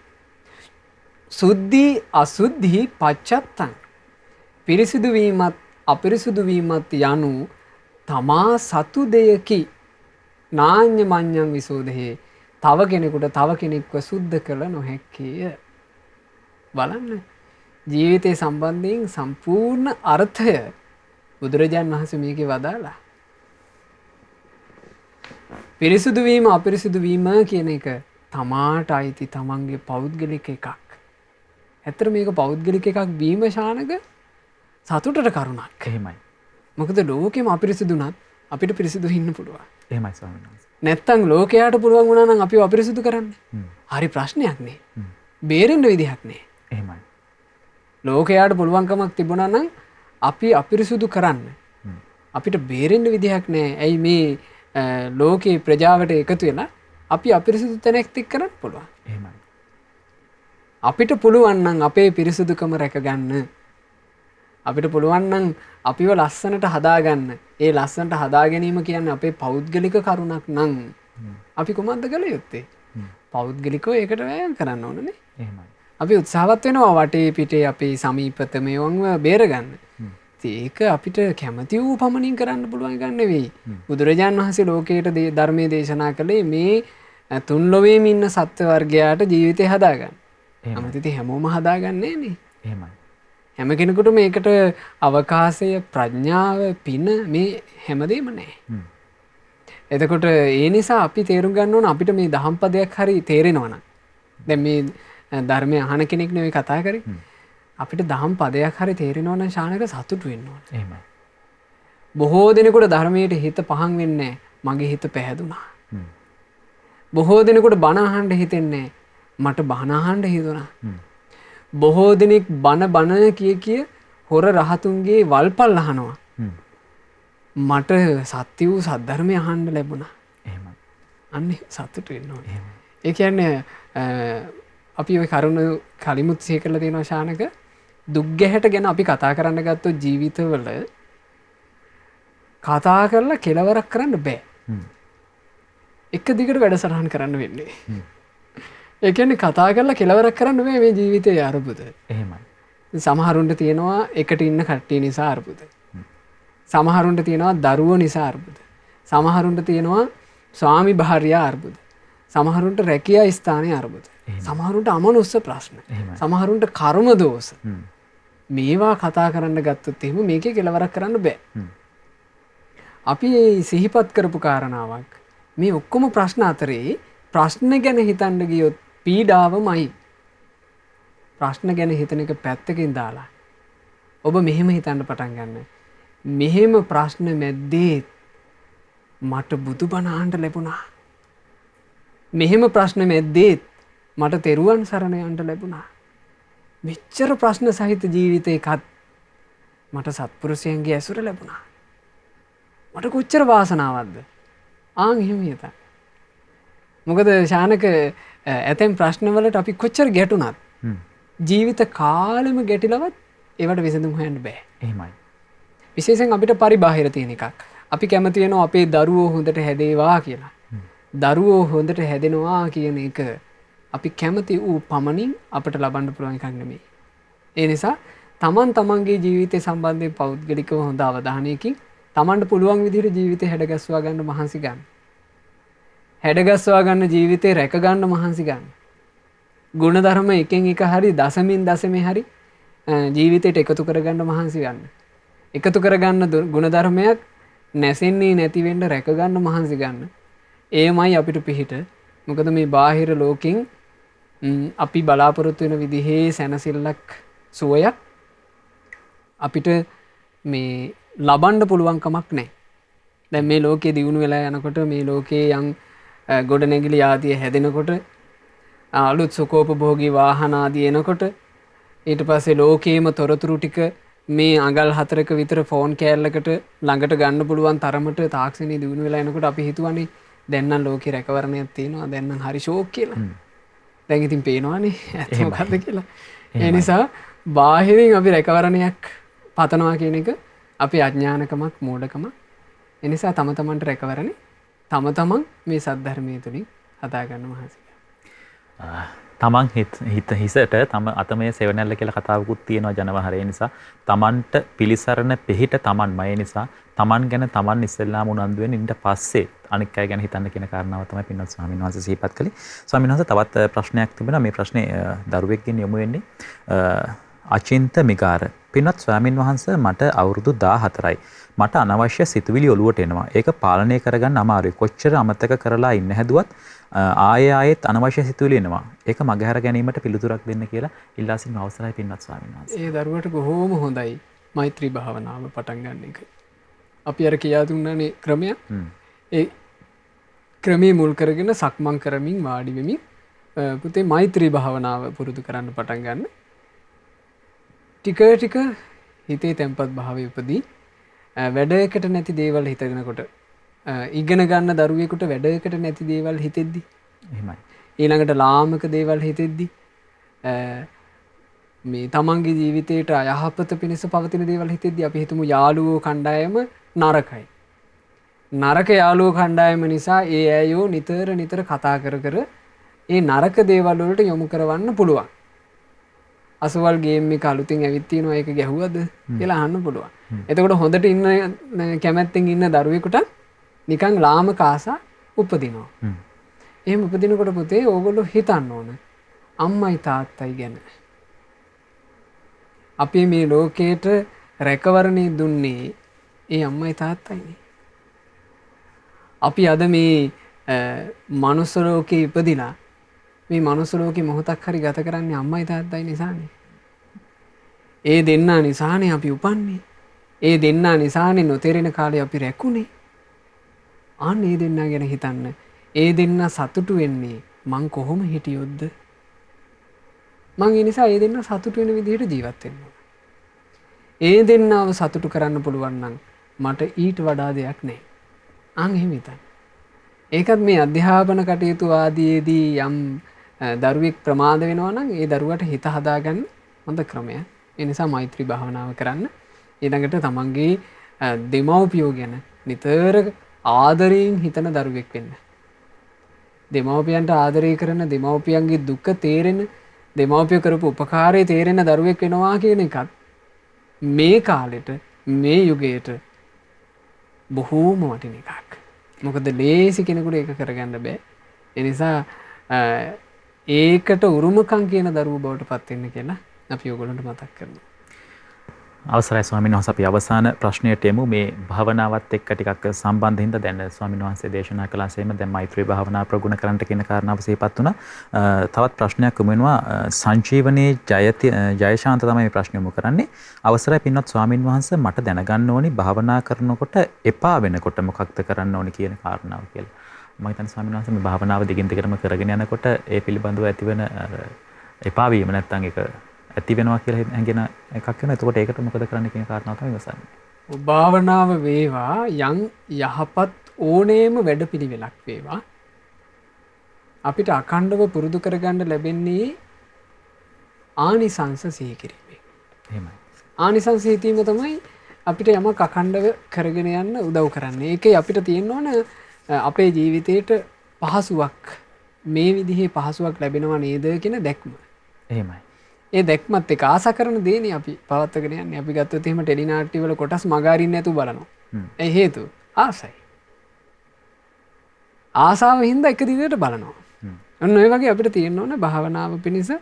සුද්ධි අසුද්ධි පච්චත්තං. පිරිසිදු වීමත් අපිරිසුදු වීමත් යනු තමා සතු දෙයකි. නාඤ්ඤ මඤ්ඤං විසෝධේ. තව කෙනෙකුට තව කෙනෙක්ව සුද්ධ කළ නොහැක්කේය. බලන්න ජීවිතය සම්බන්ධයෙන් සම්පූර්ණ අර්ථය බුදුරජාණන් වහන්සේ මේකේ වදාලා. පිරිසුදු වීම අපිරිසුදු වීම කියන එක තමාට අයිති තමන්ගේ පෞද්ගලික එකක්. ඇත්තට මේක පෞද්ගලික එකක් වීම ශානක සතුටට කරුණක්. එහෙමයි. මොකද ලෝකෙම අපිරිසුදුනත් අපිට පිරිසිදු ඉන්න පුළුවන්. එහෙමයි ස්වාමීන් වහන්සේ. නැත්තම් ලෝකයට පුළුවන් වුණා නම් අපිව අපිරිසුදු කරන්න. හරි ප්‍රශ්නයක් නේ. බේරෙන්න විදිහක් නේ. එහෙමයි. ලෝකයට පුළුවන්කමක් තිබුණා නම් අපි අපිරිසුදු කරන්න. අපිට බේරෙන්න විදිහක් නෑ. ඇයි මේ ලෝකේ ප්‍රජාවට එකතු වෙලා අපි අපිරිසුදු තැනක් තික් කරන්න පුළුවන්. එහෙමයි. අපිට පුළුවන් නම් අපේ පිරිසුදුකම රැකගන්න. අපිට පුළුවන් නම් අපිව ලස්සනට හදාගන්න. ඒ ලස්සනට හදා ගැනීම කියන්නේ අපේ පෞද්ගලික කරුණක් නම් අපි කොහොමද කළ යුත්තේ? පෞද්ගලිකව ඒකට වෑයම් කරන්න ඕනනේ. එහෙමයි. අපි උත්සාහවත් වෙනවා වටේ පිටේ අපේ සමීපතමයන්ව බේරගන්න. ඒක අපිට කැමති වූ පමණින් කරන්න පුළුවන් එකක් නෙවෙයි. බුදුරජාණන් වහන්සේ ලෝකයට ධර්මයේ දේශනා කළේ මේ තුන් ලෝකෙම ඉන්න සත්ත්ව වර්ගයාට ජීවිතය හදාගන්න. නමුත් ඉතින් හැමෝම හදාගන්නේ නේ. එහෙමයි. හැම කෙනෙකුටම මේකට අවකාශය, ප්‍රඥාව, පින මේ හැමදේම නැහැ. එතකොට ඒ නිසා අපි තේරුම් ගන්න ඕන අපිට මේ දහම් පදයක් හරි තේරෙනවා නම්. දැන් මේ ධර්මය අහන කෙනෙක් නෙවෙයි කතා කරේ. අපිට දහම් පදයක් හරි තේරෙනවා නම් ශානක සතුටු වෙන්න ඕන. එහෙමයි. බොහෝ දෙනෙකුට ධර්මයට හිත පහන් වෙන්නේ මගේ හිත පැහැදුනා. බොහෝ දෙනෙකුට බණ අහන්න හිතෙන්නේ මට බණ අහන්න හිතුණා. බොහෝ දෙනෙක් බණ කිය හොර රහතුන්ගේ වල්පල් අහනවා. මට සත්‍ය වූ සද්ධර්මය අහන්න ලැබුණා. එහෙමයි. අන්න සතුටු වෙන්න ඕනේ. ඒ කියන්නේ අපි ওই කරුණ කලිමුත් සිහි කරලා තියෙනවා ශානක දුක් ගැහැට ගැන අපි කතා කරන්න ගත්තොත් ජීවිතවල කතා කරලා කෙලවරක් කරන්න බෑ. එක දිගට වැඩසටහන් කරන්න වෙන්නේ. ඒ කියන්නේ කතා කරලා කෙලවරක් කරන්න බෑ මේ ජීවිතයේ අරුබුද. එහෙමයි. සමහරුන්ට තියෙනවා එකට ඉන්න කට්ටිය නිසා අරුබුද. සමහරුන්ට තියෙනවා දරුවෝ නිසා අරුබුද. සමහරුන්ට තියෙනවා ස්වාමි භාර්යා අරුබුද. සමහරුන්ට රැකියා ස්ථානයේ අරුබුද. සමහරුන්ට අමනුස්ස ප්‍රශ්න. සමහරුන්ට කර්ම දෝෂ. මේවා කතා කරන්න ගත්තොත් එහෙම මේකේ කෙලවරක් කරන්න බෑ. අපි සිහිපත් කරපු කාරණාවක් මේ ඔක්කොම ප්‍රශ්න අතරේ ප්‍රශ්න ගැන හිතන්න ගියොත් පීඩාවමයි. ප්‍රශ්න ගැන හිතන එක පැත්තකින් දාලා ඔබ මෙහෙම හිතන්න පටන් ගන්න. මෙහෙම ප්‍රශ්න මැද්දේ මට බුදුබණ අහන්න ලැබුණා. මෙහෙම ප්‍රශ්න මැද්දේ මට තෙරුවන් සරණ යන්න ලැබුණා. මෙච්චර ප්‍රශ්න සහිත ජීවිතයකත් මට සත්පුරුෂයන්ගේ ඇසුර ලැබුණා. මට කොච්චර වාසනාවක්ද? ආන් එහෙම හිතන්න. මොකද ශානක ඇතැම් ප්‍රශ්නවලට අපි කොච්චර ගැටුණත් ජීවිත කාලෙම ගැටිලවත් ඒවට විසඳුම් හොයන්න බෑ. එහෙමයි. විශේෂයෙන් අපිට පරිබාහිර තියෙන එකක්. අපි කැමති වෙනවා අපේ දරුවෝ හොඳට හැදේවා කියලා. දරුවෝ හොඳට හැදෙනවා කියන එක අපි කැමති වූ පමණින් අපට ලබන්න පුළුවන් එකක් නෙමෙයි. ඒ නිසා තමන්ගේ ජීවිතය සම්බන්ධයෙන් පෞද්ගලිකව හොඳ අවධානයකින් තමන්ට පුළුවන් විදිහට ජීවිතය හැඩගස්වා ගන්න මහන්සි ගන්න. හැඩගස්වා ගන්න ජීවිතේ රැක ගන්න මහන්සි ගන්න. ගුණධර්ම එකෙන් එක හරි දසමින් දසමේ හරි ජීවිතයට එකතු කරගන්න මහන්සි ගන්න. එකතු කරගන්න ගුණධර්මයක් නැසෙන්නේ නැති වෙන්න රැක ගන්න මහන්සි ගන්න. එයමයි අපිට පිහිට. මොකද මේ බාහිර ලෝකෙන් අපි බලාපොරොත්තු වෙන විදිහේ සැනසෙල්ලක් සුවයක් අපිට මේ ලබන්න පුළුවන්කමක් නැහැ. දැන් මේ ලෝකයේ දියුණු වෙලා යනකොට මේ ලෝකයේ යම් ගොඩනැගිලි ආදිය හැදෙනකොට අලුත් සුඛෝපභෝගී වාහන ආදී එනකොට ඊට පස්සේ ලෝකයේම තොරතුරු ටික මේ අඟල් 4ක විතර ෆෝන් කෑල්ලකට ළඟට ගන්න පුළුවන් තරමට තාක්ෂණය දියුණු වෙලා එනකොට අපි හිතුවනේ දැන් නම් ලෝකේ රැකවරණයක් තියෙනවා දැන් නම් හරි ෂෝක් කියලා. දැන් ඉතින් පේනවනේ ඇත්ත මොකද්ද කියලා. ඒ නිසා බාහිරින් අපි රැකවරණයක් පතනවා කියන එක අපි අඥානකමක් මෝඩකමක්. ඒ නිසා තම තමන්ට රැකවරණේ තම තමන් මේ සද්ධර්මයේ තුලින් හදා ගන්න මහන්සි. තමන් හිත හිසට තම අතමය සෙවණැල්ල කියලා කතාවකුත් තියෙනවා ජනවහරේ නිසා තමන්ට පිළිසරණ පිහිට තමන්මය නිසා තමන් ගැන තමන් ඉස්සෙල්ලාම උනන්දු වෙන ඊට පස්සේ අනික් අය ගැන හිතන්න කියන කාරණාව තමයි පින්වත් ස්වාමීන් වහන්සේ සිහිපත් කළේ. ස්වාමීන් වහන්සේ තවත් ප්‍රශ්නයක් තිබෙනවා. මේ ප්‍රශ්නේ දරුවෙක්ගෙන් යොමු වෙන්නේ අචින්ත මිගාර. පින්වත් ස්වාමීන් වහන්සේ මට අවුරුදු 14යි. මට අනවශ්‍ය සිතුවිලි ඔලුවට එනවා. ඒක පාලනය කරගන්න අමාරුයි. කොච්චර අමතක කරලා ඉන්න හැදුවත් ආයෙත් අනවශ්‍ය සිතුවිලි එනවා. ඒක මගහැර ගැනීමට පිළිතුරක් දෙන්න කියලා ඉල්ලා සිටින අවසරයි පින්වත් ස්වාමීන් වහන්සේ. ඒ දරුවට බොහෝම හොඳයි මෛත්‍රී භාවනාව පටන් ගන්න එක. අපි අර කියා දුන්නානේ ක්‍රමය. ඒ ක්‍රමයේ මුල් කරගෙන සක්මන් කරමින් වාඩි වෙමින් පුතේ මෛත්‍රී භාවනාව පුරුදු කරන්න පටන් ගන්න. ටික ටික හිතේ තැම්පත් භාවය උපදී. වැඩයකට නැති දේවල් හිතගෙනකොට ඉගෙන ගන්න දරුවෙකුට වැඩයකට නැති දේවල් හිතෙද්දි එහෙමයි. ඊළඟට ලාමක දේවල් හිතෙද්දි මේ තමන්ගේ ජීවිතයට අයහපත පිණිස පවතින දේවල් හිතෙද්දි අපි හිතමු යාළුවෝ කණ්ඩායම නරකයි. නරක යාළුවෝ කණ්ඩායම නිසා ඒ අයෝ නිතර කතා කර ඒ නරක දේවල් වලට යොමු කරවන්න පුළුවන්. අසවල් ගේම් එක අලුතින් ඇවිත් තියෙනවා ඒක ගැහුවද කියලා අහන්න පුළුවන්. එතකොට හොඳට ඉන්න කැමැත්තෙන් ඉන්න දරුවෙකුට නිකන් ලාමක ආසා උපදිනවා. එහෙම උපදිනකොට පුතේ ඕගොල්ලෝ හිතන්න ඕන අම්මයි තාත්තයි ගැන. අපි මේ ලෝකේට රැකවරණේ දුන්නේ ඒ අම්මයි තාත්තයිනේ. අපි අද මේ මනුස්ස ලෝකේ ඉපදිලා මේ මනුස්ස ලෝකේ මොහොතක් හරි ගත කරන්නේ අම්මයි තාත්තයි නිසානේ. ඒ දෙන්නා නිසානේ අපි උපන්නේ. ඒ දෙන්නා නිසානේ නොතේරෙන කාලේ අපි රැකුනේ. අන්න ඒ දෙන්නා ගැන හිතන්න. ඒ දෙන්නා සතුටු වෙන්නේ මං කොහොම හිටියොත්ද? මං ඒ නිසා ඒ දෙන්නා සතුටු වෙන විදිහට ජීවත් වෙන්න ඕන. ඒ දෙන්නාව සතුටු කරන්න පුළුවන් නම් මට ඊට වඩා දෙයක් නැහැ. අන් එහෙම හිතන්න. ඒකත් මේ අධ්‍යාපන කටයුතු ආදීදී යම් දරුවෙක් ප්‍රමාද වෙනවා නම් ඒ දරුවට හිත හදාගන්න හොඳ ක්‍රමයක්. ඒ නිසා මෛත්‍රී භාවනාව කරන්න. ඊළඟට තමන්ගේ දෙමව්පියෝ ගැන නිතර ආදරයෙන් හිතන දරුවෙක් වෙන්න. දෙමව්පියන්ට ආදරය කරන දෙමව්පියන්ගේ දුක තේරෙන දෙමව්පිය කරපු උපකාරය තේරෙන දරුවෙක් වෙනවා කියන එකත් මේ කාලෙට මේ යුගයට බොහෝම වටින එකක්. මොකද ලේසි කෙනෙකුට ඒක කරගන්න බෑ. ඒ නිසා ඒකට උරුමකම් කියන දරුවෝ බවට පත් වෙන්න කියලා අපි ඔයගොල්ලන්ට මතක් කරනවා. අවසරයි ස්වාමීන් වහන්සේ අපි අවසාන ප්‍රශ්නයට එමු. මේ භාවනාවත් එක්ක ටිකක් සම්බන්ධ හින්දා දැන් ස්වාමීන් වහන්සේ දේශනා කළාseම දැන් මෛත්‍රී භාවනාව ප්‍රගුණ කරන්නට කියන කාරණාව සිහිපත් වුණා. තවත් ප්‍රශ්නයක් වෙනවා සංජීවනයේ ජයශාන්ත තමයි මේ ප්‍රශ්න යොමු කරන්නේ. අවසරයි පින්වත් ස්වාමීන් වහන්සේ මට දැනගන්න ඕනි භාවනා කරනකොට එපා වෙනකොට මොකක්ද කරන්න ඕනි කියන කාරණාව කියලා. මම හිතන්නේ ස්වාමීන් වහන්සේ මේ භාවනාව දිගින් දිගටම කරගෙන යනකොට ඒ පිළිබඳව ඇතිවෙන එපා වීම නැත්තම් ඒක ඇති වෙනවා කියලා හැඟෙන එකක් වෙනවා. එතකොට ඒකට මොකද කරන්න කියන කාරණාව තමයි විමසන්නේ. භාවනාව වේවා යම් යහපත් ඕනෑම වැඩපිළිවෙලක් වේවා අපිට අඛණ්ඩව පුරුදු කරගන්න ලැබෙන්නේ ආනිසංස සිහි කිරීමෙන්. එහෙමයි. ආනිසංස හිතීම තමයි අපිට යමක් අඛණ්ඩව කරගෙන යන්න උදව් කරන්නේ. ඒකේ අපිට තියෙන්න ඕන අපේ ජීවිතේට පහසුවක් මේ විදිහේ පහසුවක් ලැබෙනවා නේද කියන දැක්ම. එහෙමයි. ඒ දැක්මත් එක්ක ආසා කරන දේනේ අපි පවත්වාගෙන යන්නේ. අපි ගත්තොත් එහෙම ටෙලි නාට්‍ය වල කොටස් මගහරින්න නැතුව බලනවා. ඒ හේතුව ආසයි. ආසාව හින්දා එක දිගට බලනවා. අන්න ඔය වගේ අපිට තියෙන්න ඕන භාවනාව පිණිස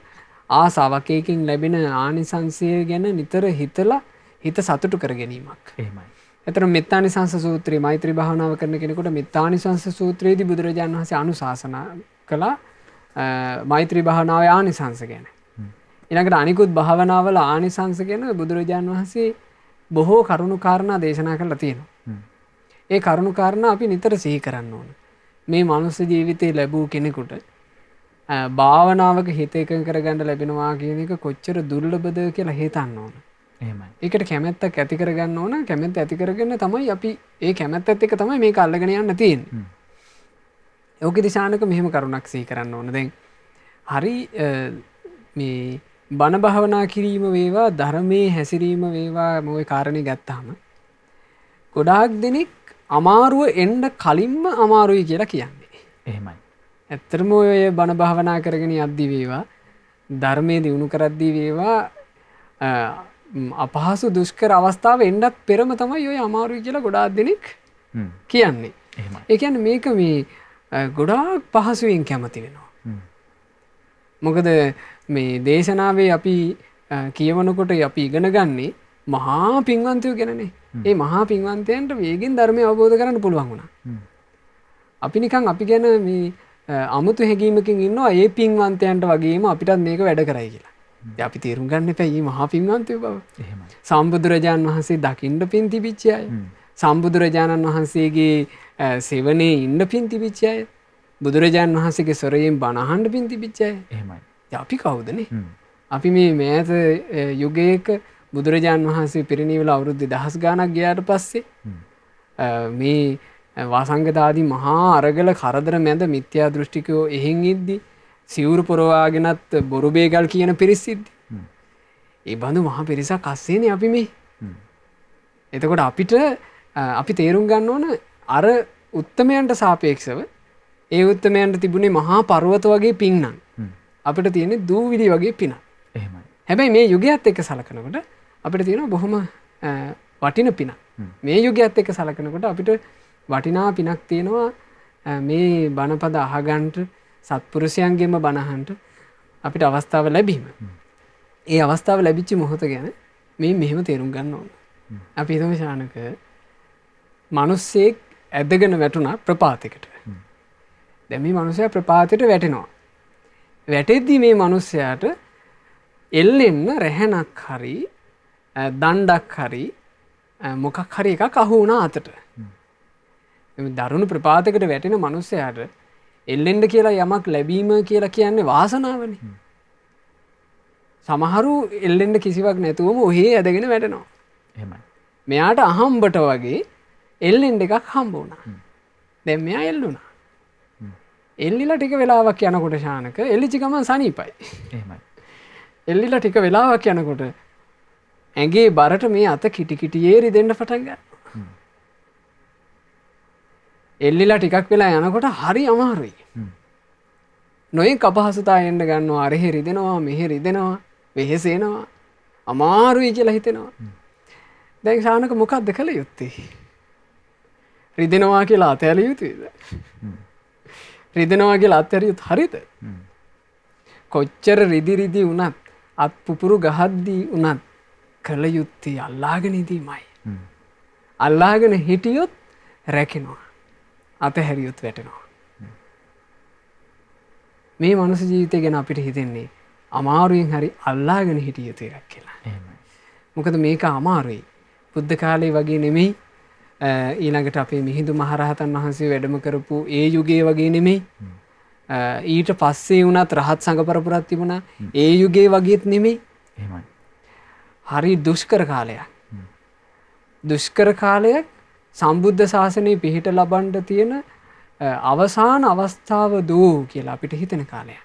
ආසාවක් ඒකෙන් ලැබෙන ආනිසංසය ගැන නිතර හිතලා හිත සතුටු කර ගැනීමක්. එහෙමයි. එතන මෙත්තානිසංස සූත්‍රයේ මෛත්‍රී භාවනාව කරන කෙනෙකුට මෙත්තානිසංස සූත්‍රයේදී බුදුරජාණන් වහන්සේ අනුශාසනා කළා මෛත්‍රී භාවනාවේ ආනිසංස ගැන. ඊළඟට අනිකුත් භාවනාවල ආනිසංස ගැන බුදුරජාණන් වහන්සේ බොහෝ කරුණු කාරණා දේශනා කරලා තියෙනවා. ඒ කරුණු කාරණා අපි නිතර සිහි කරන්න ඕන. මේ මනුස්ස ජීවිතේ ලැබූ කෙනෙකුට භාවනාවක හිත එකඟ කරගන්න ලැබෙනවා කියන එක කොච්චර දුර්ලභද කියලා හිතන්න ඕන. එහෙමයි. ඒකට කැමැත්තක් ඇති කරගන්න ඕන. කැමැත්ත ඇති කරගෙන තමයි අපි ඒ කැමැත්තත් එක්ක තමයි මේක අල්ලගෙන යන්න තියෙන්නේ. ඕකෙදි ශානක මෙහෙම කරුණක් සිහි කරන්න ඕන. දැන් හරි මේ බණ භාවනා කිරීම වේවා ධර්මයේ හැසිරීම වේවා මොයි කාරණේ ගත්තාම ගොඩාක් දෙනෙක් අමාරුව එන්න කලින්ම අමාරුයි කියලා කියන්නේ. එහෙමයි. ඇත්තටම ඔය බණ භාවනා කරගෙන යද්දි වේවා ධර්මයේ දිනු කරද්දි වේවා අපහසු දුෂ්කර අවස්ථාව එන්නත් පෙරම තමයි ඔය අමාරුයි කියලා ගොඩාක් දෙනෙක් කියන්නේ. එහෙමයි. ඒ කියන්නේ මේක මේ ගොඩාක් පහසුවෙන් කැමති වෙනවා. මොකද මේ දේශනාවේ අපි කියවනකොට අපි ඉගෙන ගන්නේ මහා පින්වන්තයෝ ගැනනේ. ඒ මහා පින්වන්තයන්ට වේගෙන් ධර්මය අවබෝධ කරන්න පුළුවන් වුණා. අපි නිකන් අපි ගැන මේ අමුතු හැඟීමකින් ඉන්නවා ඒ පින්වන්තයන්ට වගේම අපිටත් මේක වැඩ කරයි කියලා. ඉතින් අපි තේරුම් ගන්න එපා මේ මහා පින්වන්තයෝ බව. එහෙමයි. සම්බුදුරජාණන් වහන්සේ දකින්න පින් තිබිච්ච අය. සම්බුදුරජාණන් වහන්සේගේ සෙවණේ ඉන්න පින් තිබිච්ච අය. බුදුරජාණන් වහන්සේගේ සොරයෙන් බණ අහන්න පින් තිබිච්ච අය. එහෙමයි. අපි කවුදනේ? අපි මේ මෑත යුගයක බුදුරජාණන් වහන්සේ පිරිනිවලා අවුරුදු 1000 ගාණක් ගියාට පස්සේ මේ වාසංගතාදී මහා අරගල කරදර මැද මිත්‍යා දෘෂ්ටිකයෝ එහෙන් ඉද්දි සිවුරු පොරවාගෙනත් බොරු බේගල් කියන පිරිස් ඉද්දි ඒ බඳු මහා පිරිසක් අස්සේනේ අපි මේ. එතකොට අපිට අපි තේරුම් ගන්න ඕන අර උත්තමයන්ට සාපේක්ෂව ඒ උත්තමයන්ට තිබුණේ මහා පර්වත වගේ පින් නම් අපිට තියෙන්නේ දූවිලි වගේ පිනක්. එහෙමයි. හැබැයි මේ යුගයත් එක්ක සලකනකොට අපිට තියෙනවා බොහොම වටින පිනක්. මේ යුගයත් එක්ක සලකනකොට අපිට වටිනා පිනක් තියෙනවා මේ බණපද අහගන්න සත්පුරුෂයන්ගෙන්ම බණ අහන්න අපිට අවස්ථාව ලැබීම. ඒ අවස්ථාව ලැබිච්ච මොහොත ගැන මේ මෙහෙම තේරුම් ගන්න ඕන. අපි හිතමු ශානක මිනිස්සෙක් ඇදගෙන වැටුණා ප්‍රපාතයකට. දැන් මේ මිනිසයා ප්‍රපාතයට වැටෙනවා. වැටෙද්දි මේ මිනිසයාට එල්ලෙන්න රැහැනක් හරි දණ්ඩක් හරි මොකක් හරි එකක් අහු වුණා අතට. මේ දරුණු ප්‍රපාතයකට වැටෙන මිනිසයාට එල්ලෙන්න කියලා යමක් ලැබීම කියලා කියන්නේ වාසනාවනේ. සමහරු එල්ලෙන්න කිසිවක් නැතුවම ඔහේ ඇදගෙන වැටෙනවා. එහෙමයි. මෙයාට අහම්බට වගේ එල්ලෙන්න එකක් හම්බ වුණා. දැන් මෙයා එල්ලුණා. එල්ලිලා ටික වෙලාවක් යනකොට ශානක එල්ලිච්ච ගමන් සනීපයි. එහෙමයි. එල්ලිලා ටික වෙලාවක් යනකොට ඇඟේ බරට මේ අත කිටි කිටියේ රිදෙන්න පටන් ගන්නවා. එල්ලිලා ටිකක් වෙලා යනකොට හරි අමාරුයි. නොයෙක් අපහසුතා එන්න ගන්නවා. අරහෙ රිදෙනවා, මෙහෙ රිදෙනවා, වෙහෙසෙනවා. අමාරුයි කියලා හිතෙනවා. දැන් ශානක මොකක්ද කළ යුත්තේ? රිදෙනවා කියලා අතහැරිය යුතුද? රිදෙනවා කියලා අත්හැරියොත් හරිද? කොච්චර රිදි වුණත් අත් පුපුරු ගහද්දී වුණත් කළ යුත්තේ අල්ලාගෙන ඉඳීමයි. අල්ලාගෙන හිටියොත් රැකෙනවා. අතහැරියොත් වැටෙනවා. මේ මනුස්ස ජීවිතය ගැන අපිට හිතෙන්නේ අමාරුවෙන් හරි අල්ලාගෙන හිටිය යුතු එකක් කියලා. මොකද මේක අමාරුයි. බුද්ධ කාලේ වගේ නෙමෙයි. ඊළඟට අපේ මිහිඳු මහරහතන් වහන්සේ වැඩම කරපු ඒ යුගයේ වගේ නෙමෙයි. ඊට පස්සේ වුණත් රහත් සංඝ පරපුරක් තිබුණා. ඒ යුගයේ වගේත් නෙමෙයි. එහෙමයි. හරි දුෂ්කර කාලයක්. දුෂ්කර කාලයක් සම්බුද්ධ ශාසනය පිහිට ලබන්න තියෙන අවසාන අවස්ථාව දෝ කියලා අපිට හිතෙන කාලයක්.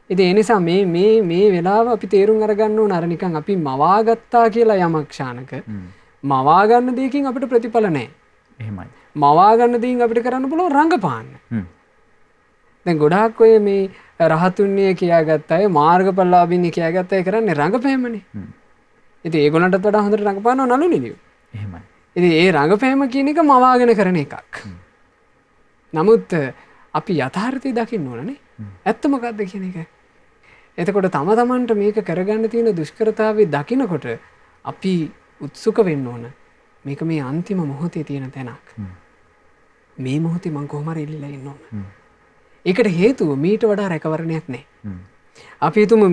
ඉතින් ඒ නිසා මේ වෙලාව අපි තේරුම් අරගන්න ඕන අර නිකන් අපි මවාගත්තා කියලා යමක් ශානක මවා ගන්න දෙයකින් අපිට ප්‍රතිඵල නැහැ. එහෙමයි. මවා ගන්න දෙයින් අපිට කරන්න පුළුවන් රංගපාන්න. දැන් ගොඩාක් ඔය මේ රහතුන්නේ කියාගත්ත අය මාර්ගඵලලාභින්නේ කියාගත්ත අය කරන්නේ රංගපෑමනේ. ඉතින් ඒගොල්ලන්ටත් වඩා හොඳට රංගපානවා නළු නිලියෝ. එහෙමයි. ඉතින් ඒ රංගපෑම කියන එක මවාගෙන කරන එකක්. නමුත් අපි යථාර්ථය දකින්න ඕනනේ. ඇත්ත මොකද්ද කියන එක. එතකොට තම තමන්ට මේක කරගන්න තියෙන දුෂ්කරතාවය දකිනකොට අපි උත්සුක වෙන්න ඕන. මේක මේ අන්තිම මොහොතේ තියෙන තැනක්. මේ මොහොතේ මං කොහොම හරි එල්ලලා ඉන්න ඕන. ඒකට හේතුව මීට වඩා රැකවරණයක් නෑ. අපි හිතමු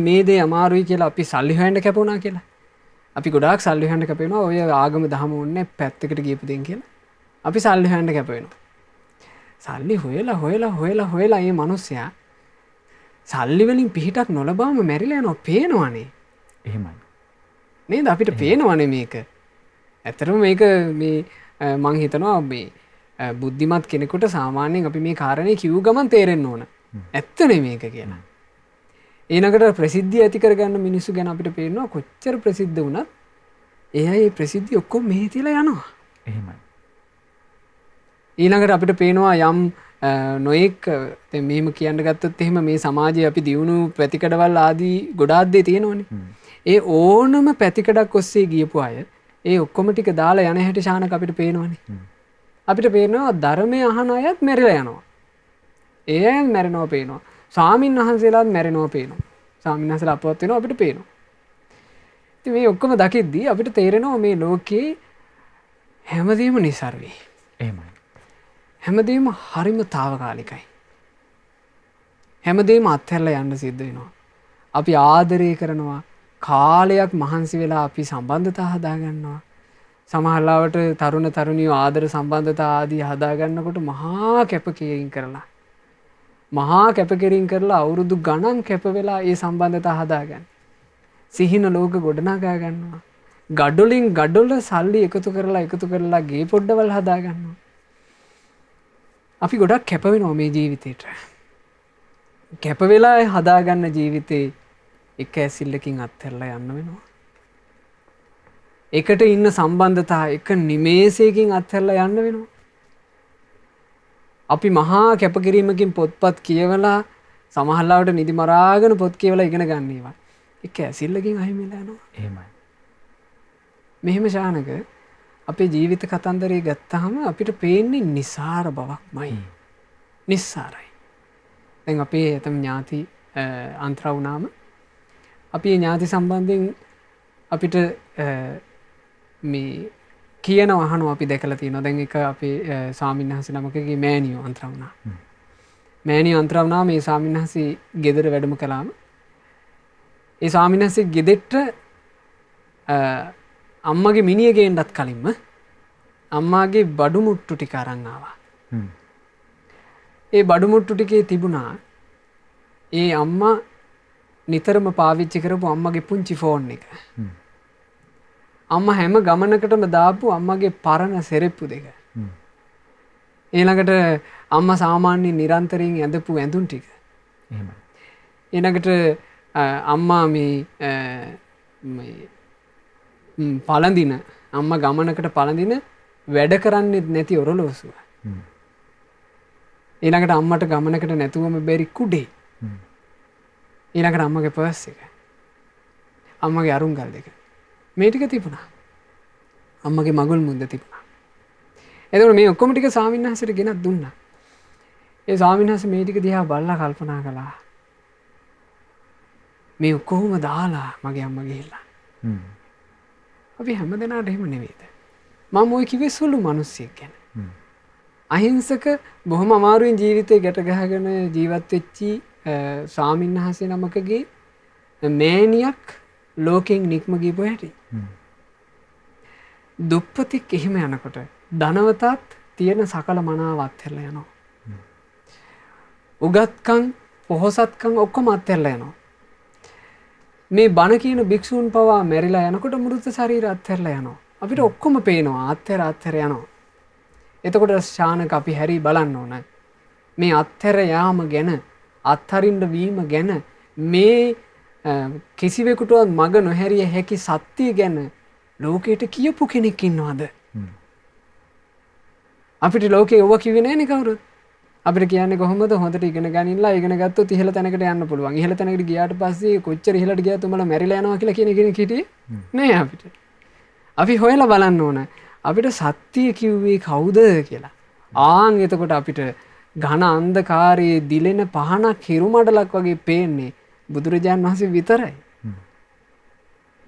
මේ දේ අමාරුයි කියලා අපි සල්ලි හොයන්න කැපුණා කියලා. අපි ගොඩාක් සල්ලි හොයන්න කැපෙනවා ඔය ආගම දහම ඕනේ පැත්තකට ගියපු දෙන් කියලා. අපි සල්ලි හොයන්න කැපවෙනවා. සල්ලි හොයලා මේ මිනිස්සයා සල්ලි වලින් පිහිටක් නොලබාම මැරිලා යනවා පේනවනේ. එහෙමයි. නේද අපිට පේනවනේ මේක. ඇත්තටම මේක මේ මං හිතනවා මේ බුද්ධිමත් කෙනෙකුට සාමාන්‍යයෙන් අපි මේ කාරණේ කිව්ව ගමන් තේරෙන්න ඕන. ඇත්තනේ මේක කියලා. ඊළඟට ප්‍රසිද්ධිය ඇති කරගන්න මිනිස්සු ගැන අපිට පේනවා කොච්චර ප්‍රසිද්ධ වුණත් එයා මේ ප්‍රසිද්ධිය ඔක්කොම මෙහෙ තියලා යනවා. එහෙමයි. ඊළඟට අපිට පේනවා යම් නොයෙක් දැන් මෙහෙම කියන්න ගත්තොත් එහෙම මේ සමාජයේ අපි දියුණු පැතිකඩවල් ආදී ගොඩාක් දේ තියෙනවනේ. ඒ ඕනම පැතිකඩක් ඔස්සේ ගියපු අය ඒ ඔක්කොම ටික දාලා යන හැටි ශානක අපිට පේනවනේ. අපිට පේනවා ධර්මය අහන අයත් මැරිලා යනවා. ඒ අයත් මැරෙනවා පේනවා. ස්වාමීන් වහන්සේලාත් මැරෙනවා පේනවා. ස්වාමීන් වහන්සේලා අපවත් වෙනවා අපිට පේනවා. ඉතින් මේ ඔක්කොම දකිද්දී අපිට තේරෙනවා මේ ලෝකේ හැමදේම નિසර්වී. එහෙමයි. හැමදේම හරිම తాවකාලිකයි. හැමදේම අත්හැරලා යන්න සිද්ධ වෙනවා. අපි ආදරය කරනවා කාලයක් මහන්සි වෙලා අපි සම්බන්ධතා හදාගන්නවා. සමහරවිට තරුණ තරුණියෝ ආදර සම්බන්ධතා ආදී හදාගන්නකොට මහා කැපකිරීම කරලා අවුරුදු ගණන් කැප වෙලා ඒ සම්බන්ධතා හදාගන්න. සිහින ලෝක ගොඩනගා ගන්නවා. ගඩොලින් ගඩොල සල්ලි එකතු කරලා ගේ පොඩ්ඩවල් හදාගන්නවා. අපි ගොඩක් කැප වෙනවා මේ ජීවිතේට. කැප වෙලා හදාගන්න ජීවිතේ එක ඇසිල්ලකින් අත්හැරලා යන්න වෙනවා. එකට ඉන්න සම්බන්ධතා එක නිමේෂයකින් අත්හැරලා යන්න වෙනවා. අපි මහා කැපකිරීමකින් පොත්පත් කියවලා සමහරවිට නිදි මරාගෙන පොත් කියවලා ඉගෙන ගන්න ඒවා. එක ඇසිල්ලකින් අහිමි වෙලා යනවා. එහෙමයි. මෙහෙම ශානක අපේ ජීවිත කතන්දරේ ගත්තාම අපිට පේන්නේ නිසාර බවක්මයි. නිස්සාරයි. දැන් අපේ ඇතම් ඥාති අන්තරා වුණාම අපි ඥාති සම්බන්ධයෙන් අපිට මේ කියන වහනෝ අපි දැකලා තියෙනවා. දැන් එක අපේ ස්වාමීන් වහන්සේ නමකගේ මෑණියෝ අන්තරා වුණා. මෑණියෝ අන්තරා වුණා මේ ස්වාමීන් වහන්සේ ගෙදර වැඩම කළාම ඒ ස්වාමීන් වහන්සේ ගෙදෙට්ට අම්මගේ මිනිය ගේන්නත් කලින්ම අම්මාගේ බඩු මුට්ටු ටික අරන් ආවා. ඒ බඩු මුට්ටු ටිකේ තිබුණා ඒ අම්මා නිතරම පාවිච්චි කරපු අම්මගේ පුංචි ෆෝන් එක. අම්මා හැම ගමනකටම දාපු අම්මගේ පරණ සෙරෙප්පු දෙක. ඊළඟට අම්මා සාමාන්‍යයෙන් නිරන්තරයෙන් ඇඳපු ඇඳුම් ටික. එහෙමයි. ඊළඟට අම්මා මේ පළඳින අම්මා ගමනකට පළඳින වැඩ කරන්නේ නැති ඔරලෝසුව. ඊළඟට අම්මට ගමනකට නැතුවම බැරි කුඩේ. ඊළඟට අම්මගේ පර්ස් එක. අම්මගේ අරුංගල් දෙක. මේ ටික තිබුණා. අම්මගේ මගුල් මුද්ද තිබුණා. එතකොට මේ ඔක්කොම ටික ස්වාමීන් වහන්සේට ගෙනත් දුන්නා. ඒ ස්වාමීන් වහන්සේ මේ ටික දිහා බලලා කල්පනා කළා. මේ ඔක්කොම දාලා මගේ අම්මා ගිහිල්ලා. අපි හැමදෙනාට එහෙම නෙවෙයිද? මම ওই කිව්වේ සුළු මිනිස්සෙක් ගැන. අහිංසක බොහොම අමාරුවෙන් ජීවිතේ ගැට ගහගෙන ජීවත් වෙච්චි ස්වාමීන් වහන්සේ නමකගේ මෑණියක් ලෝකෙන් නික්ම ගිහපු හැටි. දුප්පතෙක් එහෙම යනකොට ධනවතත් තියෙන සකල මනාව අත්හැරලා යනවා. උගත්කම් පොහොසත්කම් ඔක්කොම අත්හැරලා යනවා. මේ බණ කියන භික්ෂූන් පවා මැරිලා යනකොට මෘත ශරීර අත්හැරලා යනවා. අපිට ඔක්කොම පේනවා අත්හැර යනවා. එතකොට ශානක අපි හැරි බලන්න ඕන. මේ අත්හැර යාම ගැන අත්හරින්න වීම ගැන මේ කිසිවෙකුටවත් මග නොහැරිය හැකි සත්‍ය ගැන ලෝකයට කියපු කෙනෙක් ඉන්නවද? අපිට ලෝකේ ඔව කිව්වේ නැහැනේ කවුරුත්. අපිට කියන්නේ කොහොමද හොඳට ඉගෙන ගනින්නලා ඉගෙන ගත්තොත් ඉහළ තැනකට යන්න පුළුවන්. ඉහළ තැනකට ගියාට පස්සේ කොච්චර ඉහළට ගියත් උඹලා මැරිලා යනවා කියලා කියන කෙනෙක් හිටියේ නෑ අපිට. අපි හොයලා බලන්න ඕන. අපිට සත්‍ය කිව්වේ කවුද කියලා. ආන් එතකොට අපිට ඝන අන්ධකාරයේ දිලෙන පහනක් හිරුමඩලක් වගේ පේන්නේ බුදුරජාන් වහන්සේ විතරයි.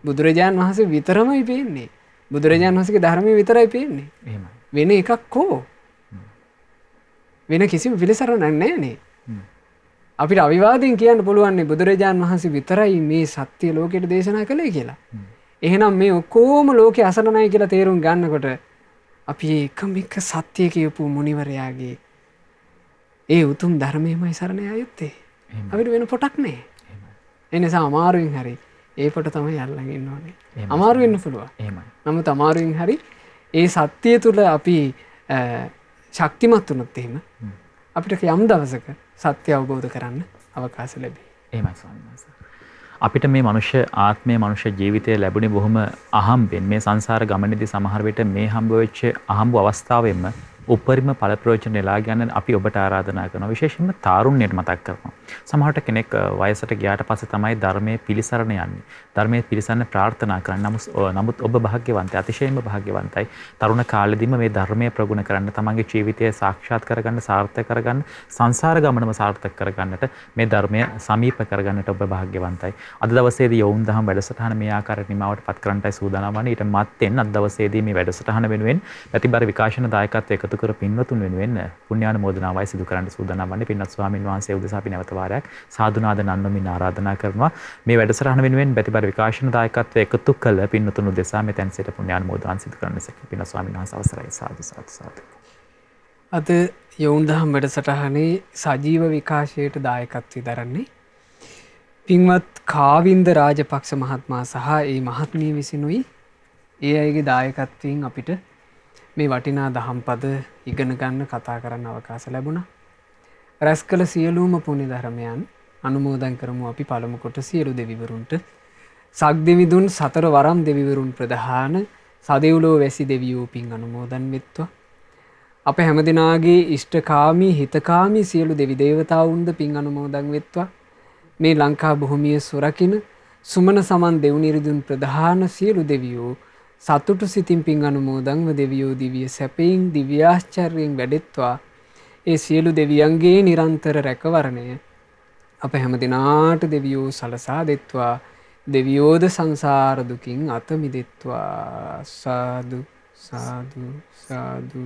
බුදුරජාන් වහන්සේ විතරමයි පේන්නේ. බුදුරජාන් වහන්සේගේ ධර්මයේ විතරයි පේන්නේ. එහෙමයි. වෙන එකක් කෝ? වෙන කිසිම පිළිසරණක් නැහැනේ. අපිට අවිවාදයෙන් කියන්න පුළුවන් බුදුරජාණන් වහන්සේ විතරයි මේ සත්‍ය ලෝකෙට දේශනා කළේ කියලා. එහෙනම් මේ ඔක්කොම ලෝකේ අසරණයි කියලා තේරුම් ගන්නකොට අපි එකම එක සත්‍ය කියපු මුනිවරයාගේ ඒ උතුම් ධර්මයමයි සරණ යුත්තේ. අපිට වෙන පොටක් නෑ. ඒ නිසා අමාරුවෙන් හරි ඒ පොට තමයි අල්ලගෙන ඉන්න ඕනේ. අමාරු වෙන්න පුළුවන්. නමුත් අමාරුවෙන් හරි ඒ සත්‍ය තුල අපි ශක්තිමත් වුණොත් එහෙම අපිට යම් දවසක සත්‍ය අවබෝධ කරන්න අවකාශ ලැබේ. එහෙමයි ස්වාමීන් වහන්සේ. අපිට මේ මනුෂ්‍ය ආත්මය මනුෂ්‍ය ජීවිතය ලැබුණේ බොහොම අහම්බෙන්. මේ සංසාර ගමනේදී සමහර විට මේ හම්බ වෙච්ච අහම්බ අවස්ථාවෙම උපරිම ඵල ප්‍රයෝජන නෙලා ගන්න අපි ඔබට ආරාධනා කරනවා. විශේෂයෙන්ම තාරුණ්‍යයට මතක් කරනවා. සමහරට කෙනෙක් වයසට ගියාට පස්සේ තමයි ධර්මයේ පිළිසරණ යන්නේ. ධර්මයේ පිළිසරණ ප්‍රාර්ථනා කරන්නේ. නමුත් ඔබ භාග්‍යවන්තයි, අතිශයින්ම භාග්‍යවන්තයි. තරුණ කාලෙදිම මේ ධර්මයේ ප්‍රගුණ කරන්න, තමන්ගේ ජීවිතය සාක්ෂාත් කරගන්න, සාර්ථක කරගන්න, සංසාර ගමනම සාර්ථක කරගන්නට මේ ධර්මය සමීප කරගන්නට ඔබ භාග්‍යවන්තයි. අද දවසේදී යොවුන් දහම් වැඩසටහන මේ ආකාරයට නිමාවට පත් කරන්නටයි සූදානම් වන්නේ. ඊට මත්තෙන් අද දවසේදී මේ වැඩසටහන වෙනුවෙන් ප්‍රතිබර විකාශන දායකත්වය එකතු කර පින්වතුන් වෙනුවෙන් පුණ්‍යානුමෝදනාවයි සිදු කරන්න සූදානම් වන්නේ. පින්වත් ස්වාමීන් වහන්සේ උදෙසා අපි නැවත වාරයක් සාදුනාද නන්වමින් ආරාධනා කරනවා. මේ වැඩසටහන වෙනුවෙන් ප්‍රතිබර විකාශන දායකත්වය එකතු කළ පින්වතුන් උදෙසා මෙතෙන් සිට පුණ්‍යානුමෝදනාන් සිදු කරන්න සැකේ. පින්වත් ස්වාමීන් වහන්සේ අවසරයි. සාදු සාදු සාදු. අද යොවුන් දහම් වැඩසටහනේ සජීව විකාශයට දායකත්වය දරන්නේ පින්වත් කාවින්ද රාජපක්ෂ මහත්මයා සහ ඒ මහත්මිය විසිනුයි. ඒ අයගේ දායකත්වයෙන් අපිට මේ වටිනා දහම් පද ඉගෙන ගන්න කතා කරන්න අවකාශ ලැබුණා. රැස් කළ සියලුම පුණ්‍ය ධර්මයන් අනුමෝදන් කරමු අපි පළමු කොට සියලු දෙවිවරුන්ට. සක් දෙවිදුන් සතර වරම් දෙවිවරුන් ප්‍රධාන සදෙව්ලෝ වැසි දෙවියෝ පින් අනුමෝදන් වෙත්වා. අප හැමදෙනාගේ ඉෂ්ඨකාමී හිතකාමී සියලු දෙවි දේවතාවුන්ද පින් අනුමෝදන් වෙත්වා. මේ ලංකා භූමිය සුරකින සුමන සමන් දෙව්නිරිදුන් ප්‍රධාන සියලු දෙවියෝ සතුටු සිතින් පින් අනුමෝදන්ව දෙවියෝ දිවිය සැපයෙන් දිව්‍යාශ්චර්යයෙන් වැඩෙත්වා. ඒ සියලු දෙවියන්ගේ නිරන්තර රැකවරණය අප හැම දිනාට දෙවියෝ සලසා දෙත්වා. දෙවියෝද සංසාර දුකින් අත මිදෙත්වා. සාදු සාදු සාදු.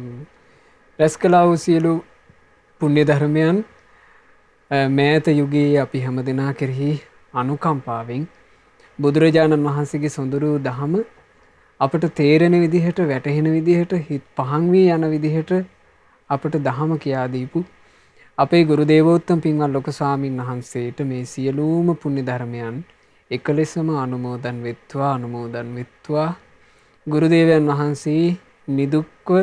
රැස් කළා වූ සියලු පුණ්‍ය ධර්මයන් මෑත යුගයේ අපි හැම දෙනා කෙරෙහි අනුකම්පාවෙන් බුදුරජාණන් වහන්සේගේ සොඳුරු දහම අපට තේරෙන විදිහට වැටහෙන විදිහට හිත පහන් වී යන විදිහට අපට දහම කියා දීපු අපේ ගුරු දේවෝත්තම පින්වත් ලොකු ස්වාමීන් වහන්සේට මේ සියලුම පුණ්‍ය ධර්මයන් එකලෙසම අනුමෝදන් වෙත්වා අනුමෝදන් වෙත්වා. ගුරු දේවයන් වහන්සේ නිදුක්ව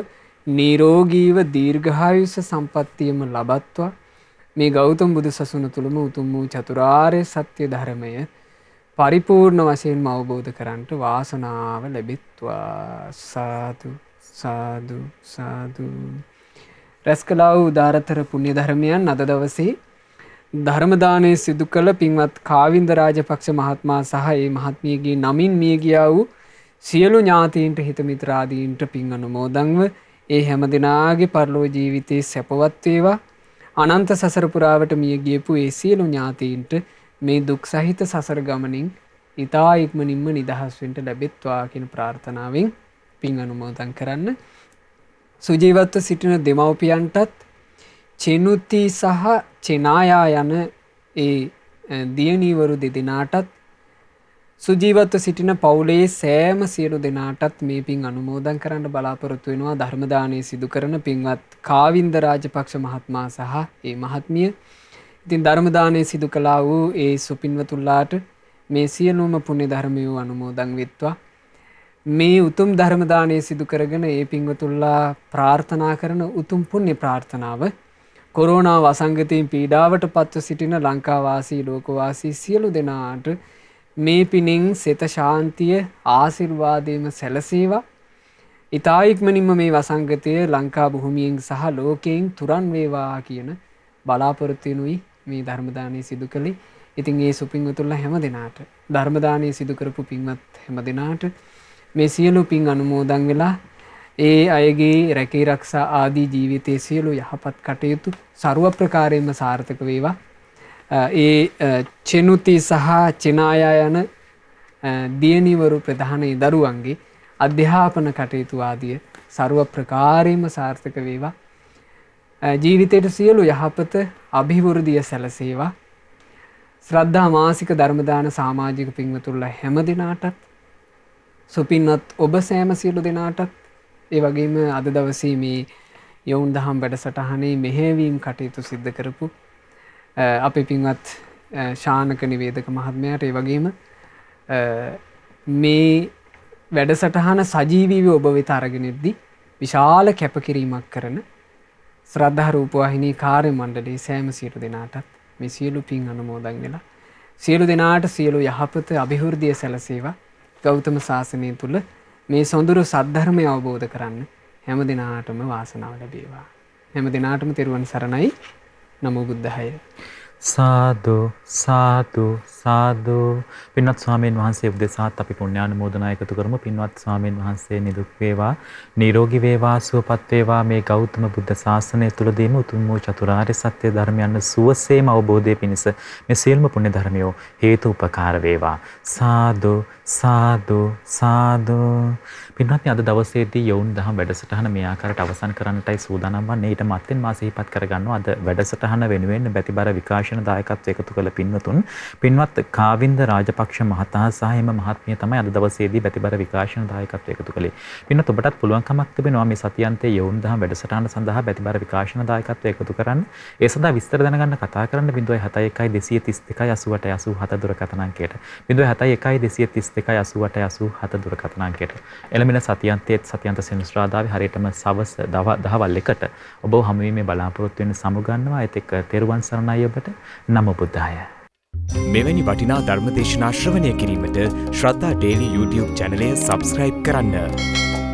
නිරෝගීව දීර්ඝායුෂ සම්පන්නියම ලබත්වා. මේ ගෞතම බුදු සසුන තුළම උතුම් වූ චතුරාර්ය සත්‍ය ධර්මය පරිපූර්ණ වශයෙන්ම අවබෝධ කරන්නට වාසනාව ලැබෙත්වා. සාදු සාදු සාදු. රැස් කළා වූ උදාරතර පුණ්‍ය ධර්මයන් අද දවසේ ධර්ම දානය සිදු කළ පින්වත් කාවින්ද රාජපක්ෂ මහත්මයා සහ ඒ මහත්මියගේ නමින් මිය ගියා වූ සියලු ඥාතීන්ට හිත මිත්‍රාදීන්ට පින් අනුමෝදන්ව ඒ හැම දිනාගේ පරලෝ ජීවිතේ සැපවත් වේවා. අනන්ත සසර පුරාවට මිය ගියපු ඒ සියලු ඥාතීන්ට මේ දුක් සහිත සසර ගමනින් ඊතා ඉක්මනින්ම නිදහස් වෙන්න ලැබෙත්වා කියන ප්‍රාර්ථනාවෙන් පින් අනුමෝදන් කරන්න. සුජීවත්ව සිටින දෙමව්පියන්ටත් චෙනුති සහ චෙනායා යන ඒ දියණිවරු දෙදෙනාටත් සුජීවත්ව සිටින පවුලේ සෑම සියලු දෙනාටත් මේ පින් අනුමෝදන් කරන්න බලාපොරොත්තු වෙනවා. ධර්ම දානය සිදු කරන පින්වත් කාවින්ද රාජපක්ෂ මහත්මයා සහ ඒ මහත්මිය. ඉතින් ධර්ම දානය සිදු කළා වූ ඒ සුපින්වතුන්ලාට මේ සියලුම පුණ්‍ය ධර්මය අනුමෝදන් වෙත්වා. මේ උතුම් ධර්ම දානය සිදු කරගෙන ඒ පින්වතුන්ලා ප්‍රාර්ථනා කරන උතුම් පුණ්‍ය ප්‍රාර්ථනාව කොරෝනා වසංගතයෙන් පීඩාවට පත්ව සිටින ලංකාවාසී ලෝකවාසී සියලු දෙනාට මේ පිනෙන් සිත ශාන්තිය ආශිර්වාදයම සැලසේවා. ඊතා ඉක්මනින්ම මේ වසංගතය ලංකා භූමියෙන් සහ ලෝකයෙන් තුරන් වේවා කියන බලාපොරොත්තුනුයි මේ ධර්ම දානය සිදු කළේ. ඉතින් ඒ සුපින්වතුන්ලා හැම දිනාට ධර්ම දානය සිදු කරපු පින්වත් හැම දිනාට මේ සියලු පින් අනුමෝදන් වෙලා ඒ අයගේ රැකී ආරක්ෂා ආදී ජීවිතයේ සියලු යහපත් කටයුතු ਸਰව ප්‍රකාරයෙන්ම සාර්ථක වේවා. ඒ චෙනුති සහ චෙනායා යන දියණිවරු ප්‍රධාන ජීවිතයට සියලු යහපත අභිවෘද්ධිය සැලසේවා. ශ්‍රද්ධා මාසික ධර්මදාන සමාජික පින්වතුන්ලා හැම දිනාටත් සුපින්වත් ඔබ සෑම සියලු දෙනාටත් ඒ වගේම අද දවසේ මේ යොවුන් දහම් වැඩසටහනේ මෙහෙයවීම් කටයුතු සිද්ධ කරපු අපේ පින්වත් ශානක නිවේදක මහත්මයාට ඒ වගේම මේ වැඩසටහන සජීවීව ඔබ වෙත අරගෙන ඉද්දී විශාල කැපකිරීමක් කරන ශ්‍රද්ධා රූපවාහිනී කාර්ය මණ්ඩලයේ සෑම සියලු දෙනාටත් මේ සියලු පින් අනුමෝදන් වෙලා සියලු දෙනාට සියලු යහපත අභිවෘද්ධිය සැලසේවා. ගෞතම සාසනය තුල මේ සොඳුරු සද්ධර්මය අවබෝධ කරන්න හැම දිනාටම වාසනාව ලැබේවා. හැම දිනාටම තෙරුවන් සරණයි. නමෝ බුද්ධාය. සාදු සාදු සාදු. පින්වත් ස්වාමීන් වහන්සේ උදෙසාත් අපි පුණ්‍යානුමෝදනා එකතු කරමු. පින්වත් ස්වාමීන් වහන්සේ නිදුක් වේවා, නිරෝගී වේවා, සුවපත් වේවා. මේ ගෞතම බුද්ධ ශාසනය තුලදීම උතුම් වූ චතුරාර්ය සත්‍ය ධර්මයන් සුවසේම අවබෝධයේ පිණිස මේ සියලුම පුණ්‍ය ධර්මියෝ හේතු උපකාර වේවා. සාදු සාදු සාදු. පින්වත්නි, අද දවසේදී යොවුන් දහම් වැඩසටහන මේ ආකාරයට අවසන් කරන්නටයි සූදානම් වන්නේ. ඊට මත්තෙන් මා සිහිපත් කරගන්නවා අද වැඩසටහන වෙනුවෙන් බැතිබර විකාශන දායකත්වය එකතු කළ පින්වතුන්. පින්වත් කාවින්ද රාජපක්ෂ මහතා සහ එම මහත්මිය තමයි අද දවසේදී බැතිබර විකාශන දායකත්වය එකතු කළේ. පින්වත්, ඔබටත් පුළුවන්කමක් තිබෙනවා මේ සතියන්තයේ යොවුන් දහම් වැඩසටහන සඳහා බැතිබර විකාශන දායකත්වය එකතු කරන්න. ඒ සඳහා විස්තර දැනගන්න කතා කරන්න 071 232 88 87 දුරකථන අංකයට. 071 232 88 87 දුරකථන අංකයට. එළඹෙන සතියන්තයේ සතියන්ත සෙනසුරාදාවේ හරියටම සවස් දහවල් 1ට ඔබ හමුවීමේ බලාපොරොත්තු වෙන සමුගන්නවා. ඒත් එක්ක තෙරුවන් සරණයි ඔබට. නමෝ බුද්ධාය. මෙවැනි වටිනා ධර්මදේශනා ශ්‍රවණය කිරීමට ශ්‍රද්ධා ඩේලි YouTube චැනලය සබස්ක්‍රයිබ් කරන්න.